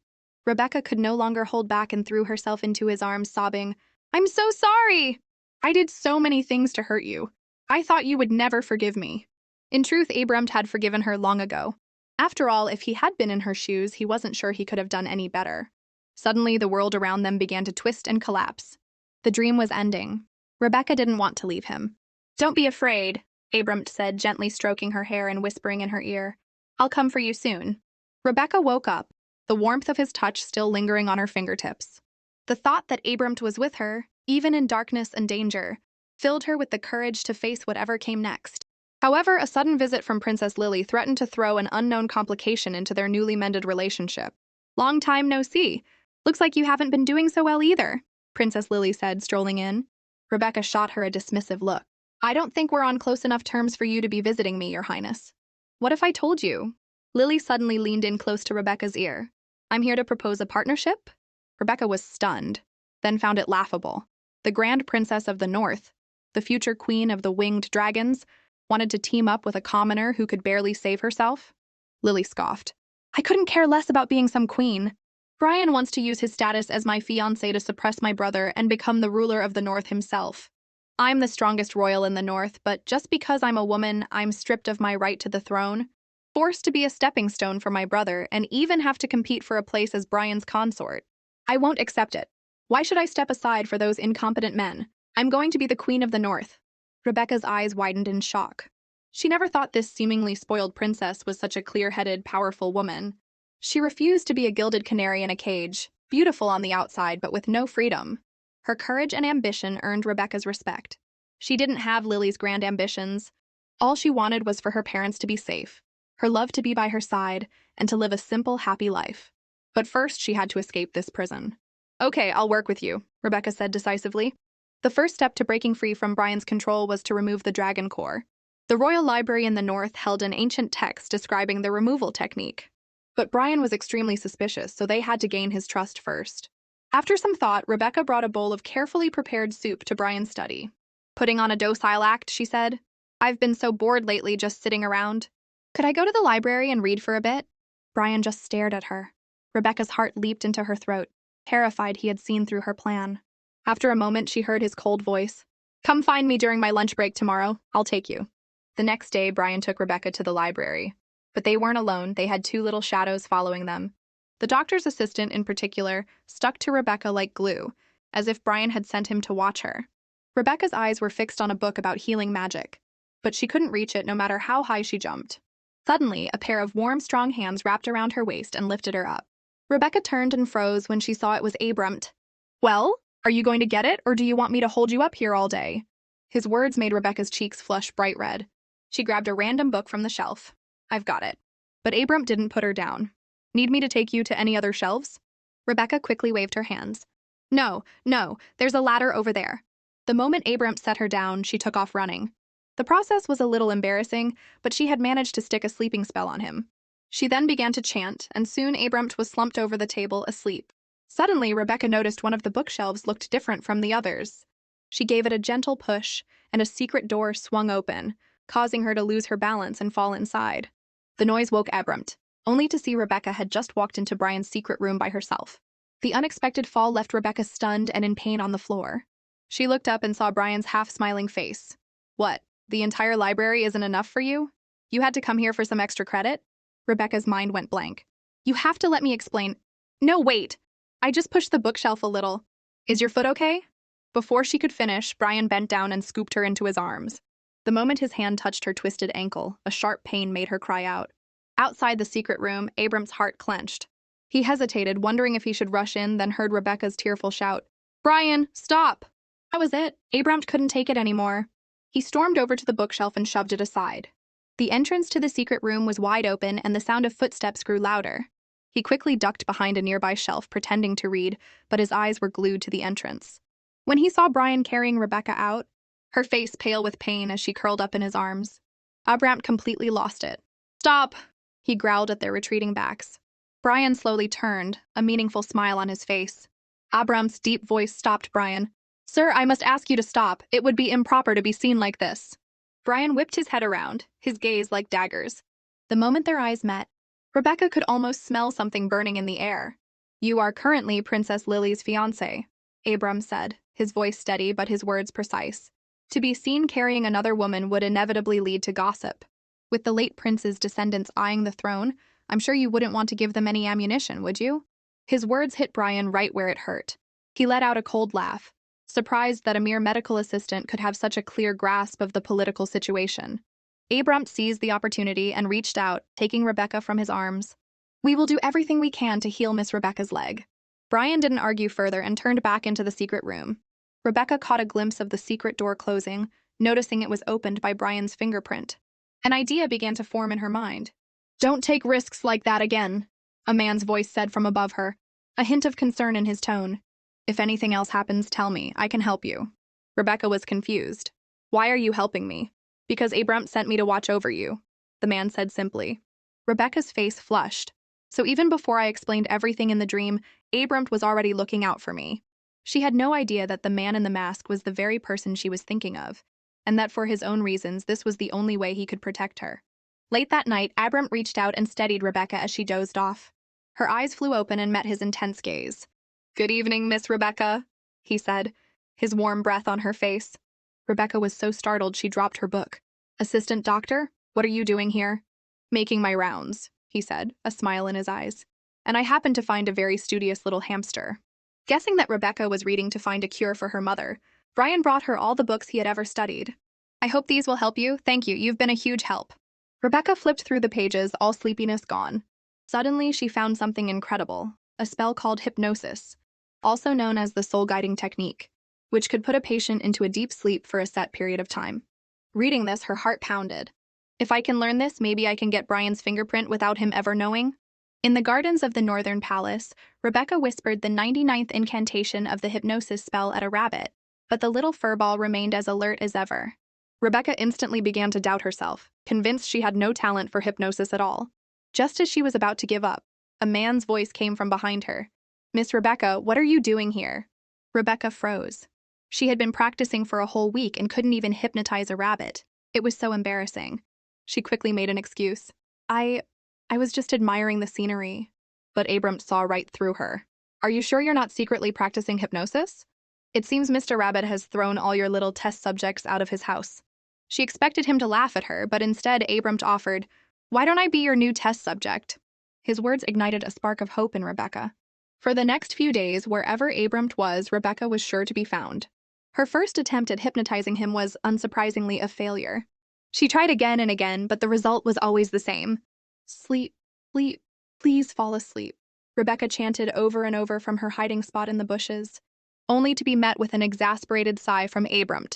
Rebecca could no longer hold back and threw herself into his arms, sobbing, "I'm so sorry! I did so many things to hurt you. I thought you would never forgive me." In truth, Abrumt had forgiven her long ago. After all, if he had been in her shoes, he wasn't sure he could have done any better. Suddenly, the world around them began to twist and collapse. The dream was ending. Rebecca didn't want to leave him. "Don't be afraid," Abrumt said, gently stroking her hair and whispering in her ear. "I'll come for you soon." Rebecca woke up, the warmth of his touch still lingering on her fingertips. The thought that Abrumt was with her, even in darkness and danger, filled her with the courage to face whatever came next. However, a sudden visit from Princess Lily threatened to throw an unknown complication into their newly mended relationship. "Long time no see. Looks like you haven't been doing so well either," Princess Lily said, strolling in. Rebecca shot her a dismissive look. "I don't think we're on close enough terms for you to be visiting me, Your Highness." "What if I told you?" Lily suddenly leaned in close to Rebecca's ear. "I'm here to propose a partnership?" Rebecca was stunned, then found it laughable. The Grand Princess of the North, the future queen of the winged dragons, wanted to team up with a commoner who could barely save herself? Lily scoffed. "I couldn't care less about being some queen. Brian wants to use his status as my fiancé to suppress my brother and become the ruler of the North himself. I'm the strongest royal in the North, but just because I'm a woman, I'm stripped of my right to the throne, forced to be a stepping stone for my brother, and even have to compete for a place as Brian's consort. I won't accept it. Why should I step aside for those incompetent men? I'm going to be the queen of the North." Rebecca's eyes widened in shock. She never thought this seemingly spoiled princess was such a clear-headed, powerful woman. She refused to be a gilded canary in a cage, beautiful on the outside but with no freedom. Her courage and ambition earned Rebecca's respect. She didn't have Lily's grand ambitions. All she wanted was for her parents to be safe, her love to be by her side, and to live a simple, happy life. But first, she had to escape this prison. "Okay, I'll work with you," Rebecca said decisively. The first step to breaking free from Brian's control was to remove the dragon core. The Royal Library in the North held an ancient text describing the removal technique. But Brian was extremely suspicious, so they had to gain his trust first. After some thought, Rebecca brought a bowl of carefully prepared soup to Brian's study. "Putting on a docile act," she said. "I've been so bored lately just sitting around. Could I go to the library and read for a bit?" Brian just stared at her. Rebecca's heart leaped into her throat, terrified he had seen through her plan. After a moment, she heard his cold voice. "Come find me during my lunch break tomorrow. I'll take you." The next day, Brian took Rebecca to the library. But they weren't alone, they had two little shadows following them. The doctor's assistant, in particular, stuck to Rebecca like glue, as if Brian had sent him to watch her. Rebecca's eyes were fixed on a book about healing magic, but she couldn't reach it no matter how high she jumped. Suddenly, a pair of warm, strong hands wrapped around her waist and lifted her up. Rebecca turned and froze when she saw it was Abrumt. "Well, are you going to get it, or do you want me to hold you up here all day?" His words made Rebecca's cheeks flush bright red. She grabbed a random book from the shelf. "I've got it." But Abrumt didn't put her down. "Need me to take you to any other shelves?" Rebecca quickly waved her hands. No, there's a ladder over there." The moment Abrumt set her down, she took off running. The process was a little embarrassing, but she had managed to stick a sleeping spell on him. She then began to chant, and soon Abrumt was slumped over the table, asleep. Suddenly, Rebecca noticed one of the bookshelves looked different from the others. She gave it a gentle push, and a secret door swung open, causing her to lose her balance and fall inside. The noise woke Abrumt, only to see Rebecca had just walked into Brian's secret room by herself. The unexpected fall left Rebecca stunned and in pain on the floor. She looked up and saw Brian's half-smiling face. "What, the entire library isn't enough for you? You had to come here for some extra credit?" Rebecca's mind went blank. "You have to let me explain." "No, wait. I just pushed the bookshelf a little. Is your foot okay?" Before she could finish, Brian bent down and scooped her into his arms. The moment his hand touched her twisted ankle, a sharp pain made her cry out. Outside the secret room, Abram's heart clenched. He hesitated, wondering if he should rush in, then heard Rebecca's tearful shout, "Brian, stop!" That was it. Abram couldn't take it anymore. He stormed over to the bookshelf and shoved it aside. The entrance to the secret room was wide open, and the sound of footsteps grew louder. He quickly ducked behind a nearby shelf, pretending to read, but his eyes were glued to the entrance. When he saw Brian carrying Rebecca out, her face pale with pain as she curled up in his arms, Abram completely lost it. "Stop!" he growled at their retreating backs. Brian slowly turned, a meaningful smile on his face. Abram's deep voice stopped Brian. "Sir, I must ask you to stop. It would be improper to be seen like this." Brian whipped his head around, his gaze like daggers. The moment their eyes met, Rebecca could almost smell something burning in the air. "You are currently Princess Lily's fiancé," Abram said, his voice steady but his words precise. To be seen carrying another woman would inevitably lead to gossip. With the late prince's descendants eyeing the throne, I'm sure you wouldn't want to give them any ammunition, would you? His words hit Brian right where it hurt. He let out a cold laugh, surprised that a mere medical assistant could have such a clear grasp of the political situation. Abram seized the opportunity and reached out, taking Rebecca from his arms. "We will do everything we can to heal Miss Rebecca's leg." Brian didn't argue further and turned back into the secret room. Rebecca caught a glimpse of the secret door closing, noticing it was opened by Brian's fingerprint. An idea began to form in her mind. "Don't take risks like that again," a man's voice said from above her, a hint of concern in his tone. "If anything else happens, tell me. I can help you." Rebecca was confused. "Why are you helping me?" "Because Abram sent me to watch over you," the man said simply. Rebecca's face flushed. "So even before I explained everything in the dream, Abram was already looking out for me." She had no idea that the man in the mask was the very person she was thinking of, and that for his own reasons this was the only way he could protect her. Late that night, Abram reached out and steadied Rebecca as she dozed off. Her eyes flew open and met his intense gaze. "Good evening, Miss Rebecca," he said, his warm breath on her face. Rebecca was so startled she dropped her book. "Assistant doctor, what are you doing here?" "Making my rounds," he said, a smile in his eyes. "And I happened to find a very studious little hamster." Guessing that Rebecca was reading to find a cure for her mother, Brian brought her all the books he had ever studied. "I hope these will help you. Thank you. You've been a huge help." Rebecca flipped through the pages, all sleepiness gone. Suddenly, she found something incredible, a spell called hypnosis, also known as the soul-guiding technique, which could put a patient into a deep sleep for a set period of time. Reading this, her heart pounded. If I can learn this, maybe I can get Brian's fingerprint without him ever knowing. In the gardens of the Northern Palace, Rebecca whispered the 99th incantation of the hypnosis spell at a rabbit, but the little furball remained as alert as ever. Rebecca instantly began to doubt herself, convinced she had no talent for hypnosis at all. Just as she was about to give up, a man's voice came from behind her. "Miss Rebecca, what are you doing here?" Rebecca froze. She had been practicing for a whole week and couldn't even hypnotize a rabbit. It was so embarrassing. She quickly made an excuse. I was just admiring the scenery." But Abram saw right through her. "Are you sure you're not secretly practicing hypnosis? It seems Mr. Rabbit has thrown all your little test subjects out of his house." She expected him to laugh at her, but instead Abram offered, "Why don't I be your new test subject?" His words ignited a spark of hope in Rebecca. For the next few days, wherever Abram was, Rebecca was sure to be found. Her first attempt at hypnotizing him was, unsurprisingly, a failure. She tried again and again, but the result was always the same. "Sleep, sleep, please fall asleep," Rebecca chanted over and over from her hiding spot in the bushes, only to be met with an exasperated sigh from Abram.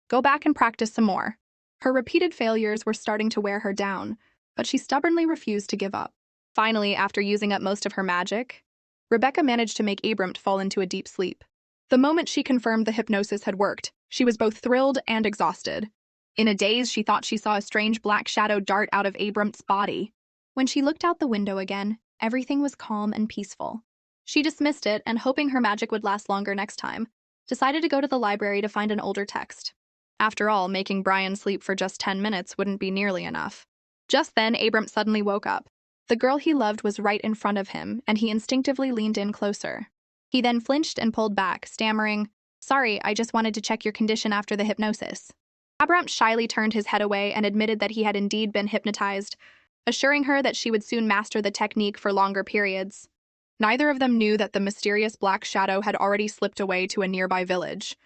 "Go back and practice some more." Her repeated failures were starting to wear her down, but she stubbornly refused to give up. Finally, after using up most of her magic, Rebecca managed to make Abram fall into a deep sleep. The moment she confirmed the hypnosis had worked, she was both thrilled and exhausted. In a daze, she thought she saw a strange black shadow dart out of Abram's body. When she looked out the window again, everything was calm and peaceful. She dismissed it and, hoping her magic would last longer next time, decided to go to the library to find an older text. After all, making Brian sleep for just 10 minutes wouldn't be nearly enough. Just then, Abram suddenly woke up. The girl he loved was right in front of him, and he instinctively leaned in closer. He then flinched and pulled back, stammering, "Sorry, I just wanted to check your condition after the hypnosis." Abram shyly turned his head away and admitted that he had indeed been hypnotized, assuring her that she would soon master the technique for longer periods. Neither of them knew that the mysterious black shadow had already slipped away to a nearby village,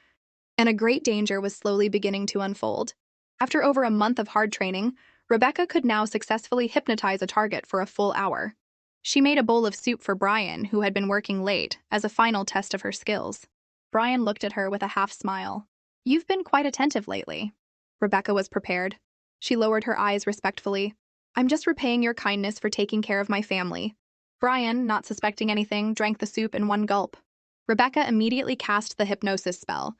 and a great danger was slowly beginning to unfold. After over a month of hard training, Rebecca could now successfully hypnotize a target for a full hour. She made a bowl of soup for Brian, who had been working late, as a final test of her skills. Brian looked at her with a half smile. "You've been quite attentive lately." Rebecca was prepared. She lowered her eyes respectfully. "I'm just repaying your kindness for taking care of my family." Brian, not suspecting anything, drank the soup in one gulp. Rebecca immediately cast the hypnosis spell,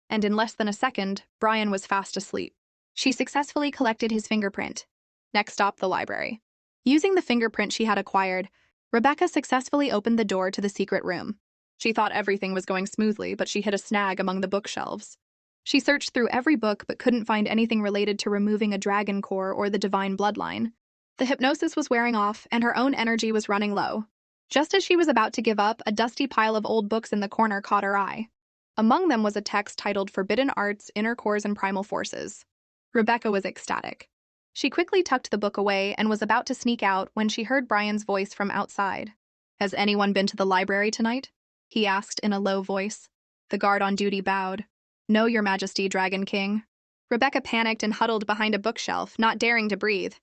and in less than a second, Brian was fast asleep. She successfully collected his fingerprint. Next stop, the library. Using the fingerprint she had acquired, Rebecca successfully opened the door to the secret room. She thought everything was going smoothly, but she hit a snag among the bookshelves. She searched through every book but couldn't find anything related to removing a dragon core or the divine bloodline. The hypnosis was wearing off, and her own energy was running low. Just as she was about to give up, a dusty pile of old books in the corner caught her eye. Among them was a text titled Forbidden Arts, Inner Cores and Primal Forces. Rebecca was ecstatic. She quickly tucked the book away and was about to sneak out when she heard Brian's voice from outside. "Has anyone been to the library tonight?" he asked in a low voice. The guard on duty bowed. "No, Your Majesty, Dragon King." Rebecca panicked and huddled behind a bookshelf, not daring to breathe.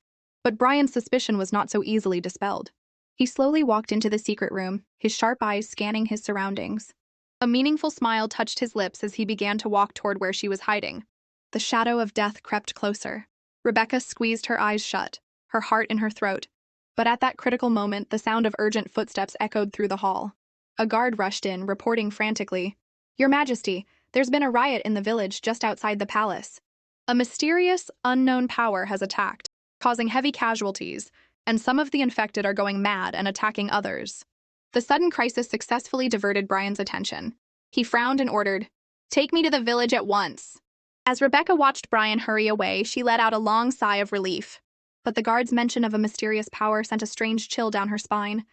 But Brian's suspicion was not so easily dispelled. He slowly walked into the secret room, his sharp eyes scanning his surroundings. A meaningful smile touched his lips as he began to walk toward where she was hiding. The shadow of death crept closer. Rebecca squeezed her eyes shut, her heart in her throat. But at that critical moment, the sound of urgent footsteps echoed through the hall. A guard rushed in, reporting frantically, "Your Majesty, there's been a riot in the village just outside the palace. A mysterious, unknown power has attacked, causing heavy casualties, and some of the infected are going mad and attacking others." The sudden crisis successfully diverted Brian's attention. He frowned and ordered, "Take me to the village at once." As Rebecca watched Brian hurry away, she let out a long sigh of relief. But the guard's mention of a mysterious power sent a strange chill down her spine,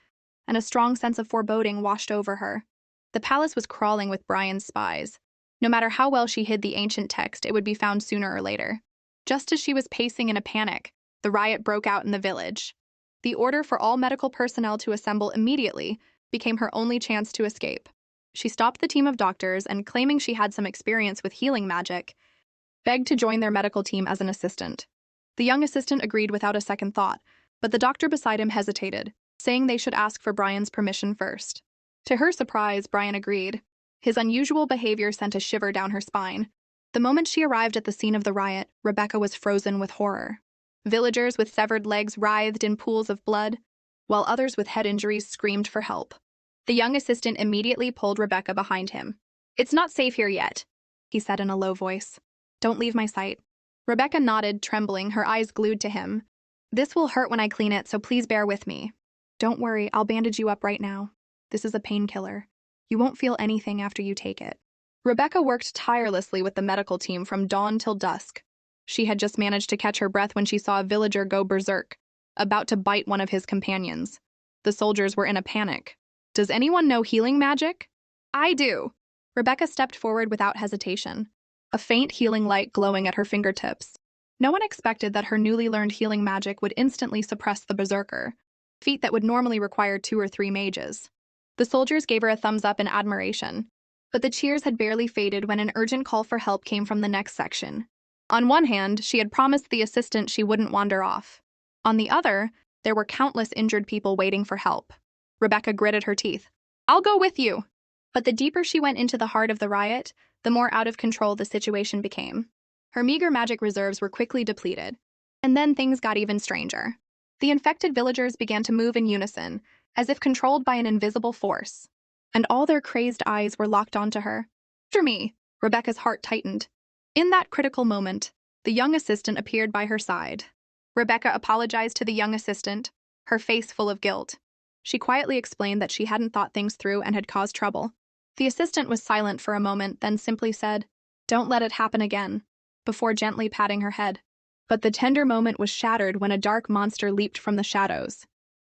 and a strong sense of foreboding washed over her. The palace was crawling with Brian's spies. No matter how well she hid the ancient text, it would be found sooner or later. Just as she was pacing in a panic, the riot broke out in the village. The order for all medical personnel to assemble immediately became her only chance to escape. She stopped the team of doctors and, claiming she had some experience with healing magic, begged to join their medical team as an assistant. The young assistant agreed without a second thought, but the doctor beside him hesitated, saying they should ask for Brian's permission first. To her surprise, Brian agreed. His unusual behavior sent a shiver down her spine. The moment she arrived at the scene of the riot, Rebecca was frozen with horror. Villagers with severed legs writhed in pools of blood, while others with head injuries screamed for help. The young assistant immediately pulled Rebecca behind him. "It's not safe here yet," he said in a low voice. "Don't leave my sight." Rebecca nodded, trembling, her eyes glued to him. "This will hurt when I clean it, so please bear with me." "Don't worry, I'll bandage you up right now. This is a painkiller. You won't feel anything after you take it." Rebecca worked tirelessly with the medical team from dawn till dusk. She had just managed to catch her breath when she saw a villager go berserk, about to bite one of his companions. The soldiers were in a panic. "Does anyone know healing magic?" "I do." Rebecca stepped forward without hesitation, a faint healing light glowing at her fingertips. No one expected that her newly learned healing magic would instantly suppress the berserker, feat that would normally require 2 or 3 mages. The soldiers gave her a thumbs up in admiration, but the cheers had barely faded when an urgent call for help came from the next section. On one hand, she had promised the assistant she wouldn't wander off. On the other, there were countless injured people waiting for help. Rebecca gritted her teeth. "I'll go with you." But the deeper she went into the heart of the riot, the more out of control the situation became. Her meager magic reserves were quickly depleted. And then things got even stranger. The infected villagers began to move in unison, as if controlled by an invisible force. And all their crazed eyes were locked onto her. "After me!" Rebecca's heart tightened. In that critical moment, the young assistant appeared by her side. Rebecca apologized to the young assistant, her face full of guilt. She quietly explained that she hadn't thought things through and had caused trouble. The assistant was silent for a moment, then simply said, "Don't let it happen again," before gently patting her head. But the tender moment was shattered when a dark monster leaped from the shadows.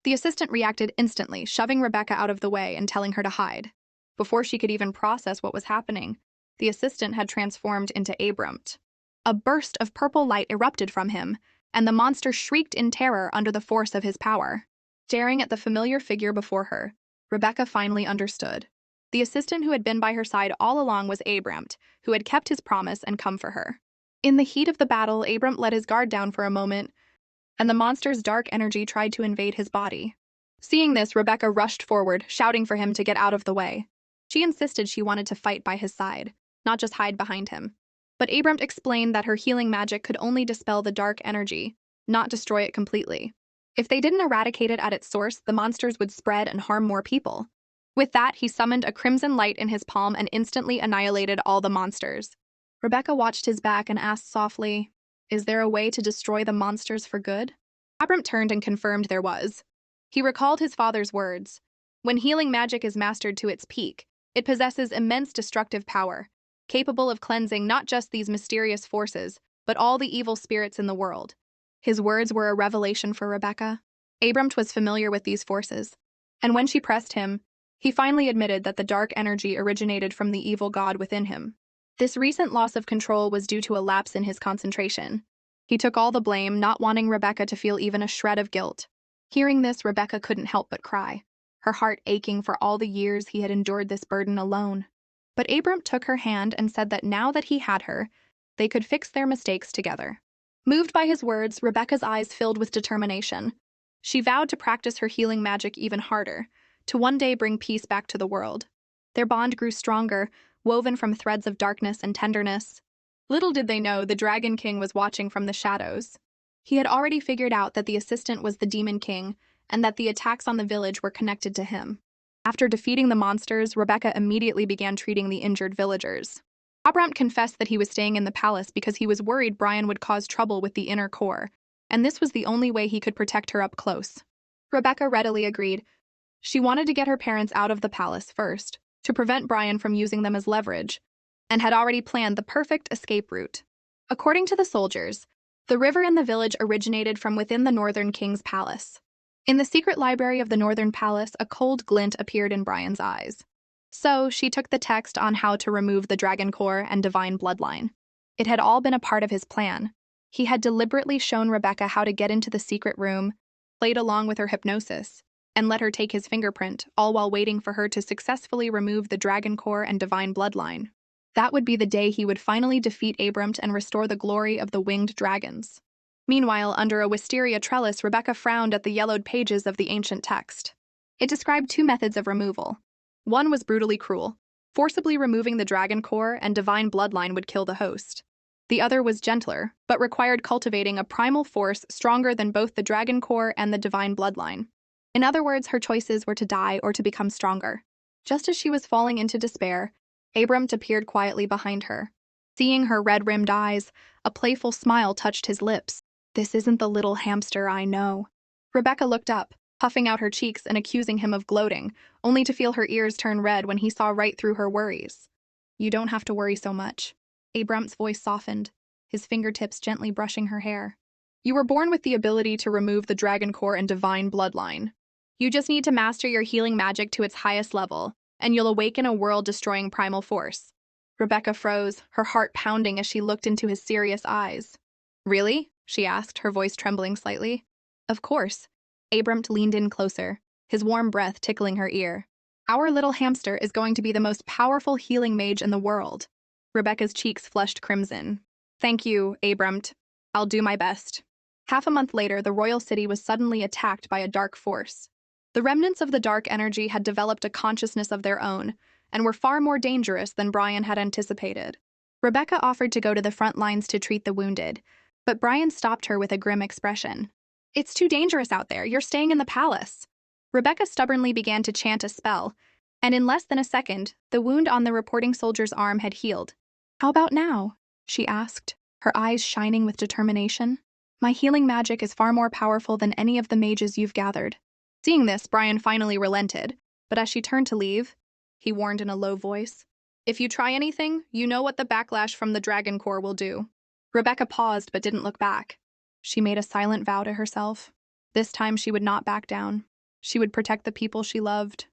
The assistant reacted instantly, shoving Rebecca out of the way and telling her to hide. Before she could even process what was happening, the assistant had transformed into Abrampt. A burst of purple light erupted from him, and the monster shrieked in terror under the force of his power. Staring at the familiar figure before her, Rebecca finally understood. The assistant who had been by her side all along was Abrampt, who had kept his promise and come for her. In the heat of the battle, Abrampt let his guard down for a moment, and the monster's dark energy tried to invade his body. Seeing this, Rebecca rushed forward, shouting for him to get out of the way. She insisted she wanted to fight by his side, not just hide behind him. But Abram explained that her healing magic could only dispel the dark energy, not destroy it completely. If they didn't eradicate it at its source, the monsters would spread and harm more people. With that, he summoned a crimson light in his palm and instantly annihilated all the monsters. Rebecca watched his back and asked softly, "Is there a way to destroy the monsters for good?" Abram turned and confirmed there was. He recalled his father's words. When healing magic is mastered to its peak, it possesses immense destructive power, capable of cleansing not just these mysterious forces, but all the evil spirits in the world. His words were a revelation for Rebecca. Abram was familiar with these forces, and when she pressed him, he finally admitted that the dark energy originated from the evil god within him. This recent loss of control was due to a lapse in his concentration. He took all the blame, not wanting Rebecca to feel even a shred of guilt. Hearing this, Rebecca couldn't help but cry, her heart aching for all the years he had endured this burden alone. But Abram took her hand and said that now that he had her, they could fix their mistakes together. Moved by his words, Rebecca's eyes filled with determination. She vowed to practice her healing magic even harder, to one day bring peace back to the world. Their bond grew stronger, woven from threads of darkness and tenderness. Little did they know the Dragon King was watching from the shadows. He had already figured out that the assistant was the Demon King, and that the attacks on the village were connected to him. After defeating the monsters, Rebecca immediately began treating the injured villagers. Abram confessed that he was staying in the palace because he was worried Brian would cause trouble with the inner core, and this was the only way he could protect her up close. Rebecca readily agreed. She wanted to get her parents out of the palace first, to prevent Brian from using them as leverage, and had already planned the perfect escape route. According to the soldiers, the river in the village originated from within the Northern King's palace. In the secret library of the Northern Palace, a cold glint appeared in Brian's eyes. So she took the text on how to remove the dragon core and divine bloodline. It had all been a part of his plan. He had deliberately shown Rebecca how to get into the secret room, played along with her hypnosis, and let her take his fingerprint, all while waiting for her to successfully remove the dragon core and divine bloodline. That would be the day he would finally defeat Abram and restore the glory of the winged dragons. Meanwhile, under a wisteria trellis, Rebecca frowned at the yellowed pages of the ancient text. It described two methods of removal. One was brutally cruel. Forcibly removing the dragon core and divine bloodline would kill the host. The other was gentler, but required cultivating a primal force stronger than both the dragon core and the divine bloodline. In other words, her choices were to die or to become stronger. Just as she was falling into despair, Abram appeared quietly behind her. Seeing her red-rimmed eyes, a playful smile touched his lips. "This isn't the little hamster I know." Rebecca looked up, puffing out her cheeks and accusing him of gloating, only to feel her ears turn red when he saw right through her worries. "You don't have to worry so much." Abram's voice softened, his fingertips gently brushing her hair. "You were born with the ability to remove the dragon core and divine bloodline. You just need to master your healing magic to its highest level, and you'll awaken a world-destroying primal force." Rebecca froze, her heart pounding as she looked into his serious eyes. "Really?" she asked, her voice trembling slightly. "Of course." Abram leaned in closer, his warm breath tickling her ear. "Our little hamster is going to be the most powerful healing mage in the world." Rebecca's cheeks flushed crimson. "Thank you, Abram. I'll do my best." Half a month later, the royal city was suddenly attacked by a dark force. The remnants of the dark energy had developed a consciousness of their own, and were far more dangerous than Brian had anticipated. Rebecca offered to go to the front lines to treat the wounded, but Brian stopped her with a grim expression. "It's too dangerous out there. You're staying in the palace." Rebecca stubbornly began to chant a spell, and in less than a second, the wound on the reporting soldier's arm had healed. "How about now?" she asked, her eyes shining with determination. "My healing magic is far more powerful than any of the mages you've gathered." Seeing this, Brian finally relented, but as she turned to leave, he warned in a low voice, "If you try anything, you know what the backlash from the dragon core will do." Rebecca paused but didn't look back. She made a silent vow to herself. This time she would not back down. She would protect the people she loved,